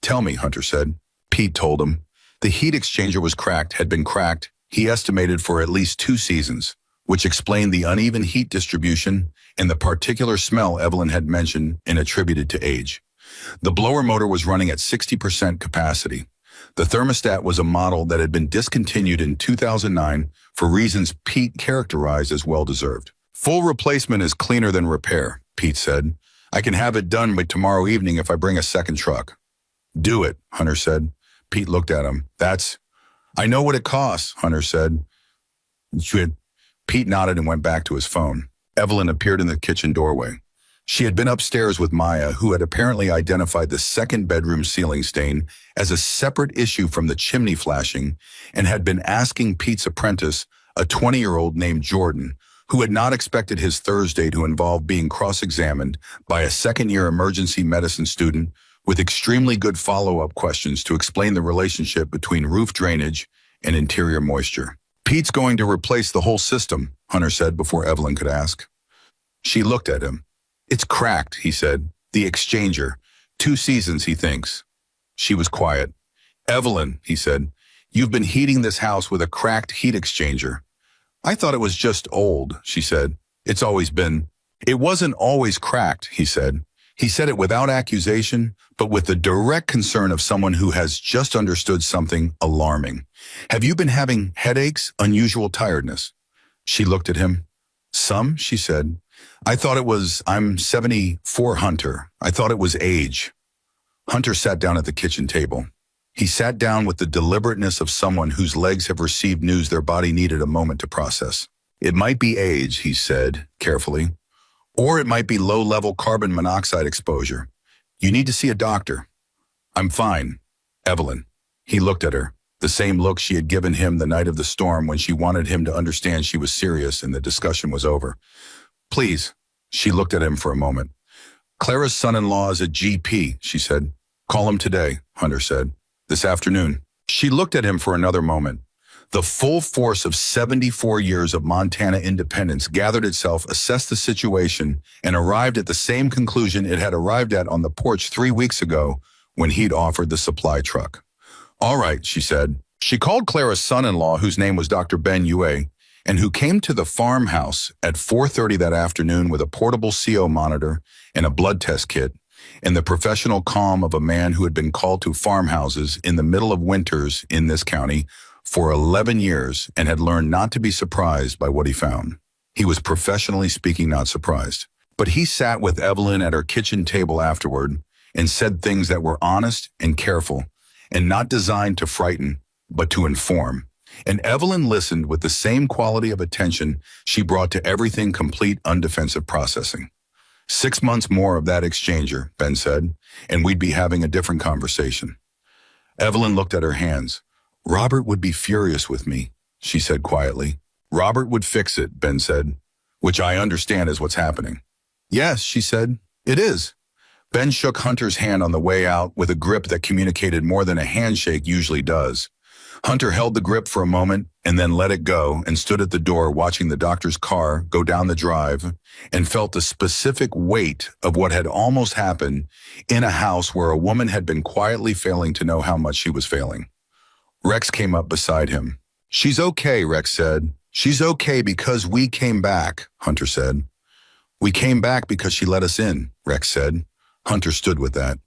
Tell me, Hunter said. Pete told him. The heat exchanger was cracked, had been cracked, he estimated for at least 2 seasons, which explained the uneven heat distribution and the particular smell Evelyn had mentioned and attributed to age. The blower motor was running at 60% capacity. The thermostat was a model that had been discontinued in 2009 for reasons Pete characterized as well-deserved. Full replacement is cleaner than repair, Pete said. I can have it done by tomorrow evening if I bring a second truck. Do it, Hunter said. Pete looked at him. I know what it costs, Hunter said. Pete nodded and went back to his phone. Evelyn appeared in the kitchen doorway. She had been upstairs with Maya, who had apparently identified the second bedroom ceiling stain as a separate issue from the chimney flashing and had been asking Pete's apprentice, a 20-year-old named Jordan, who had not expected his Thursday to involve being cross-examined by a second-year emergency medicine student with extremely good follow-up questions to explain the relationship between roof drainage and interior moisture. Pete's going to replace the whole system, Hunter said before Evelyn could ask. She looked at him. It's cracked, he said. The exchanger. 2 seasons, he thinks. She was quiet. Evelyn, he said, you've been heating this house with a cracked heat exchanger. I thought it was just old, she said. It's always been. It wasn't always cracked, he said. He said it without accusation, but with the direct concern of someone who has just understood something alarming. Have you been having headaches, unusual tiredness? She looked at him. Some, she said. I'm 74, Hunter. I thought it was age. Hunter sat down at the kitchen table. He sat down with the deliberateness of someone whose legs have received news their body needed a moment to process. It might be age, he said, carefully, or it might be low-level carbon monoxide exposure. You need to see a doctor. I'm fine, Evelyn. He looked at her, the same look she had given him the night of the storm when she wanted him to understand she was serious and the discussion was over. Please, she looked at him for a moment. Clara's son-in-law is a GP, she said. Call him today, Hunter said. This afternoon. She looked at him for another moment. The full force of 74 years of Montana independence gathered itself, assessed the situation, and arrived at the same conclusion it had arrived at on the porch 3 weeks ago when he'd offered the supply truck. All right, she said. She called Clara's son-in-law, whose name was Dr. Ben Yue, and who came to the farmhouse at 4:30 that afternoon with a portable CO monitor and a blood test kit, and the professional calm of a man who had been called to farmhouses in the middle of winters in this county for 11 years and had learned not to be surprised by what he found. He was professionally speaking not surprised. But he sat with Evelyn at her kitchen table afterward and said things that were honest and careful and not designed to frighten, but to inform. And Evelyn listened with the same quality of attention she brought to everything complete undefensive processing. 6 months more of that exchanger, Ben said, and we'd be having a different conversation. Evelyn looked at her hands. Robert would be furious with me, she said quietly. Robert would fix it, Ben said, which I understand is what's happening. Yes, she said, it is. Ben shook Hunter's hand on the way out with a grip that communicated more than a handshake usually does. Hunter held the grip for a moment and then let it go and stood at the door watching the doctor's car go down the drive and felt the specific weight of what had almost happened in a house where a woman had been quietly failing to know how much she was failing. Rex came up beside him. She's okay, Rex said. She's okay because we came back, Hunter said. We came back because she let us in, Rex said. Hunter stood with that.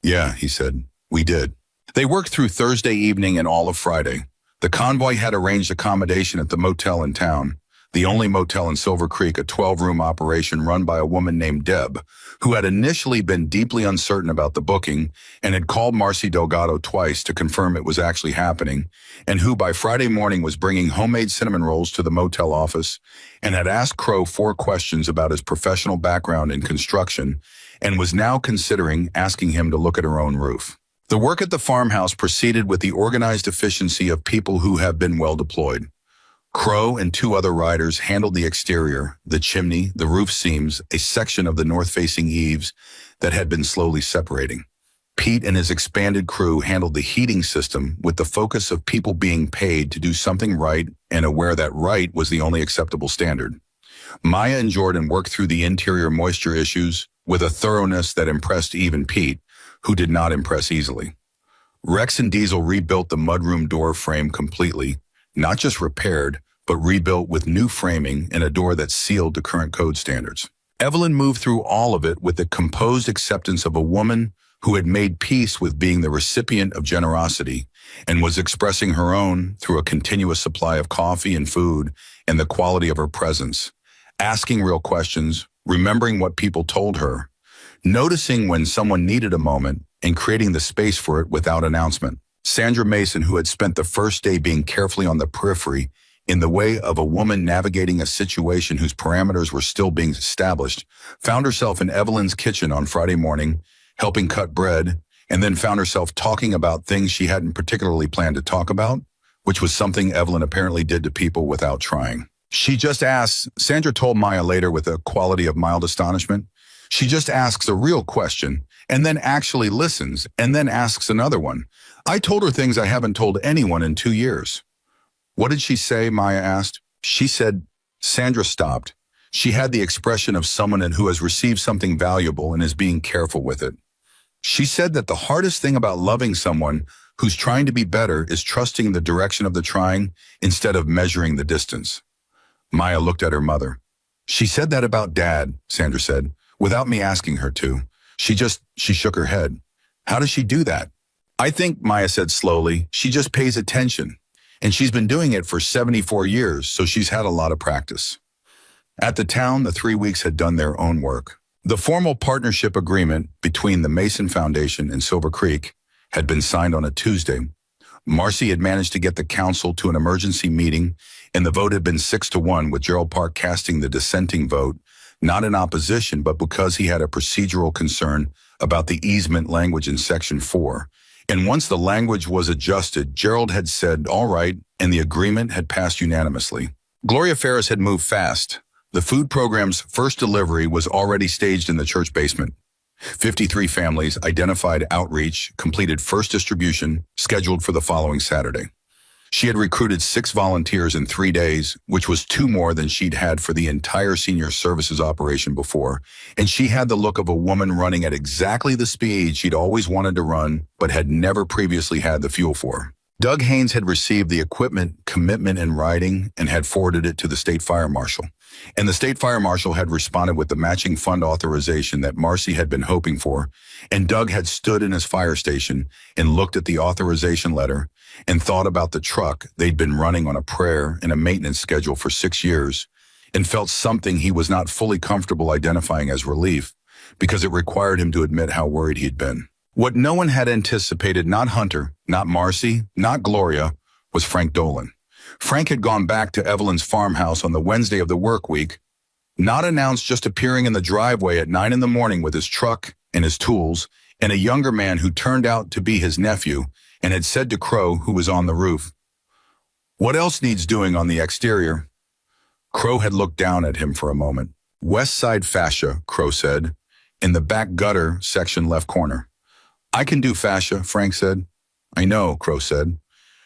Yeah, he said. We did. They worked through Thursday evening and all of Friday. The convoy had arranged accommodation at the motel in town, the only motel in Silver Creek, a 12-room operation run by a woman named Deb, who had initially been deeply uncertain about the booking and had called Marcy Delgado twice to confirm it was actually happening, and who by Friday morning was bringing homemade cinnamon rolls to the motel office and had asked Crow 4 questions about his professional background in construction and was now considering asking him to look at her own roof. The work at the farmhouse proceeded with the organized efficiency of people who have been well deployed. Crow and 2 other riders handled the exterior, the chimney, the roof seams, a section of the north-facing eaves that had been slowly separating. Pete and his expanded crew handled the heating system with the focus of people being paid to do something right and aware that right was the only acceptable standard. Maya and Jordan worked through the interior moisture issues with a thoroughness that impressed even Pete, who did not impress easily. Rex and Diesel rebuilt the mudroom door frame completely, not just repaired, but rebuilt with new framing and a door that sealed to current code standards. Evelyn moved through all of it with the composed acceptance of a woman who had made peace with being the recipient of generosity and was expressing her own through a continuous supply of coffee and food and the quality of her presence, asking real questions, remembering what people told her, noticing when someone needed a moment and creating the space for it without announcement. Sandra Mason, who had spent the first day being carefully on the periphery in the way of a woman navigating a situation whose parameters were still being established, found herself in Evelyn's kitchen on Friday morning, helping cut bread, and then found herself talking about things she hadn't particularly planned to talk about, which was something Evelyn apparently did to people without trying. She just asks, Sandra told Maya later with a quality of mild astonishment, she just asks a real question and then actually listens and then asks another one. I told her things I haven't told anyone in 2 years. What did she say? Maya asked. She said, Sandra stopped. She had the expression of someone who has received something valuable and is being careful with it. She said that the hardest thing about loving someone who's trying to be better is trusting the direction of the trying instead of measuring the distance. Maya looked at her mother. She said that about Dad, Sandra said, without me asking her to. She shook her head. How does she do that? I think, Maya said slowly, she just pays attention. And she's been doing it for 74 years, so she's had a lot of practice. At the town, the 3 weeks had done their own work. The formal partnership agreement between the Mason Foundation and Silver Creek had been signed on a Tuesday. Marcy had managed to get the council to an emergency meeting, and the vote had been 6-1, with Gerald Park casting the dissenting vote, not in opposition, but because he had a procedural concern about the easement language in Section 4. And once the language was adjusted, Gerald had said, all right, and the agreement had passed unanimously. Gloria Ferris had moved fast. The food program's first delivery was already staged in the church basement. 53 families identified outreach, completed first distribution, scheduled for the following Saturday. She had recruited 6 volunteers in 3 days, which was 2 more than she'd had for the entire senior services operation before, and she had the look of a woman running at exactly the speed she'd always wanted to run, but had never previously had the fuel for. Doug Haynes had received the equipment, commitment, and writing and had forwarded it to the state fire marshal. And the state fire marshal had responded with the matching fund authorization that Marcy had been hoping for, and Doug had stood in his fire station and looked at the authorization letter and thought about the truck they'd been running on a prayer and a maintenance schedule for 6 years, and felt something he was not fully comfortable identifying as relief, because it required him to admit how worried he'd been. What no one had anticipated, not Hunter, not Marcy, not Gloria, was Frank Dolan. Frank had gone back to Evelyn's farmhouse on the Wednesday of the work week, not announced, just appearing in the driveway at 9 in the morning with his truck and his tools, and a younger man who turned out to be his nephew, and had said to Crow, who was on the roof, "What else needs doing on the exterior?" Crow had looked down at him for a moment. "West side fascia," Crow said, "in the back gutter section left corner." "I can do fascia," Frank said. "I know," Crow said.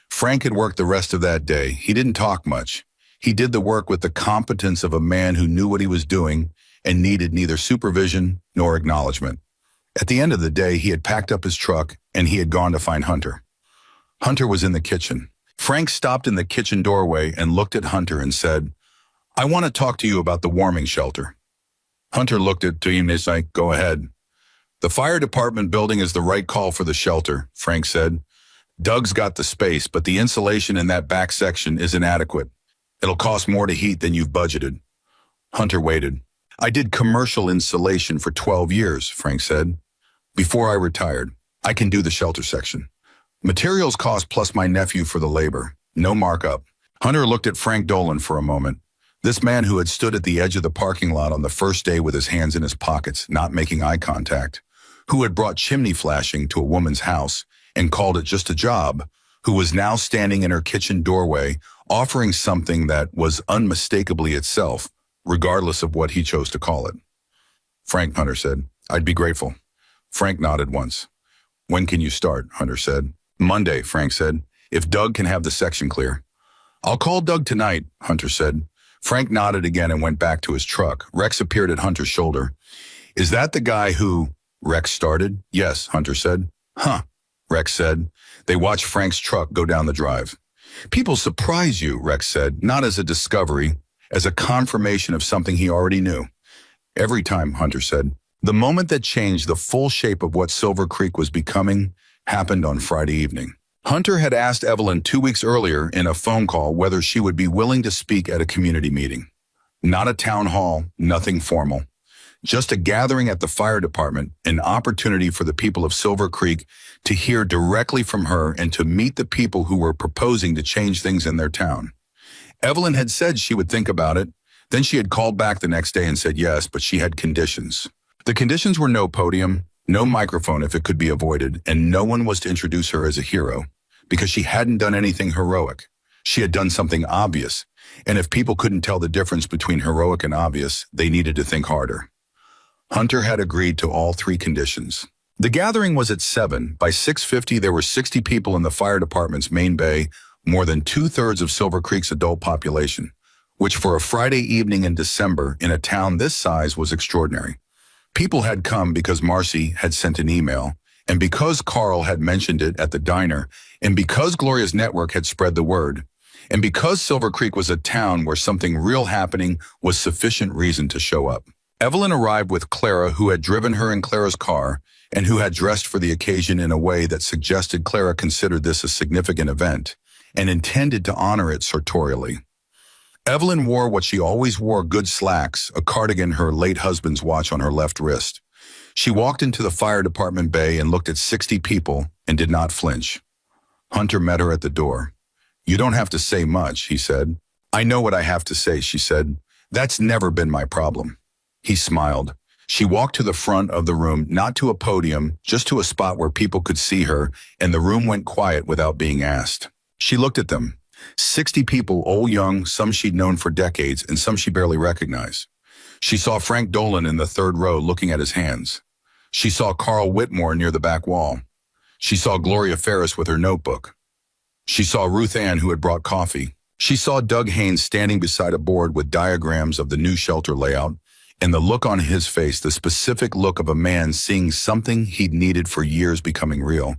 Frank had worked the rest of that day. He didn't talk much. He did the work with the competence of a man who knew what he was doing and needed neither supervision nor acknowledgement. At the end of the day, he had packed up his truck and he had gone to find Hunter. Hunter was in the kitchen. Frank stopped in the kitchen doorway and looked at Hunter and said, "I want to talk to you about the warming shelter." Hunter looked at him and said, "Go ahead." "The fire department building is the right call for the shelter," Frank said. "Doug's got the space, but the insulation in that back section is inadequate. It'll cost more to heat than you've budgeted." Hunter waited. "I did commercial insulation for 12 years, Frank said. "Before I retired. I can do the shelter section. Materials cost plus my nephew for the labor. No markup." Hunter looked at Frank Dolan for a moment. This man who had stood at the edge of the parking lot on the first day with his hands in his pockets, not making eye contact, who had brought chimney flashing to a woman's house and called it just a job, who was now standing in her kitchen doorway, offering something that was unmistakably itself, regardless of what he chose to call it. "Frank," Hunter said, "I'd be grateful." Frank nodded once. "When can you start?" Hunter said. "Monday," Frank said, "if Doug can have the section clear." "I'll call Doug tonight," Hunter said. Frank nodded again and went back to his truck. Rex appeared at Hunter's shoulder. "Is that the guy who—" Rex started. "Yes," Hunter said. "Huh," Rex said. They watched Frank's truck go down the drive. "People surprise you," Rex said, not as a discovery, as a confirmation of something he already knew. "Every time," Hunter said. The moment that changed the full shape of what Silver Creek was becoming happened on Friday evening. Hunter had asked Evelyn 2 weeks earlier in a phone call whether she would be willing to speak at a community meeting. Not a town hall, nothing formal. Just a gathering at the fire department, an opportunity for the people of Silver Creek to hear directly from her and to meet the people who were proposing to change things in their town. Evelyn had said she would think about it. Then she had called back the next day and said yes, but she had conditions. The conditions were no podium, no microphone if it could be avoided, and no one was to introduce her as a hero, because she hadn't done anything heroic. She had done something obvious, and if people couldn't tell the difference between heroic and obvious, they needed to think harder. Hunter had agreed to all 3 conditions. The gathering was at 7. By 6:50, there were 60 people in the fire department's main bay, more than 2/3 of Silver Creek's adult population, which for a Friday evening in December in a town this size was extraordinary. People had come because Marcy had sent an email, and because Carl had mentioned it at the diner, and because Gloria's network had spread the word, and because Silver Creek was a town where something real happening was sufficient reason to show up. Evelyn arrived with Clara, who had driven her in Clara's car and who had dressed for the occasion in a way that suggested Clara considered this a significant event and intended to honor it sartorially. Evelyn wore what she always wore, good slacks, a cardigan, her late husband's watch on her left wrist. She walked into the fire department bay and looked at 60 people and did not flinch. Hunter met her at the door. "You don't have to say much," he said. "I know what I have to say," she said. "That's never been my problem." He smiled. She walked to the front of the room, not to a podium, just to a spot where people could see her, and the room went quiet without being asked. She looked at them. 60 people, old, young, some she'd known for decades, and some she barely recognized. She saw Frank Dolan in the third row looking at his hands. She saw Carl Whitmore near the back wall. She saw Gloria Ferris with her notebook. She saw Ruth Ann, who had brought coffee. She saw Doug Haynes standing beside a board with diagrams of the new shelter layout, and the look on his face, the specific look of a man seeing something he'd needed for years becoming real.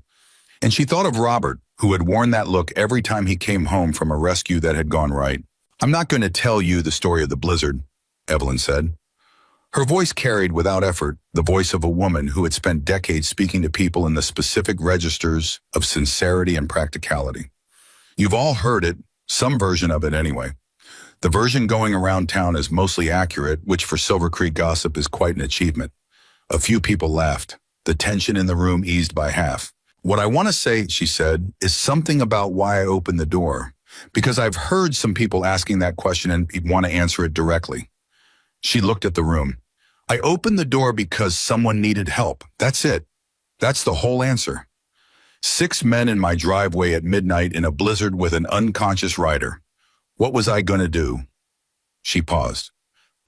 And she thought of Robert, who had worn that look every time he came home from a rescue that had gone right. "I'm not going to tell you the story of the blizzard," Evelyn said. Her voice carried, without effort, the voice of a woman who had spent decades speaking to people in the specific registers of sincerity and practicality. "You've all heard it, some version of it anyway. The version going around town is mostly accurate, which for Silver Creek gossip is quite an achievement." A few people laughed. The tension in the room eased by half. "What I want to say," she said, "is something about why I opened the door. Because I've heard some people asking that question and want to answer it directly." She looked at the room. "I opened the door because someone needed help. That's it. That's the whole answer. 6 men in my driveway at midnight in a blizzard with an unconscious rider. What was I going to do?" She paused.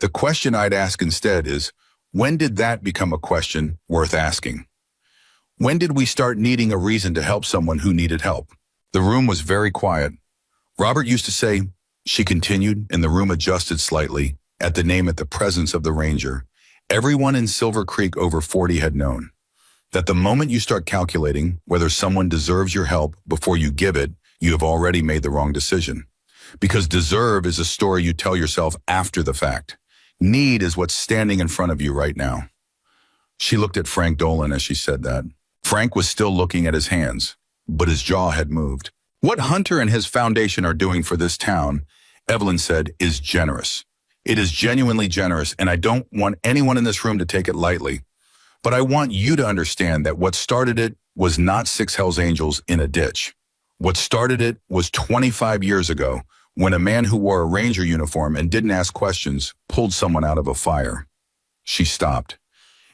"The question I'd ask instead is, when did that become a question worth asking? When did we start needing a reason to help someone who needed help?" The room was very quiet. "Robert used to say," she continued, and the room adjusted slightly at the name, at the presence of the ranger. Everyone in Silver Creek over 40 had known that the moment you start calculating whether someone deserves your help before you give it, you have already made the wrong decision. Because deserve is a story you tell yourself after the fact. Need is what's standing in front of you right now. She looked at Frank Dolan as she said that. Frank was still looking at his hands, but his jaw had moved. "What Hunter and his foundation are doing for this town," Evelyn said, "is generous. It is genuinely generous, and I don't want anyone in this room to take it lightly. But I want you to understand that what started it was not 6 Hells Angels in a ditch. What started it was 25 years ago, when a man who wore a ranger uniform and didn't ask questions pulled someone out of a fire." She stopped.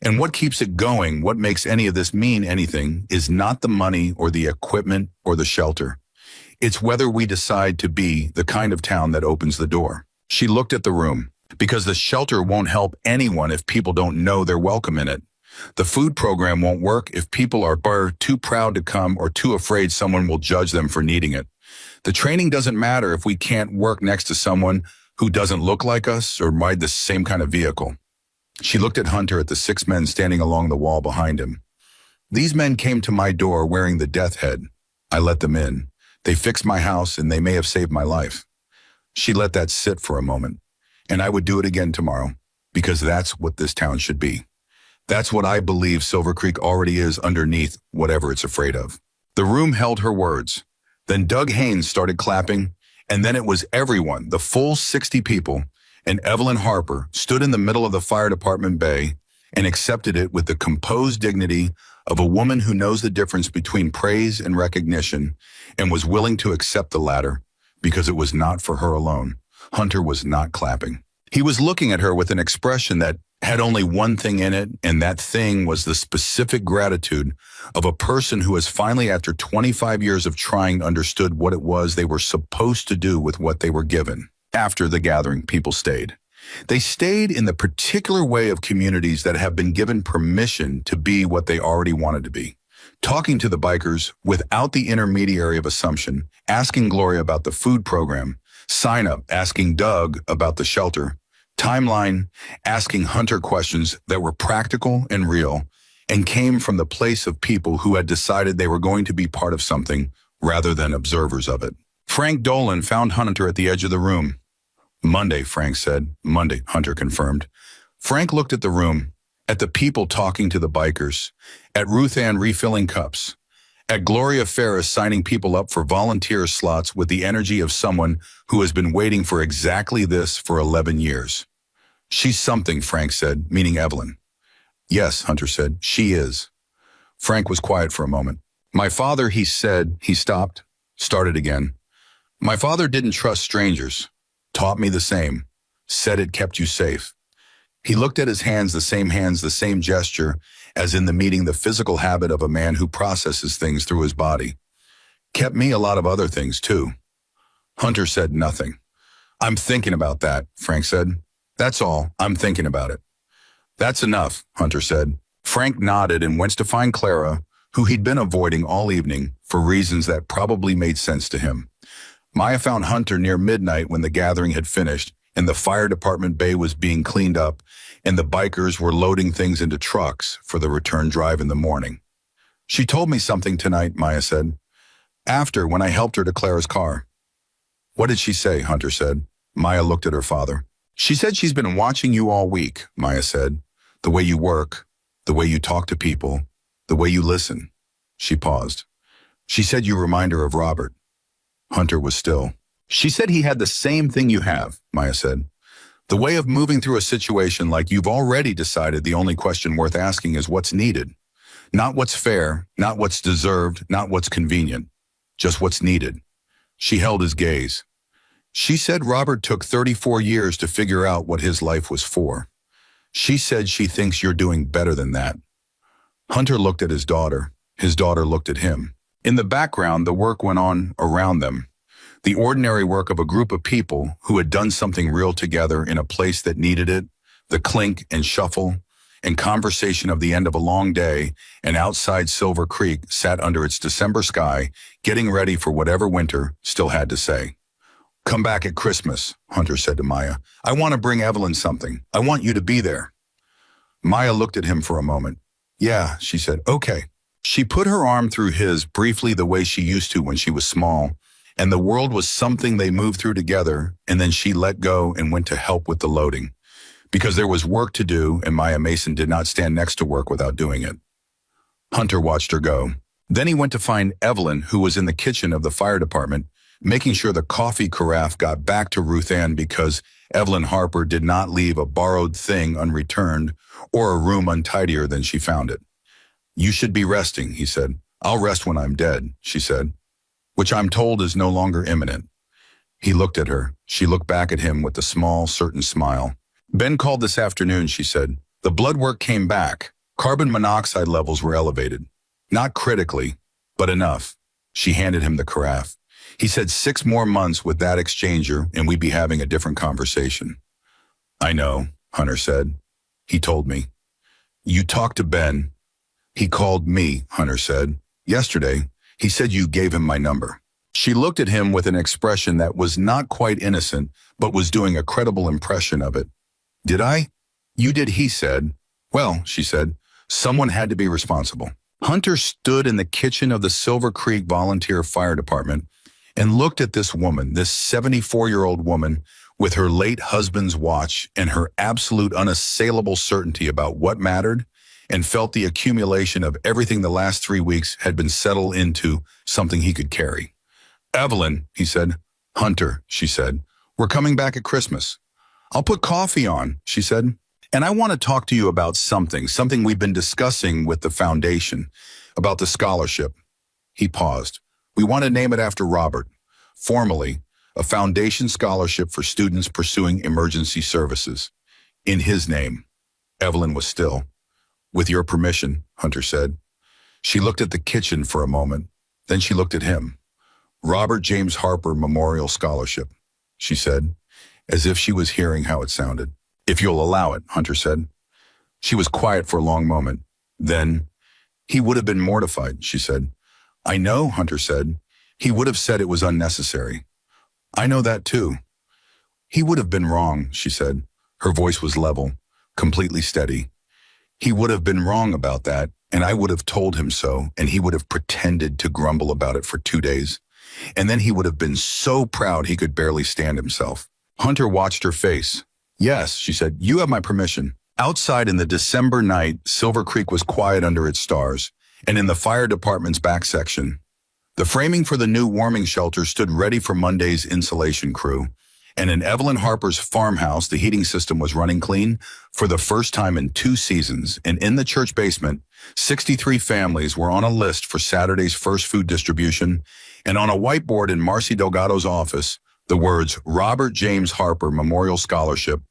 "And what keeps it going, what makes any of this mean anything, is not the money or the equipment or the shelter. It's whether we decide to be the kind of town that opens the door." She looked at the room. "Because the shelter won't help anyone if people don't know they're welcome in it. The food program won't work if people are too proud to come or too afraid someone will judge them for needing it. The training doesn't matter if we can't work next to someone who doesn't look like us or ride the same kind of vehicle." She looked at Hunter, at the 6 men standing along the wall behind him. "These men came to my door wearing the death head. I let them in. They fixed my house, and they may have saved my life." She let that sit for a moment. "And I would do it again tomorrow, because that's what this town should be. That's what I believe Silver Creek already is underneath whatever it's afraid of." The room held her words. Then Doug Haynes started clapping, and then it was everyone, the full 60 people, and Evelyn Harper stood in the middle of the fire department bay and accepted it with the composed dignity of a woman who knows the difference between praise and recognition and was willing to accept the latter because it was not for her alone. Hunter was not clapping. He was looking at her with an expression that had only one thing in it, and that thing was the specific gratitude of a person who has finally, after 25 years of trying, understood what it was they were supposed to do with what they were given. After the gathering, people stayed. They stayed in the particular way of communities that have been given permission to be what they already wanted to be. Talking to the bikers without the intermediary of assumption, asking Gloria about the food program, sign up, asking Doug about the shelter, timeline, asking Hunter questions that were practical and real and came from the place of people who had decided they were going to be part of something rather than observers of it. Frank Dolan found Hunter at the edge of the room. "Monday," Frank said. "Monday," Hunter confirmed. Frank looked at the room, at the people talking to the bikers, at Ruth Ann refilling cups, at Gloria Ferris signing people up for volunteer slots with the energy of someone who has been waiting for exactly this for 11 years. She's something, Frank said, meaning Evelyn. Yes, Hunter said, she is. Frank was quiet for a moment. My father, he said, he stopped, started again. My father didn't trust strangers, taught me the same, said it kept you safe. He looked at his hands, the same gesture, as in the meeting, the physical habit of a man who processes things through his body. Kept me a lot of other things, too. Hunter said nothing. I'm thinking about that, Frank said. That's all, I'm thinking about it. That's enough, Hunter said. Frank nodded and went to find Clara, who he'd been avoiding all evening for reasons that probably made sense to him. Maya found Hunter near midnight when the gathering had finished, and the fire department bay was being cleaned up, and the bikers were loading things into trucks for the return drive in the morning. She told me something tonight, Maya said. After, when I helped her to Clara's car. What did she say? Hunter said. Maya looked at her father. She said she's been watching you all week, Maya said. The way you work, the way you talk to people, the way you listen. She paused. She said you remind her of Robert. Hunter was still. She said he had the same thing you have, Maya said. The way of moving through a situation like you've already decided the only question worth asking is what's needed. Not what's fair, not what's deserved, not what's convenient. Just what's needed. She held his gaze. She said Robert took 34 years to figure out what his life was for. She said she thinks you're doing better than that. Hunter looked at his daughter. His daughter looked at him. In the background, the work went on around them. The ordinary work of a group of people who had done something real together in a place that needed it, the clink and shuffle and conversation of the end of a long day, and outside Silver Creek sat under its December sky, getting ready for whatever winter still had to say. Come back at Christmas, Hunter said to Maya. I want to bring Evelyn something. I want you to be there. Maya looked at him for a moment. Yeah, she said, okay. She put her arm through his briefly the way she used to when she was small, and the world was something they moved through together, and then she let go and went to help with the loading. Because there was work to do, and Maya Mason did not stand next to work without doing it. Hunter watched her go. Then he went to find Evelyn, who was in the kitchen of the fire department, making sure the coffee carafe got back to Ruth Ann because Evelyn Harper did not leave a borrowed thing unreturned or a room untidier than she found it. You should be resting, he said. I'll rest when I'm dead, she said, which I'm told is no longer imminent. He looked at her. She looked back at him with a small, certain smile. Ben called this afternoon, she said. The blood work came back. Carbon monoxide levels were elevated. Not critically, but enough. She handed him the carafe. He said 6 more months with that exchanger and we'd be having a different conversation. I know, Hunter said. He told me. You talked to Ben. He called me, Hunter said. Yesterday, he said you gave him my number. She looked at him with an expression that was not quite innocent, but was doing a credible impression of it. Did I? You did, he said. Well, she said, someone had to be responsible. Hunter stood in the kitchen of the Silver Creek Volunteer Fire Department and looked at this woman, this 74-year-old woman, with her late husband's watch and her absolute unassailable certainty about what mattered, and felt the accumulation of everything the last 3 weeks had been settled into something he could carry. Evelyn, he said. Hunter, she said. We're coming back at Christmas. I'll put coffee on, she said. And I want to talk to you about something we've been discussing with the foundation, about the scholarship. He paused. We want to name it after Robert. Formally, a foundation scholarship for students pursuing emergency services. In his name. Evelyn was still. With your permission, Hunter said. She looked at the kitchen for a moment. Then she looked at him. Robert James Harper Memorial Scholarship, she said, as if she was hearing how it sounded. If you'll allow it, Hunter said. She was quiet for a long moment. Then, he would have been mortified, she said. I know, Hunter said. He would have said it was unnecessary. I know that too. He would have been wrong, she said. Her voice was level, completely steady. He would have been wrong about that, and I would have told him so, and he would have pretended to grumble about it for 2 days. And then he would have been so proud he could barely stand himself. Hunter watched her face. Yes, she said, you have my permission. Outside in the December night, Silver Creek was quiet under its stars, and in the fire department's back section, the framing for the new warming shelter stood ready for Monday's insulation crew, and in Evelyn Harper's farmhouse, the heating system was running clean for the first time in 2 seasons, and in the church basement, 63 families were on a list for Saturday's first food distribution, and on a whiteboard in Marcy Delgado's office, the words Robert James Harper Memorial Scholarship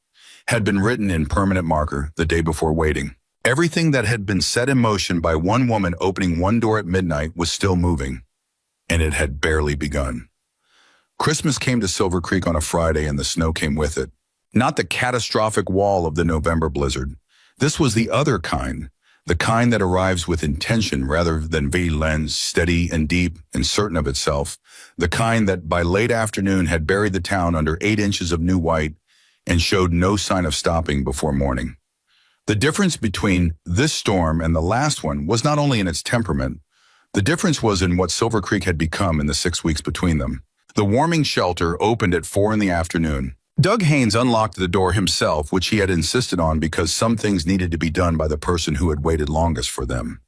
had been written in permanent marker the day before waiting. Everything that had been set in motion by one woman opening one door at midnight was still moving, and it had barely begun. Christmas came to Silver Creek on a Friday and the snow came with it. Not the catastrophic wall of the November blizzard. This was the other kind, the kind that arrives with intention rather than violence, steady and deep and certain of itself, the kind that by late afternoon had buried the town under 8 inches of new white and showed no sign of stopping before morning. The difference between this storm and the last one was not only in its temperament, the difference was in what Silver Creek had become in the 6 weeks between them. The warming shelter opened at 4 in the afternoon. Doug Haynes unlocked the door himself, which he had insisted on because some things needed to be done by the person who had waited longest for them.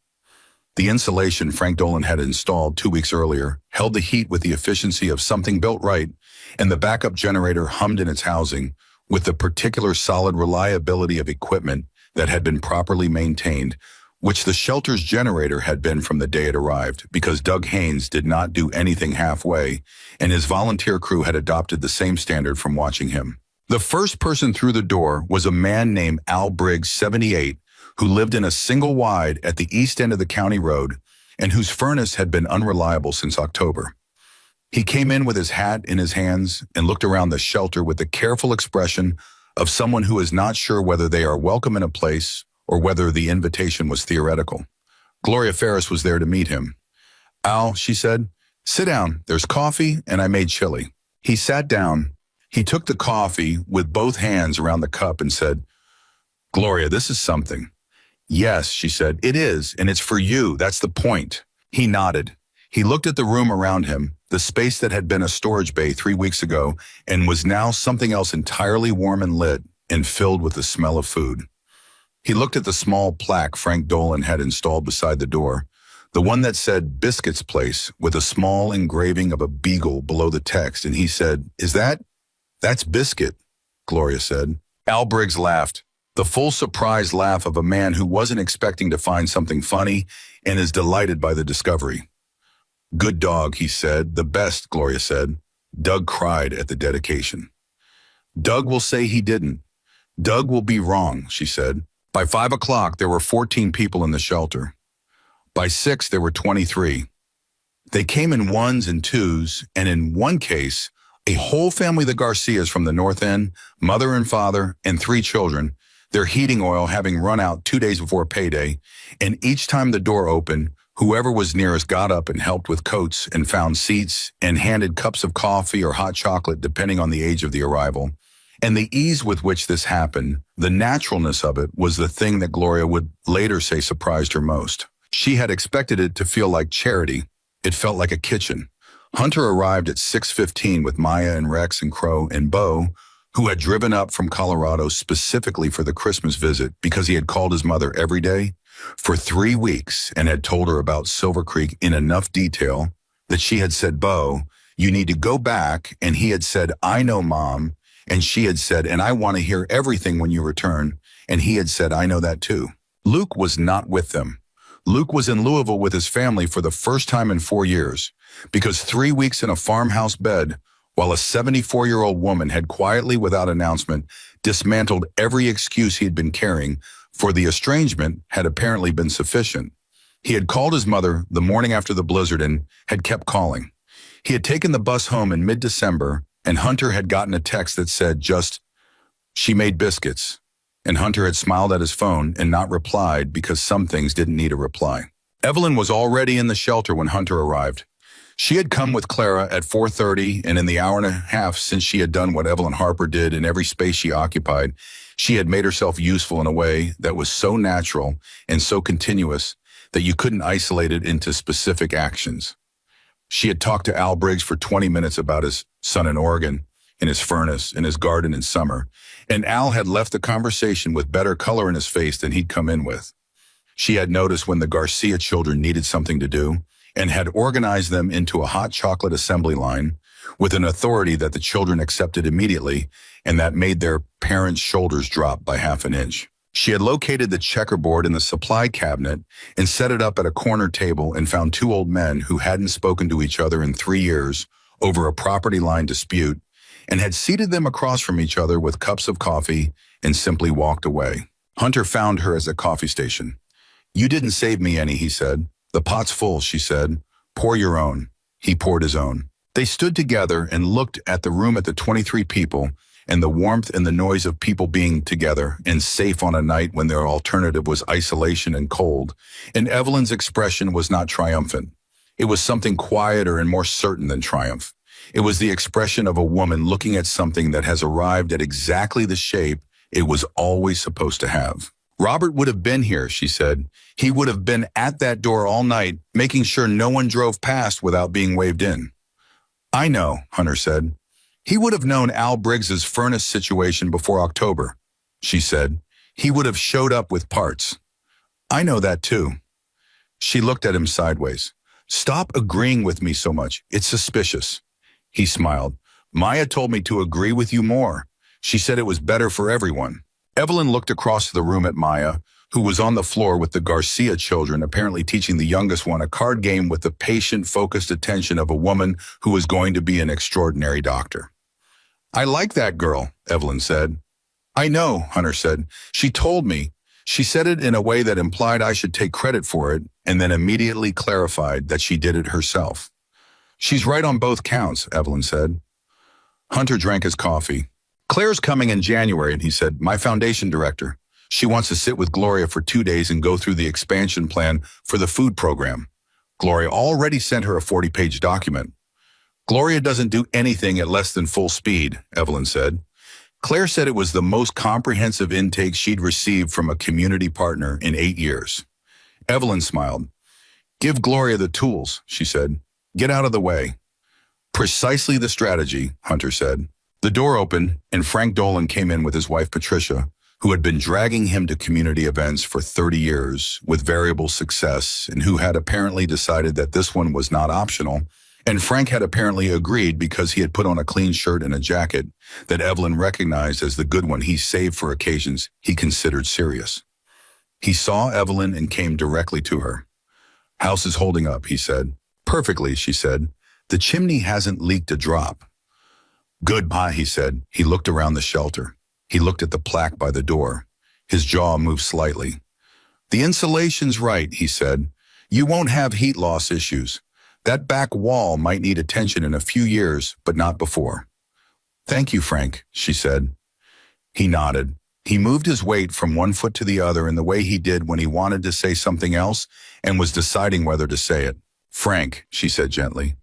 The insulation Frank Dolan had installed 2 weeks earlier held the heat with the efficiency of something built right, and the backup generator hummed in its housing with the particular solid reliability of equipment that had been properly maintained, which the shelter's generator had been from the day it arrived, because Doug Haynes did not do anything halfway, and his volunteer crew had adopted the same standard from watching him. The first person through the door was a man named Al Briggs, 78, who lived in a single wide at the east end of the county road, and whose furnace had been unreliable since October. He came in with his hat in his hands and looked around the shelter with the careful expression of someone who is not sure whether they are welcome in a place or whether the invitation was theoretical. Gloria Ferris was there to meet him. "Al," she said, "sit down. There's coffee, and I made chili." He sat down. He took the coffee with both hands around the cup and said, "Gloria, this is something." "Yes," she said, "it is, and it's for you. That's the point." He nodded. He looked at the room around him, the space that had been a storage bay 3 weeks ago and was now something else entirely warm and lit and filled with the smell of food. He looked at the small plaque Frank Dolan had installed beside the door, the one that said Biscuit's Place with a small engraving of a beagle below the text, and he said, "That's Biscuit," Gloria said. Al Briggs laughed, the full surprised laugh of a man who wasn't expecting to find something funny and is delighted by the discovery. "Good dog," he said. "The best," Gloria said. Doug cried at the dedication. "Doug will say he didn't. Doug will be wrong," she said. By 5 o'clock, there were 14 people in the shelter. By 6, there were 23. They came in ones and twos, and in one case, a whole family, the Garcias from the North End, mother and father, and 3 children, their heating oil having run out 2 days before payday, and each time the door opened, whoever was nearest got up and helped with coats and found seats and handed cups of coffee or hot chocolate depending on the age of the arrival. And the ease with which this happened, the naturalness of it, was the thing that Gloria would later say surprised her most. She had expected it to feel like charity. It felt like a kitchen. Hunter arrived at 6:15 with Maya and Rex and Crow and Bo, who had driven up from Colorado specifically for the Christmas visit because he had called his mother every day for 3 weeks and had told her about Silver Creek in enough detail that she had said, "Bo, you need to go back," and he had said, "I know, Mom," and she had said, "And I want to hear everything when you return," and he had said, "I know that too." Luke was not with them. Luke was in Louisville with his family for the first time in 4 years, because 3 weeks in a farmhouse bed, while a 74-year-old woman had quietly, without announcement, dismantled every excuse he had been carrying for the estrangement, had apparently been sufficient. He had called his mother the morning after the blizzard and had kept calling. He had taken the bus home in mid-December, and Hunter had gotten a text that said just, "She made biscuits," and Hunter had smiled at his phone and not replied because some things didn't need a reply. Evelyn was already in the shelter when Hunter arrived. She had come with Clara at 4:30, and in the hour and a half since she had done what Evelyn Harper did in every space she occupied, she had made herself useful in a way that was so natural and so continuous that you couldn't isolate it into specific actions. She had talked to Al Briggs for 20 minutes about his son in Oregon. in his furnace, in his garden in summer, and Al had left the conversation with better color in his face than he'd come in with. She had noticed when the Garcia children needed something to do, and had organized them into a hot chocolate assembly line with an authority that the children accepted immediately and that made their parents' shoulders drop by half an inch. She had located the checkerboard in the supply cabinet and set it up at a corner table and found two old men who hadn't spoken to each other in 3 years over a property line dispute and had seated them across from each other with cups of coffee and simply walked away. Hunter found her at a coffee station. "You didn't save me any," he said. "The pot's full," she said. "Pour your own." He poured his own. They stood together and looked at the room, at the 23 people, and the warmth and the noise of people being together and safe on a night when their alternative was isolation and cold. And Evelyn's expression was not triumphant. It was something quieter and more certain than triumph. It was the expression of a woman looking at something that has arrived at exactly the shape it was always supposed to have. "Robert would have been here," she said. "He would have been at that door all night, making sure no one drove past without being waved in." "I know," Hunter said. "He would have known Al Briggs's furnace situation before October," she said. "He would have showed up with parts." "I know that too." She looked at him sideways. "Stop agreeing with me so much. It's suspicious." He smiled. "Maya told me to agree with you more. She said it was better for everyone." Evelyn looked across the room at Maya, who was on the floor with the Garcia children, apparently teaching the youngest one a card game with the patient, focused attention of a woman who was going to be an extraordinary doctor. "I like that girl," Evelyn said. "I know," Hunter said. "She told me." She said it in a way that implied I should take credit for it, and then immediately clarified that she did it herself. "She's right on both counts," Evelyn said. Hunter drank his coffee. "Claire's coming in January," he said, "my foundation director. She wants to sit with Gloria for 2 days and go through the expansion plan for the food program. Gloria already sent her a 40-page document." "Gloria doesn't do anything at less than full speed," Evelyn said. Claire said it was the most comprehensive intake she'd received from a community partner in 8 years. Evelyn smiled. "Give Gloria the tools," she said. "Get out of the way." "Precisely the strategy," Hunter said. The door opened, and Frank Dolan came in with his wife Patricia, who had been dragging him to community events for 30 years with variable success, and who had apparently decided that this one was not optional. And Frank had apparently agreed because he had put on a clean shirt and a jacket that Evelyn recognized as the good one he saved for occasions he considered serious. He saw Evelyn and came directly to her. "House is holding up," he said. "Perfectly," she said. "The chimney hasn't leaked a drop." "Goodbye," he said. He looked around the shelter. He looked at the plaque by the door. His jaw moved slightly. "The insulation's right," he said. "You won't have heat loss issues. That back wall might need attention in a few years, but not before." "Thank you, Frank," she said. He nodded. He moved his weight from one foot to the other in the way he did when he wanted to say something else and was deciding whether to say it. "Frank," she said gently.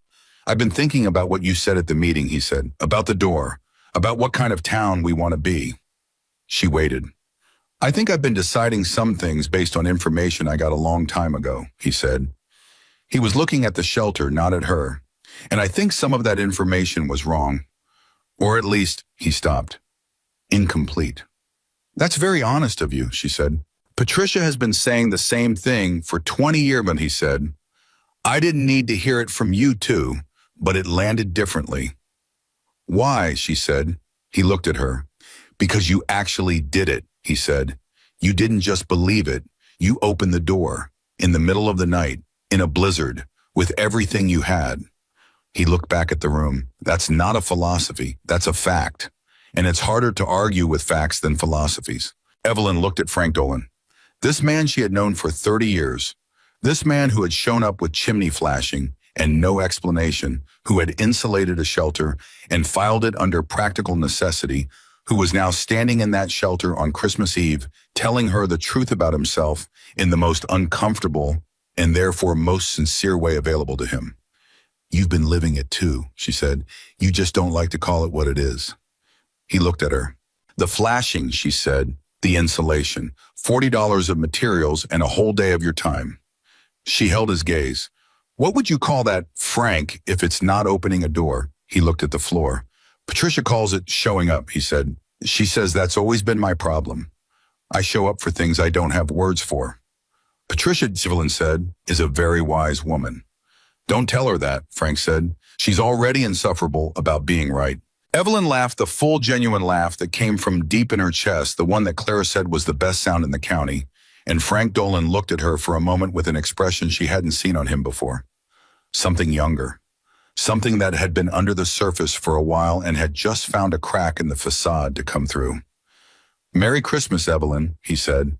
"I've been thinking about what you said at the meeting," he said. "About the door. About what kind of town we want to be." She waited. "I think I've been deciding some things based on information I got a long time ago," he said. He was looking at the shelter, not at her. "And I think some of that information was wrong. Or at least," he stopped, "incomplete." "That's very honest of you," she said. "Patricia has been saying the same thing for 20 years, but," he said. "I didn't need to hear it from you too, but it landed differently." "Why?" she said. He looked at her. "Because you actually did it," he said. "You didn't just believe it. You opened the door, in the middle of the night, in a blizzard, with everything you had." He looked back at the room. "That's not a philosophy. That's a fact. And it's harder to argue with facts than philosophies." Evelyn looked at Frank Dolan. This man she had known for 30 years. This man who had shown up with chimney flashing and no explanation, who had insulated a shelter and filed it under practical necessity, who was now standing in that shelter on Christmas Eve, telling her the truth about himself in the most uncomfortable and therefore most sincere way available to him. "You've been living it too," she said. "You just don't like to call it what it is." He looked at her. "The flashing," she said, "the insulation, $40 of materials and a whole day of your time." She held his gaze. "What would you call that, Frank, if it's not opening a door?" He looked at the floor. Patricia calls it showing up, he said. She says that's always been my problem. I show up for things I don't have words for. Patricia, Evelyn said, is a very wise woman. Don't tell her that, Frank said. She's already insufferable about being right. Evelyn laughed the full, genuine laugh that came from deep in her chest, the one that Clara said was the best sound in the county, and Frank Dolan looked at her for a moment with an expression she hadn't seen on him before. Something younger. Something that had been under the surface for a while and had just found a crack in the facade to come through. "Merry Christmas, Evelyn," he said.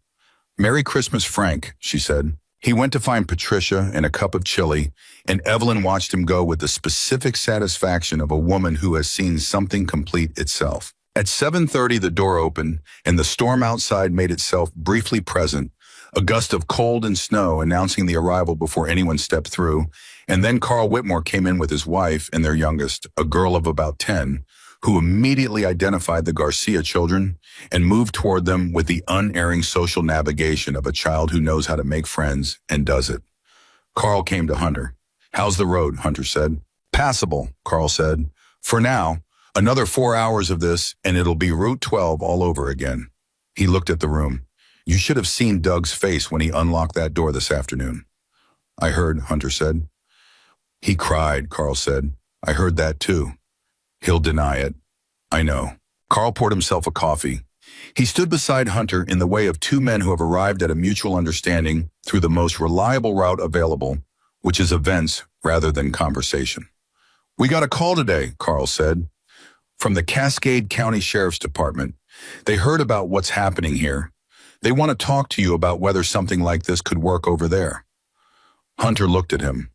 "Merry Christmas, Frank," she said. He went to find Patricia and a cup of chili, and Evelyn watched him go with the specific satisfaction of a woman who has seen something complete itself. At 7:30, the door opened, and the storm outside made itself briefly present, a gust of cold and snow announcing the arrival before anyone stepped through, and then Carl Whitmore came in with his wife and their youngest, a girl of about 10, who immediately identified the Garcia children and moved toward them with the unerring social navigation of a child who knows how to make friends and does it. Carl came to Hunter. "How's the road?" Hunter said. "Passable," Carl said. "For now, another 4 hours of this and it'll be Route 12 all over again." He looked at the room. "You should have seen Doug's face when he unlocked that door this afternoon." "I heard," Hunter said. "He cried," Carl said. "I heard that too." "He'll deny it." "I know." Carl poured himself a coffee. He stood beside Hunter in the way of two men who have arrived at a mutual understanding through the most reliable route available, which is events rather than conversation. "We got a call today," Carl said, "from the Cascade County Sheriff's Department. They heard about what's happening here. They want to talk to you about whether something like this could work over there." Hunter looked at him.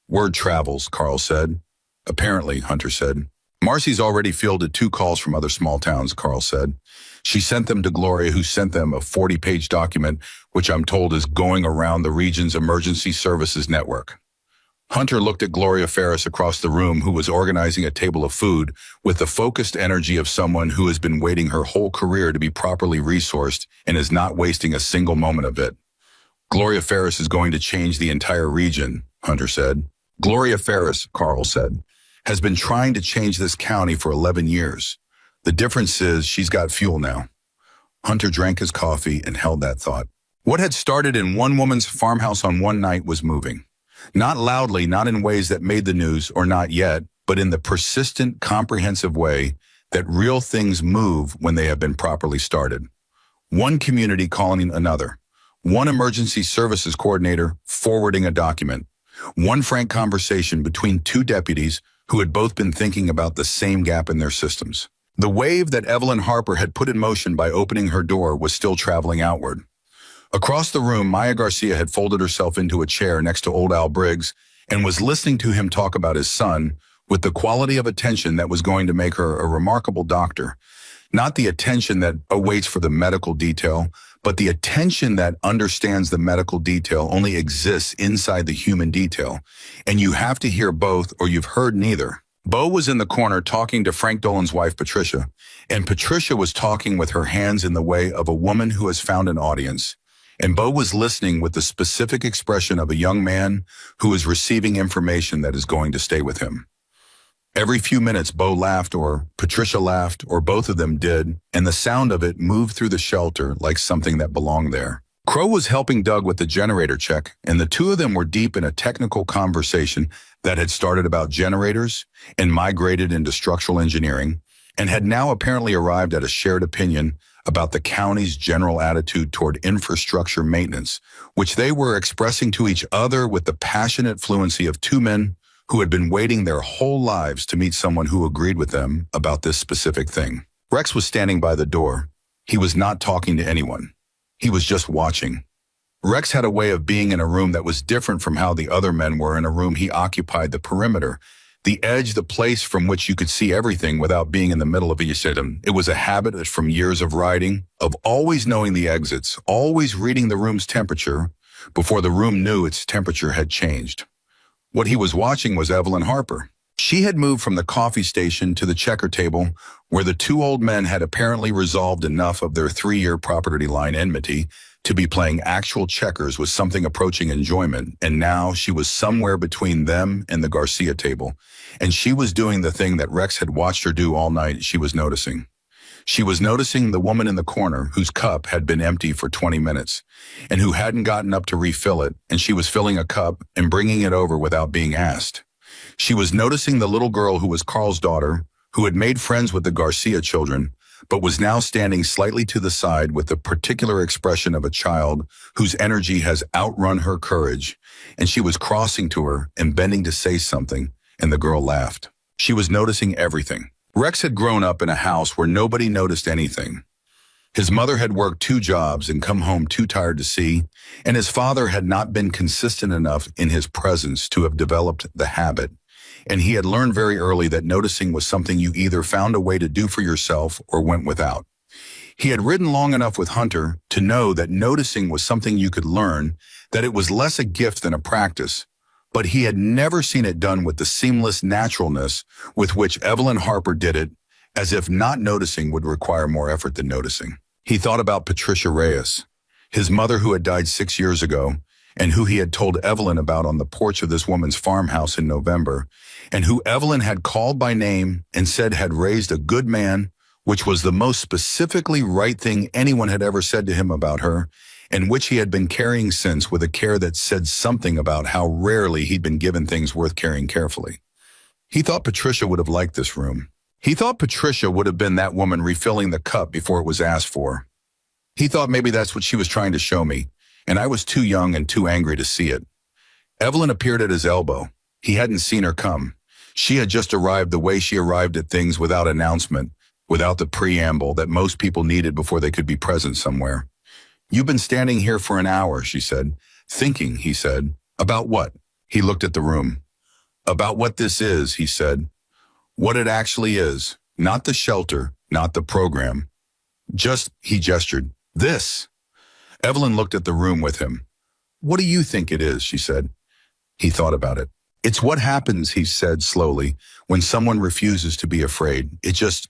"Word travels," Carl said. "Apparently," Hunter said. "Marcy's already fielded 2 calls from other small towns," Carl said. "She sent them to Gloria, who sent them a 40-page document, which I'm told is going around the region's emergency services network." Hunter looked at Gloria Ferris across the room, who was organizing a table of food with the focused energy of someone who has been waiting her whole career to be properly resourced and is not wasting a single moment of it. "Gloria Ferris is going to change the entire region," Hunter said. "Gloria Ferris," Carl said, "has been trying to change this county for 11 years. The difference is she's got fuel now." Hunter drank his coffee and held that thought. What had started in one woman's farmhouse on one night was moving. Not loudly, not in ways that made the news, or not yet, but in the persistent, comprehensive way that real things move when they have been properly started. One community calling another. One emergency services coordinator forwarding a document. One frank conversation between 2 deputies who had both been thinking about the same gap in their systems. The wave that Evelyn Harper had put in motion by opening her door was still traveling outward. Across the room, Maya Garcia had folded herself into a chair next to old Al Briggs and was listening to him talk about his son with the quality of attention that was going to make her a remarkable doctor. Not the attention that awaits for the medical detail, but the attention that understands the medical detail only exists inside the human detail. And you have to hear both or you've heard neither. Bo was in the corner talking to Frank Dolan's wife, Patricia, and Patricia was talking with her hands in the way of a woman who has found an audience. And Bo was listening with the specific expression of a young man who is receiving information that is going to stay with him. Every few minutes, Bo laughed, or Patricia laughed, or both of them did, and the sound of it moved through the shelter like something that belonged there. Crow was helping Doug with the generator check, and the two of them were deep in a technical conversation that had started about generators and migrated into structural engineering, and had now apparently arrived at a shared opinion about the county's general attitude toward infrastructure maintenance, which they were expressing to each other with the passionate fluency of 2 men who had been waiting their whole lives to meet someone who agreed with them about this specific thing. Rex was standing by the door. He was not talking to anyone. He was just watching. Rex had a way of being in a room that was different from how the other men were in a room he occupied, the perimeter, the edge, the place from which you could see everything without being in the middle of a system. It was a habit from years of riding, of always knowing the exits, always reading the room's temperature before the room knew its temperature had changed. What he was watching was Evelyn Harper. She had moved from the coffee station to the checker table, where the 2 old men had apparently resolved enough of their 3-year property line enmity to be playing actual checkers with something approaching enjoyment, and now she was somewhere between them and the Garcia table, and she was doing the thing that Rex had watched her do all night. She was noticing. She was noticing the woman in the corner whose cup had been empty for 20 minutes and who hadn't gotten up to refill it, and she was filling a cup and bringing it over without being asked. She was noticing the little girl who was Carl's daughter, who had made friends with the Garcia children, but was now standing slightly to the side with the particular expression of a child whose energy has outrun her courage, and she was crossing to her and bending to say something, and the girl laughed. She was noticing everything. Rex had grown up in a house where nobody noticed anything. His mother had worked 2 jobs and come home too tired to see, and his father had not been consistent enough in his presence to have developed the habit, and he had learned very early that noticing was something you either found a way to do for yourself or went without. He had ridden long enough with Hunter to know that noticing was something you could learn, that it was less a gift than a practice, but he had never seen it done with the seamless naturalness with which Evelyn Harper did it, as if not noticing would require more effort than noticing. He thought about Patricia Reyes, his mother who had died 6 years ago, and who he had told Evelyn about on the porch of this woman's farmhouse in November, and who Evelyn had called by name and said had raised a good man, which was the most specifically right thing anyone had ever said to him about her, and which he had been carrying since with a care that said something about how rarely he'd been given things worth carrying carefully. He thought Patricia would have liked this room. He thought Patricia would have been that woman refilling the cup before it was asked for. He thought maybe that's what she was trying to show me, and I was too young and too angry to see it. Evelyn appeared at his elbow. He hadn't seen her come. She had just arrived the way she arrived at things, without announcement, without the preamble that most people needed before they could be present somewhere. "You've been standing here for an hour," she said. "Thinking," he said. "About what?" He looked at the room. "About what this is," he said. "What it actually is. Not the shelter, not the program. Just," he gestured, "this." Evelyn looked at the room with him. "What do you think it is?" she said. He thought about it. "It's what happens," he said slowly, "when someone refuses to be afraid. It just..."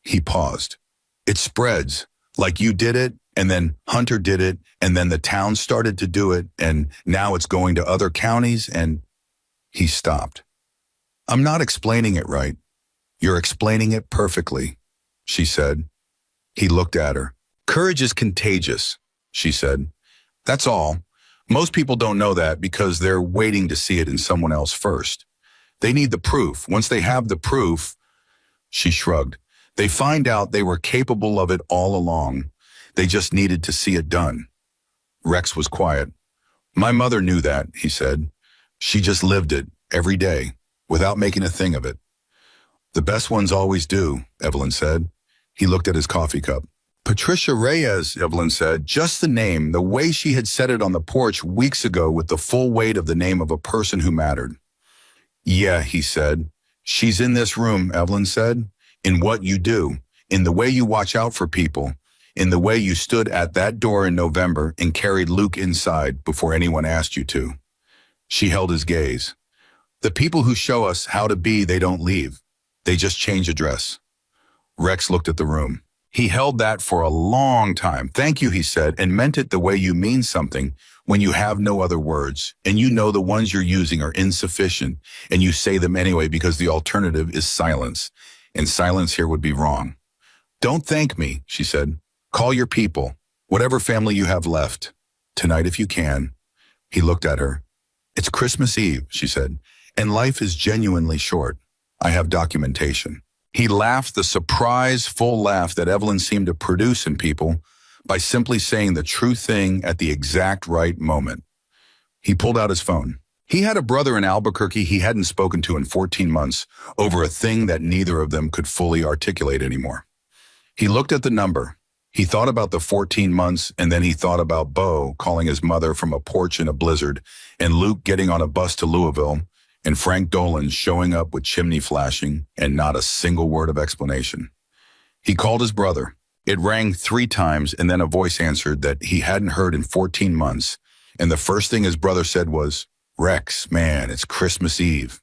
He paused. "It spreads, like you did it, and then Hunter did it, and then the town started to do it, and now it's going to other counties, and..." He stopped. "I'm not explaining it right." "You're explaining it perfectly," she said. He looked at her. "Courage is contagious," she said. "That's all. Most people don't know that because they're waiting to see it in someone else first. They need the proof. Once they have the proof..." She shrugged. "They find out they were capable of it all along. They just needed to see it done." Rex was quiet. "My mother knew that," he said. "She just lived it every day, without making a thing of it." "The best ones always do," Evelyn said. He looked at his coffee cup. "Patricia Reyes," Evelyn said, just the name, the way she had said it on the porch weeks ago with the full weight of the name of a person who mattered. "Yeah," he said. "She's in this room," Evelyn said. "In what you do, in the way you watch out for people, in the way you stood at that door in November and carried Luke inside before anyone asked you to." She held his gaze. "The people who show us how to be, they don't leave. They just change address." Rex looked at the room. He held that for a long time. "Thank you," he said, "and meant it the way you mean something when you have no other words, and you know the ones you're using are insufficient, and you say them anyway because the alternative is silence, and silence here would be wrong." "Don't thank me," she said. "Call your people, whatever family you have left. Tonight if you can." He looked at her. "It's Christmas Eve," she said, "and life is genuinely short. I have documentation." He laughed, the surprise, full laugh that Evelyn seemed to produce in people by simply saying the true thing at the exact right moment. He pulled out his phone. He had a brother in Albuquerque he hadn't spoken to in 14 months over a thing that neither of them could fully articulate anymore. He looked at the number. He thought about the 14 months, and then he thought about Bo calling his mother from a porch in a blizzard, and Luke getting on a bus to Louisville, and Frank Dolan showing up with chimney flashing and not a single word of explanation. He called his brother. It rang 3 times, and then a voice answered that he hadn't heard in 14 months, and the first thing his brother said was, "Rex, man, it's Christmas Eve."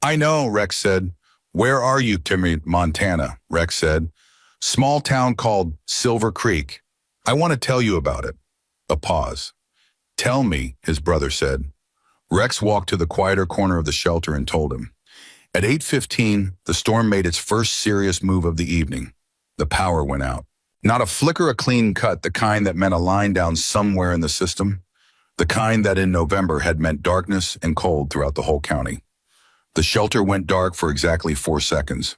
"I know," Rex said. "Where are you?" "Timmy, Montana," Rex said. "Small town called Silver Creek. I want to tell you about it." A pause. "Tell me," his brother said. Rex walked to the quieter corner of the shelter and told him. At 8:15, the storm made its first serious move of the evening. The power went out. Not a flicker, a clean cut, the kind that meant a line down somewhere in the system. The kind that in November had meant darkness and cold throughout the whole county. The shelter went dark for exactly 4 seconds.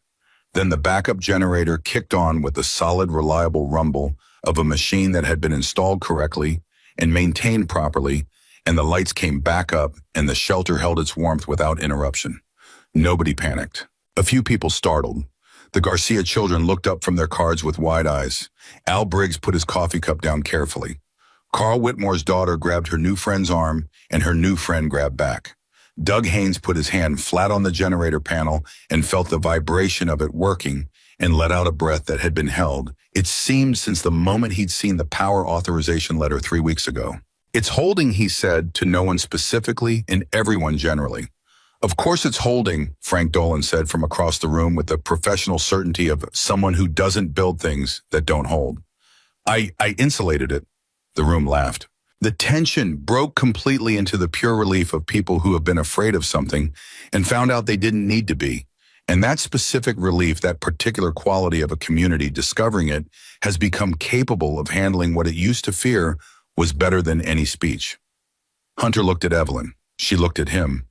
Then the backup generator kicked on with the solid, reliable rumble of a machine that had been installed correctly and maintained properly, and the lights came back up and the shelter held its warmth without interruption. Nobody panicked. A few people startled. The Garcia children looked up from their cards with wide eyes. Al Briggs put his coffee cup down carefully. Carl Whitmore's daughter grabbed her new friend's arm, and her new friend grabbed back. Doug Haynes put his hand flat on the generator panel and felt the vibration of it working and let out a breath that had been held. It seemed since the moment he'd seen the power authorization letter 3 weeks ago. "It's holding," he said, to no one specifically and everyone generally. "Of course it's holding," Frank Dolan said from across the room with the professional certainty of someone who doesn't build things that don't hold. I insulated it." The room laughed. The tension broke completely into the pure relief of people who have been afraid of something and found out they didn't need to be. And that specific relief, that particular quality of a community discovering it, has become capable of handling what it used to fear was better than any speech. Hunter looked at Evelyn. She looked at him.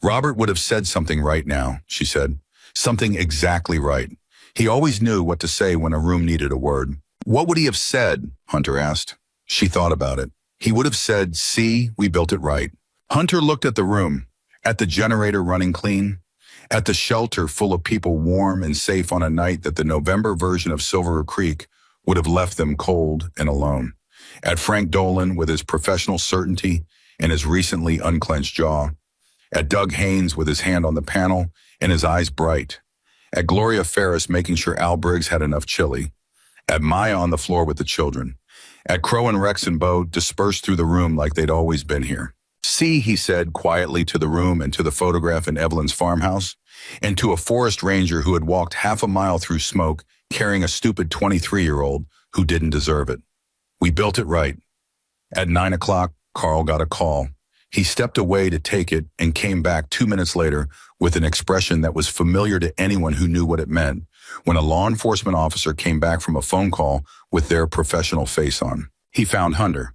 "Robert would have said something right now," she said. "Something exactly right. He always knew what to say when a room needed a word." "What would he have said?" Hunter asked. She thought about it. "He would have said, 'See, we built it right.'" Hunter looked at the room, at the generator running clean, at the shelter full of people warm and safe on a night that the November version of Silver Creek would have left them cold and alone, at Frank Dolan with his professional certainty and his recently unclenched jaw, at Doug Haynes with his hand on the panel and his eyes bright, at Gloria Ferris making sure Al Briggs had enough chili, at Maya on the floor with the children, at Crow and Rex and Bo dispersed through the room like they'd always been here. "See," he said quietly to the room and to the photograph in Evelyn's farmhouse, and to a forest ranger who had walked half a mile through smoke carrying a stupid 23-year-old who didn't deserve it. "We built it right." At 9 o'clock, Carl got a call. He stepped away to take it and came back 2 minutes later with an expression that was familiar to anyone who knew what it meant when a law enforcement officer came back from a phone call with their professional face on. He found Hunter.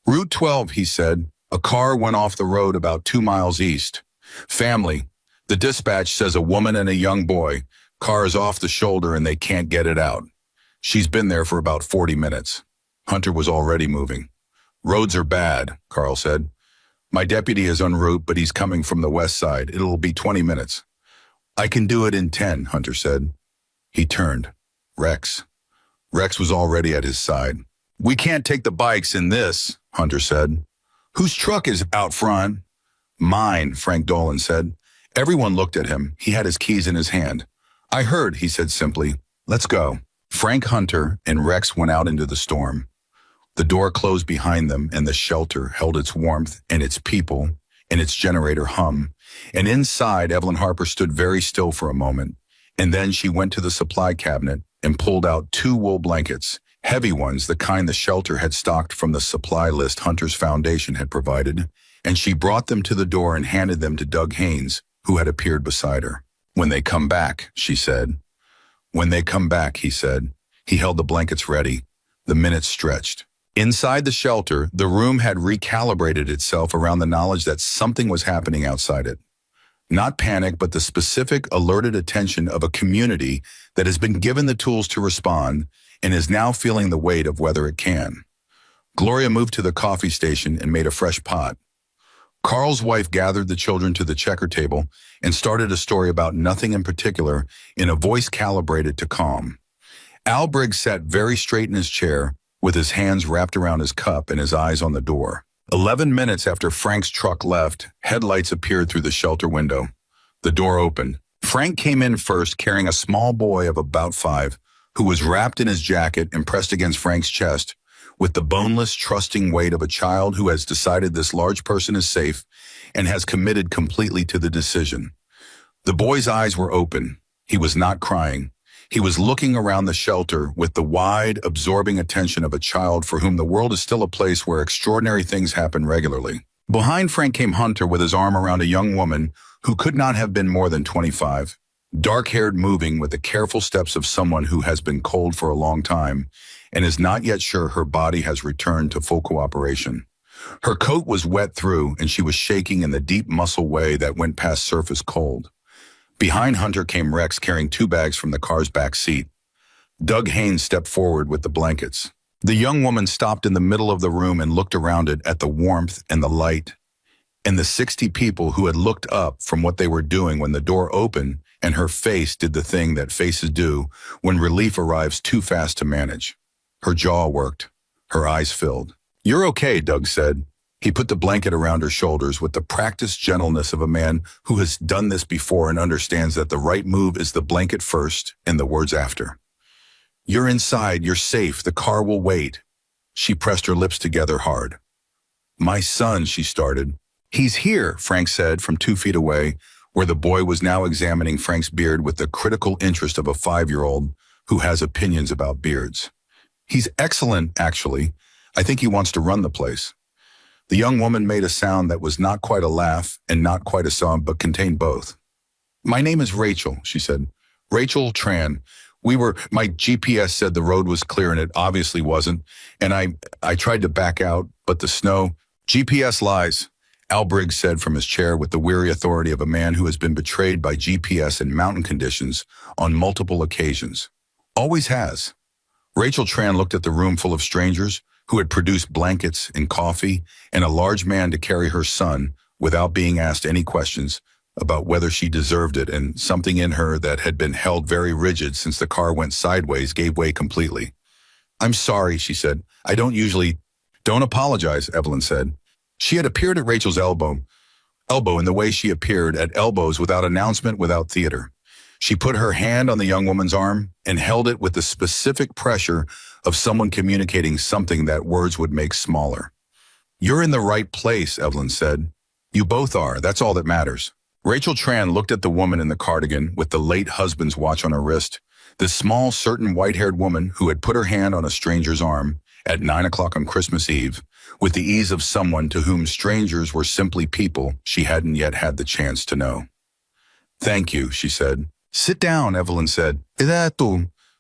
"Route 12, he said. "A car went off the road about 2 miles east. Family. The dispatch says a woman and a young boy. Car is off the shoulder and they can't get it out. She's been there for about 40 minutes. Hunter was already moving. "Roads are bad," Carl said. "My deputy is en route, but he's coming from the west side. It'll be 20 minutes. "I can do it in 10, Hunter said. He turned. Rex. Rex was already at his side. "We can't take the bikes in this," Hunter said. "Whose truck is out front?" "Mine," Frank Dolan said. Everyone looked at him. He had his keys in his hand. "I heard," he said simply. "Let's go." Frank, Hunter, and Rex went out into the storm. The door closed behind them, and the shelter held its warmth and its people and its generator hum. And inside, Evelyn Harper stood very still for a moment, and then she went to the supply cabinet and pulled out 2 wool blankets, heavy ones, the kind the shelter had stocked from the supply list Hunter's foundation had provided, and she brought them to the door and handed them to Doug Haynes, who had appeared beside her. "When they come back," she said. "When they come back," he said. He held the blankets ready. The minutes stretched. Inside the shelter, the room had recalibrated itself around the knowledge that something was happening outside it. Not panic, but the specific, alerted attention of a community that has been given the tools to respond and is now feeling the weight of whether it can. Gloria moved to the coffee station and made a fresh pot. Carl's wife gathered the children to the checker table and started a story about nothing in particular in a voice calibrated to calm. Al Briggs sat very straight in his chair, with his hands wrapped around his cup and his eyes on the door. 11 minutes after Frank's truck left, headlights appeared through the shelter window. The door opened. Frank came in first, carrying a small boy of about 5, who was wrapped in his jacket and pressed against Frank's chest, with the boneless, trusting weight of a child who has decided this large person is safe and has committed completely to the decision. The boy's eyes were open. He was not crying. He was looking around the shelter with the wide, absorbing attention of a child for whom the world is still a place where extraordinary things happen regularly. Behind Frank came Hunter with his arm around a young woman who could not have been more than 25, dark-haired, moving with the careful steps of someone who has been cold for a long time and is not yet sure her body has returned to full cooperation. Her coat was wet through, and she was shaking in the deep muscle way that went past surface cold. Behind Hunter came Rex carrying 2 bags from the car's back seat. Doug Haynes stepped forward with the blankets. The young woman stopped in the middle of the room and looked around it at the warmth and the light, and the 60 people who had looked up from what they were doing when the door opened and her face did the thing that faces do when relief arrives too fast to manage. Her jaw worked. Her eyes filled. "You're okay," Doug said. He put the blanket around her shoulders with the practiced gentleness of a man who has done this before and understands that the right move is the blanket first and the words after. "You're inside, you're safe, the car will wait." She pressed her lips together hard. "My son," she started. "He's here," Frank said from 2 feet away, where the boy was now examining Frank's beard with the critical interest of a 5-year-old who has opinions about beards. "He's excellent, actually. I think he wants to run the place." The young woman made a sound that was not quite a laugh and not quite a sob, but contained both. "My name is Rachel," she said. "Rachel Tran. My GPS said the road was clear and it obviously wasn't, and I tried to back out, but the snow—" "GPS lies," Al Briggs said from his chair with the weary authority of a man who has been betrayed by GPS and mountain conditions on multiple occasions. "Always has." Rachel Tran looked at the room full of strangers who had produced blankets and coffee and a large man to carry her son without being asked any questions about whether she deserved it, and something in her that had been held very rigid since the car went sideways gave way completely. "I'm sorry," she said. "I don't usually—" "Don't apologize," Evelyn said. She had appeared at Rachel's elbow in the way she appeared at elbows, without announcement, without theater. She put her hand on the young woman's arm and held it with the specific pressure of someone communicating something that words would make smaller. "You're in the right place," Evelyn said. "You both are. That's all that matters." Rachel Tran looked at the woman in the cardigan with the late husband's watch on her wrist, this small, certain white-haired woman who had put her hand on a stranger's arm at 9 o'clock on Christmas Eve, with the ease of someone to whom strangers were simply people she hadn't yet had the chance to know. "Thank you," she said. "Sit down," Evelyn said.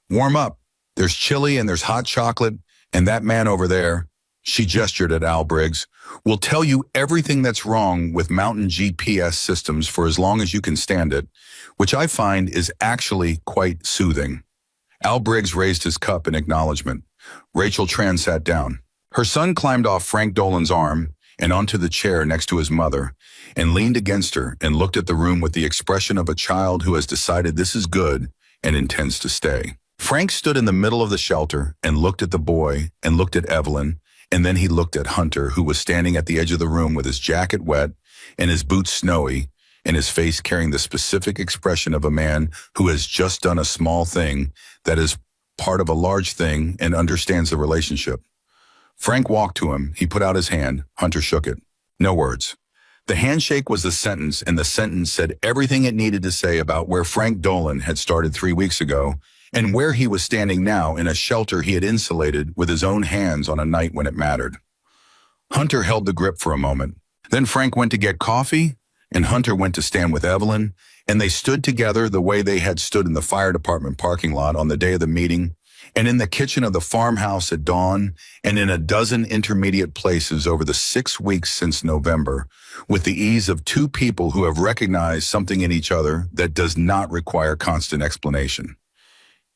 "Warm up. There's chili and there's hot chocolate, and that man over there," she gestured at Al Briggs, "will tell you everything that's wrong with mountain GPS systems for as long as you can stand it, which I find is actually quite soothing." Al Briggs raised his cup in acknowledgement. Rachel Tran sat down. Her son climbed off Frank Dolan's arm and onto the chair next to his mother and leaned against her and looked at the room with the expression of a child who has decided this is good and intends to stay. Frank stood in the middle of the shelter and looked at the boy and looked at Evelyn, and then he looked at Hunter, who was standing at the edge of the room with his jacket wet and his boots snowy and his face carrying the specific expression of a man who has just done a small thing that is part of a large thing and understands the relationship. Frank walked to him. He put out his hand. Hunter shook it. No words. The handshake was the sentence, and the sentence said everything it needed to say about where Frank Dolan had started 3 weeks ago and where he was standing now in a shelter he had insulated with his own hands on a night when it mattered. Hunter held the grip for a moment. Then Frank went to get coffee, and Hunter went to stand with Evelyn, and they stood together the way they had stood in the fire department parking lot on the day of the meeting, and in the kitchen of the farmhouse at dawn, and in a dozen intermediate places over the 6 weeks since November, with the ease of 2 people who have recognized something in each other that does not require constant explanation.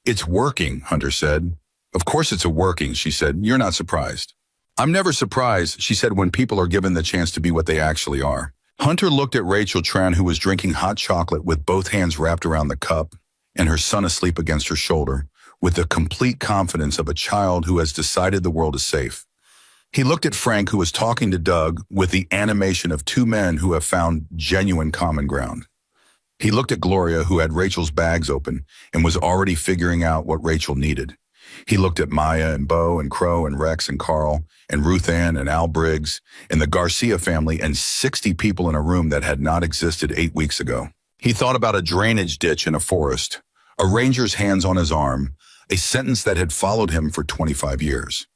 "It's working," Hunter said. "Of course it's working," she said. "You're not surprised." "I'm never surprised," she said, "when people are given the chance to be what they actually are." Hunter looked at Rachel Tran, who was drinking hot chocolate with both hands wrapped around the cup, and her son asleep against her shoulder, with the complete confidence of a child who has decided the world is safe. He looked at Frank, who was talking to Doug, with the animation of 2 men who have found genuine common ground. He looked at Gloria, who had Rachel's bags open and was already figuring out what Rachel needed. He looked at Maya and Bo and Crow and Rex and Carl and Ruth Ann and Al Briggs and the Garcia family and 60 people in a room that had not existed 8 weeks ago. He thought about a drainage ditch in a forest, A ranger's hands on his arm, a sentence that had followed him for 25 years.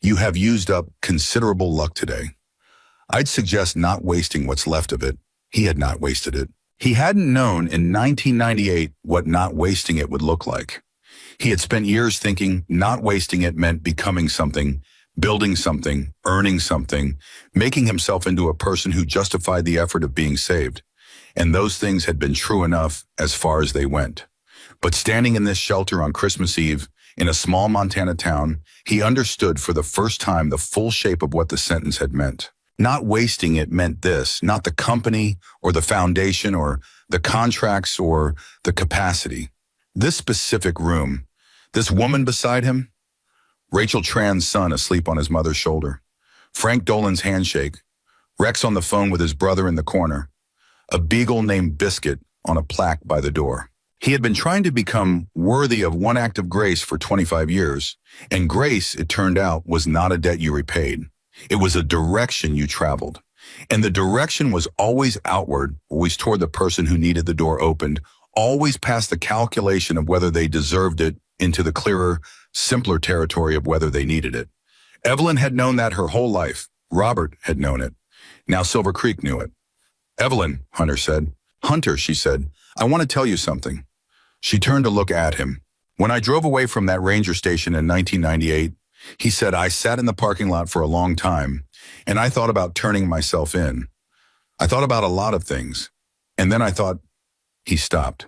You have used up considerable luck today. I'd suggest not wasting what's left of it. He had not wasted it. He hadn't known in 1998 what not wasting it would look like. He had spent years thinking not wasting it meant becoming something, building something, earning something, making himself into a person who justified the effort of being saved. And those things had been true enough as far as they went. But standing in this shelter on Christmas Eve, in a small Montana town, he understood for the first time the full shape of what the sentence had meant. Not wasting it meant this, not the company or the foundation or the contracts or the capacity. This specific room, this woman beside him, Rachel Tran's son asleep on his mother's shoulder, Frank Dolan's handshake, Rex on the phone with his brother in the corner, a beagle named Biscuit on a plaque by the door. He had been trying to become worthy of one act of grace for 25 years, and grace, it turned out, was not a debt you repaid. It was a direction you traveled. And the direction was always outward, always toward the person who needed the door opened, always past the calculation of whether they deserved it into the clearer, simpler territory of whether they needed it. Evelyn had known that her whole life. Robert had known it. Now Silver Creek knew it. Evelyn, Hunter said. Hunter, she said, I want to tell you something. She turned to look at him. When I drove away from that ranger station in 1998, he said, I sat in the parking lot for a long time, and I thought about turning myself in. I thought about a lot of things. And then I thought, he stopped.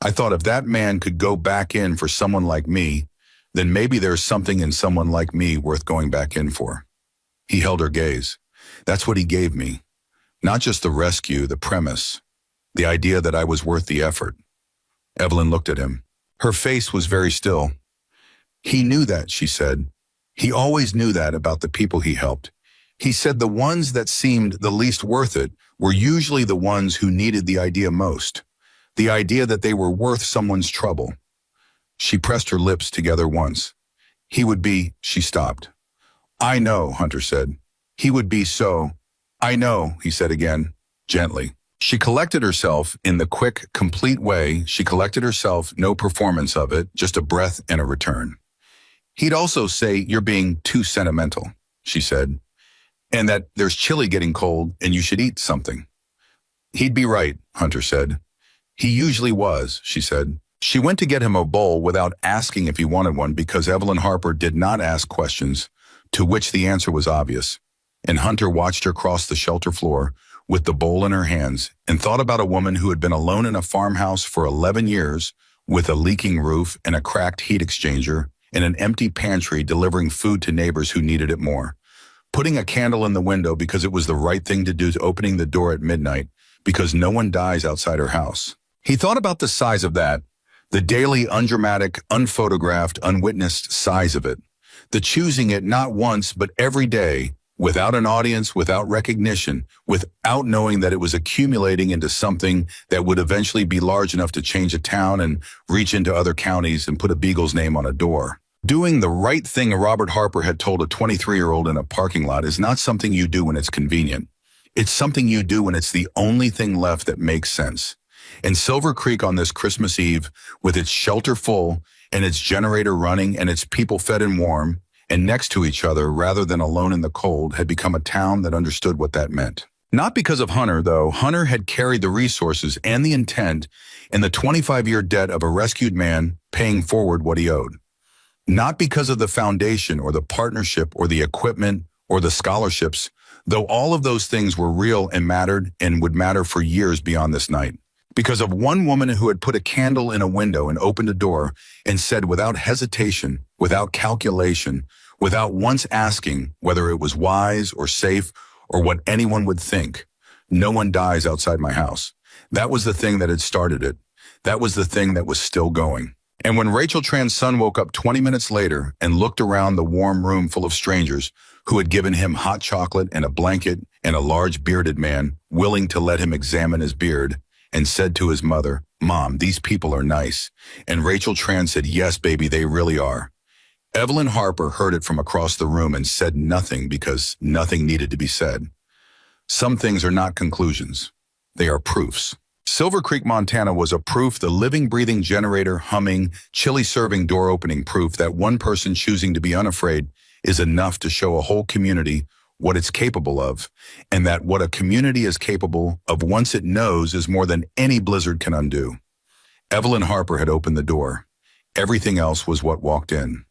I thought if that man could go back in for someone like me, then maybe there's something in someone like me worth going back in for. He held her gaze. That's what he gave me. Not just the rescue, the premise, the idea that I was worth the effort. Evelyn looked at him. Her face was very still. He knew that, she said. He always knew that about the people he helped. He said the ones that seemed the least worth it were usually the ones who needed the idea most, the idea that they were worth someone's trouble. She pressed her lips together once. He would be, she stopped. I know, Hunter said. He would be so. I know, he said again, gently. She collected herself in the quick, complete way. She collected herself, no performance of it, just a breath and a return. He'd also say, you're being too sentimental, she said, and that there's chili getting cold and you should eat something. He'd be right, Hunter said. He usually was, she said. She went to get him a bowl without asking if he wanted one because Evelyn Harper did not ask questions, to which the answer was obvious. And Hunter watched her cross the shelter floor with the bowl in her hands and thought about a woman who had been alone in a farmhouse for 11 years with a leaking roof and a cracked heat exchanger and an empty pantry delivering food to neighbors who needed it more. Putting a candle in the window because it was the right thing to do, opening the door at midnight because no one dies outside her house. He thought about the size of that, the daily, undramatic, unphotographed, unwitnessed size of it, the choosing it not once but every day, without an audience, without recognition, without knowing that it was accumulating into something that would eventually be large enough to change a town and reach into other counties and put a beagle's name on a door. Doing the right thing Robert Harper had told a 23-year-old in a parking lot is not something you do when it's convenient. It's something you do when it's the only thing left that makes sense. And Silver Creek on this Christmas Eve, with its shelter full and its generator running and its people fed and warm and next to each other rather than alone in the cold, had become a town that understood what that meant. Not because of Hunter, though. Hunter had carried the resources and the intent and the 25-year debt of a rescued man paying forward what he owed. Not because of the foundation or the partnership or the equipment or the scholarships, though all of those things were real and mattered and would matter for years beyond this night. Because of one woman who had put a candle in a window and opened a door and said without hesitation, without calculation, without once asking whether it was wise or safe or what anyone would think, no one dies outside my house. That was the thing that had started it. That was the thing that was still going. And when Rachel Tran's son woke up 20 minutes later and looked around the warm room full of strangers who had given him hot chocolate and a blanket and a large bearded man willing to let him examine his beard, and said to his mother, Mom, these people are nice. And Rachel Tran said, yes, baby, they really are. Evelyn Harper heard it from across the room and said nothing because nothing needed to be said. Some things are not conclusions. They are proofs. Silver Creek, Montana was a proof, the living, breathing generator, humming, chili-serving, door-opening proof that one person choosing to be unafraid is enough to show a whole community what it's capable of, and that what a community is capable of once it knows is more than any blizzard can undo. Evelyn Harper had opened the door. Everything else was what walked in.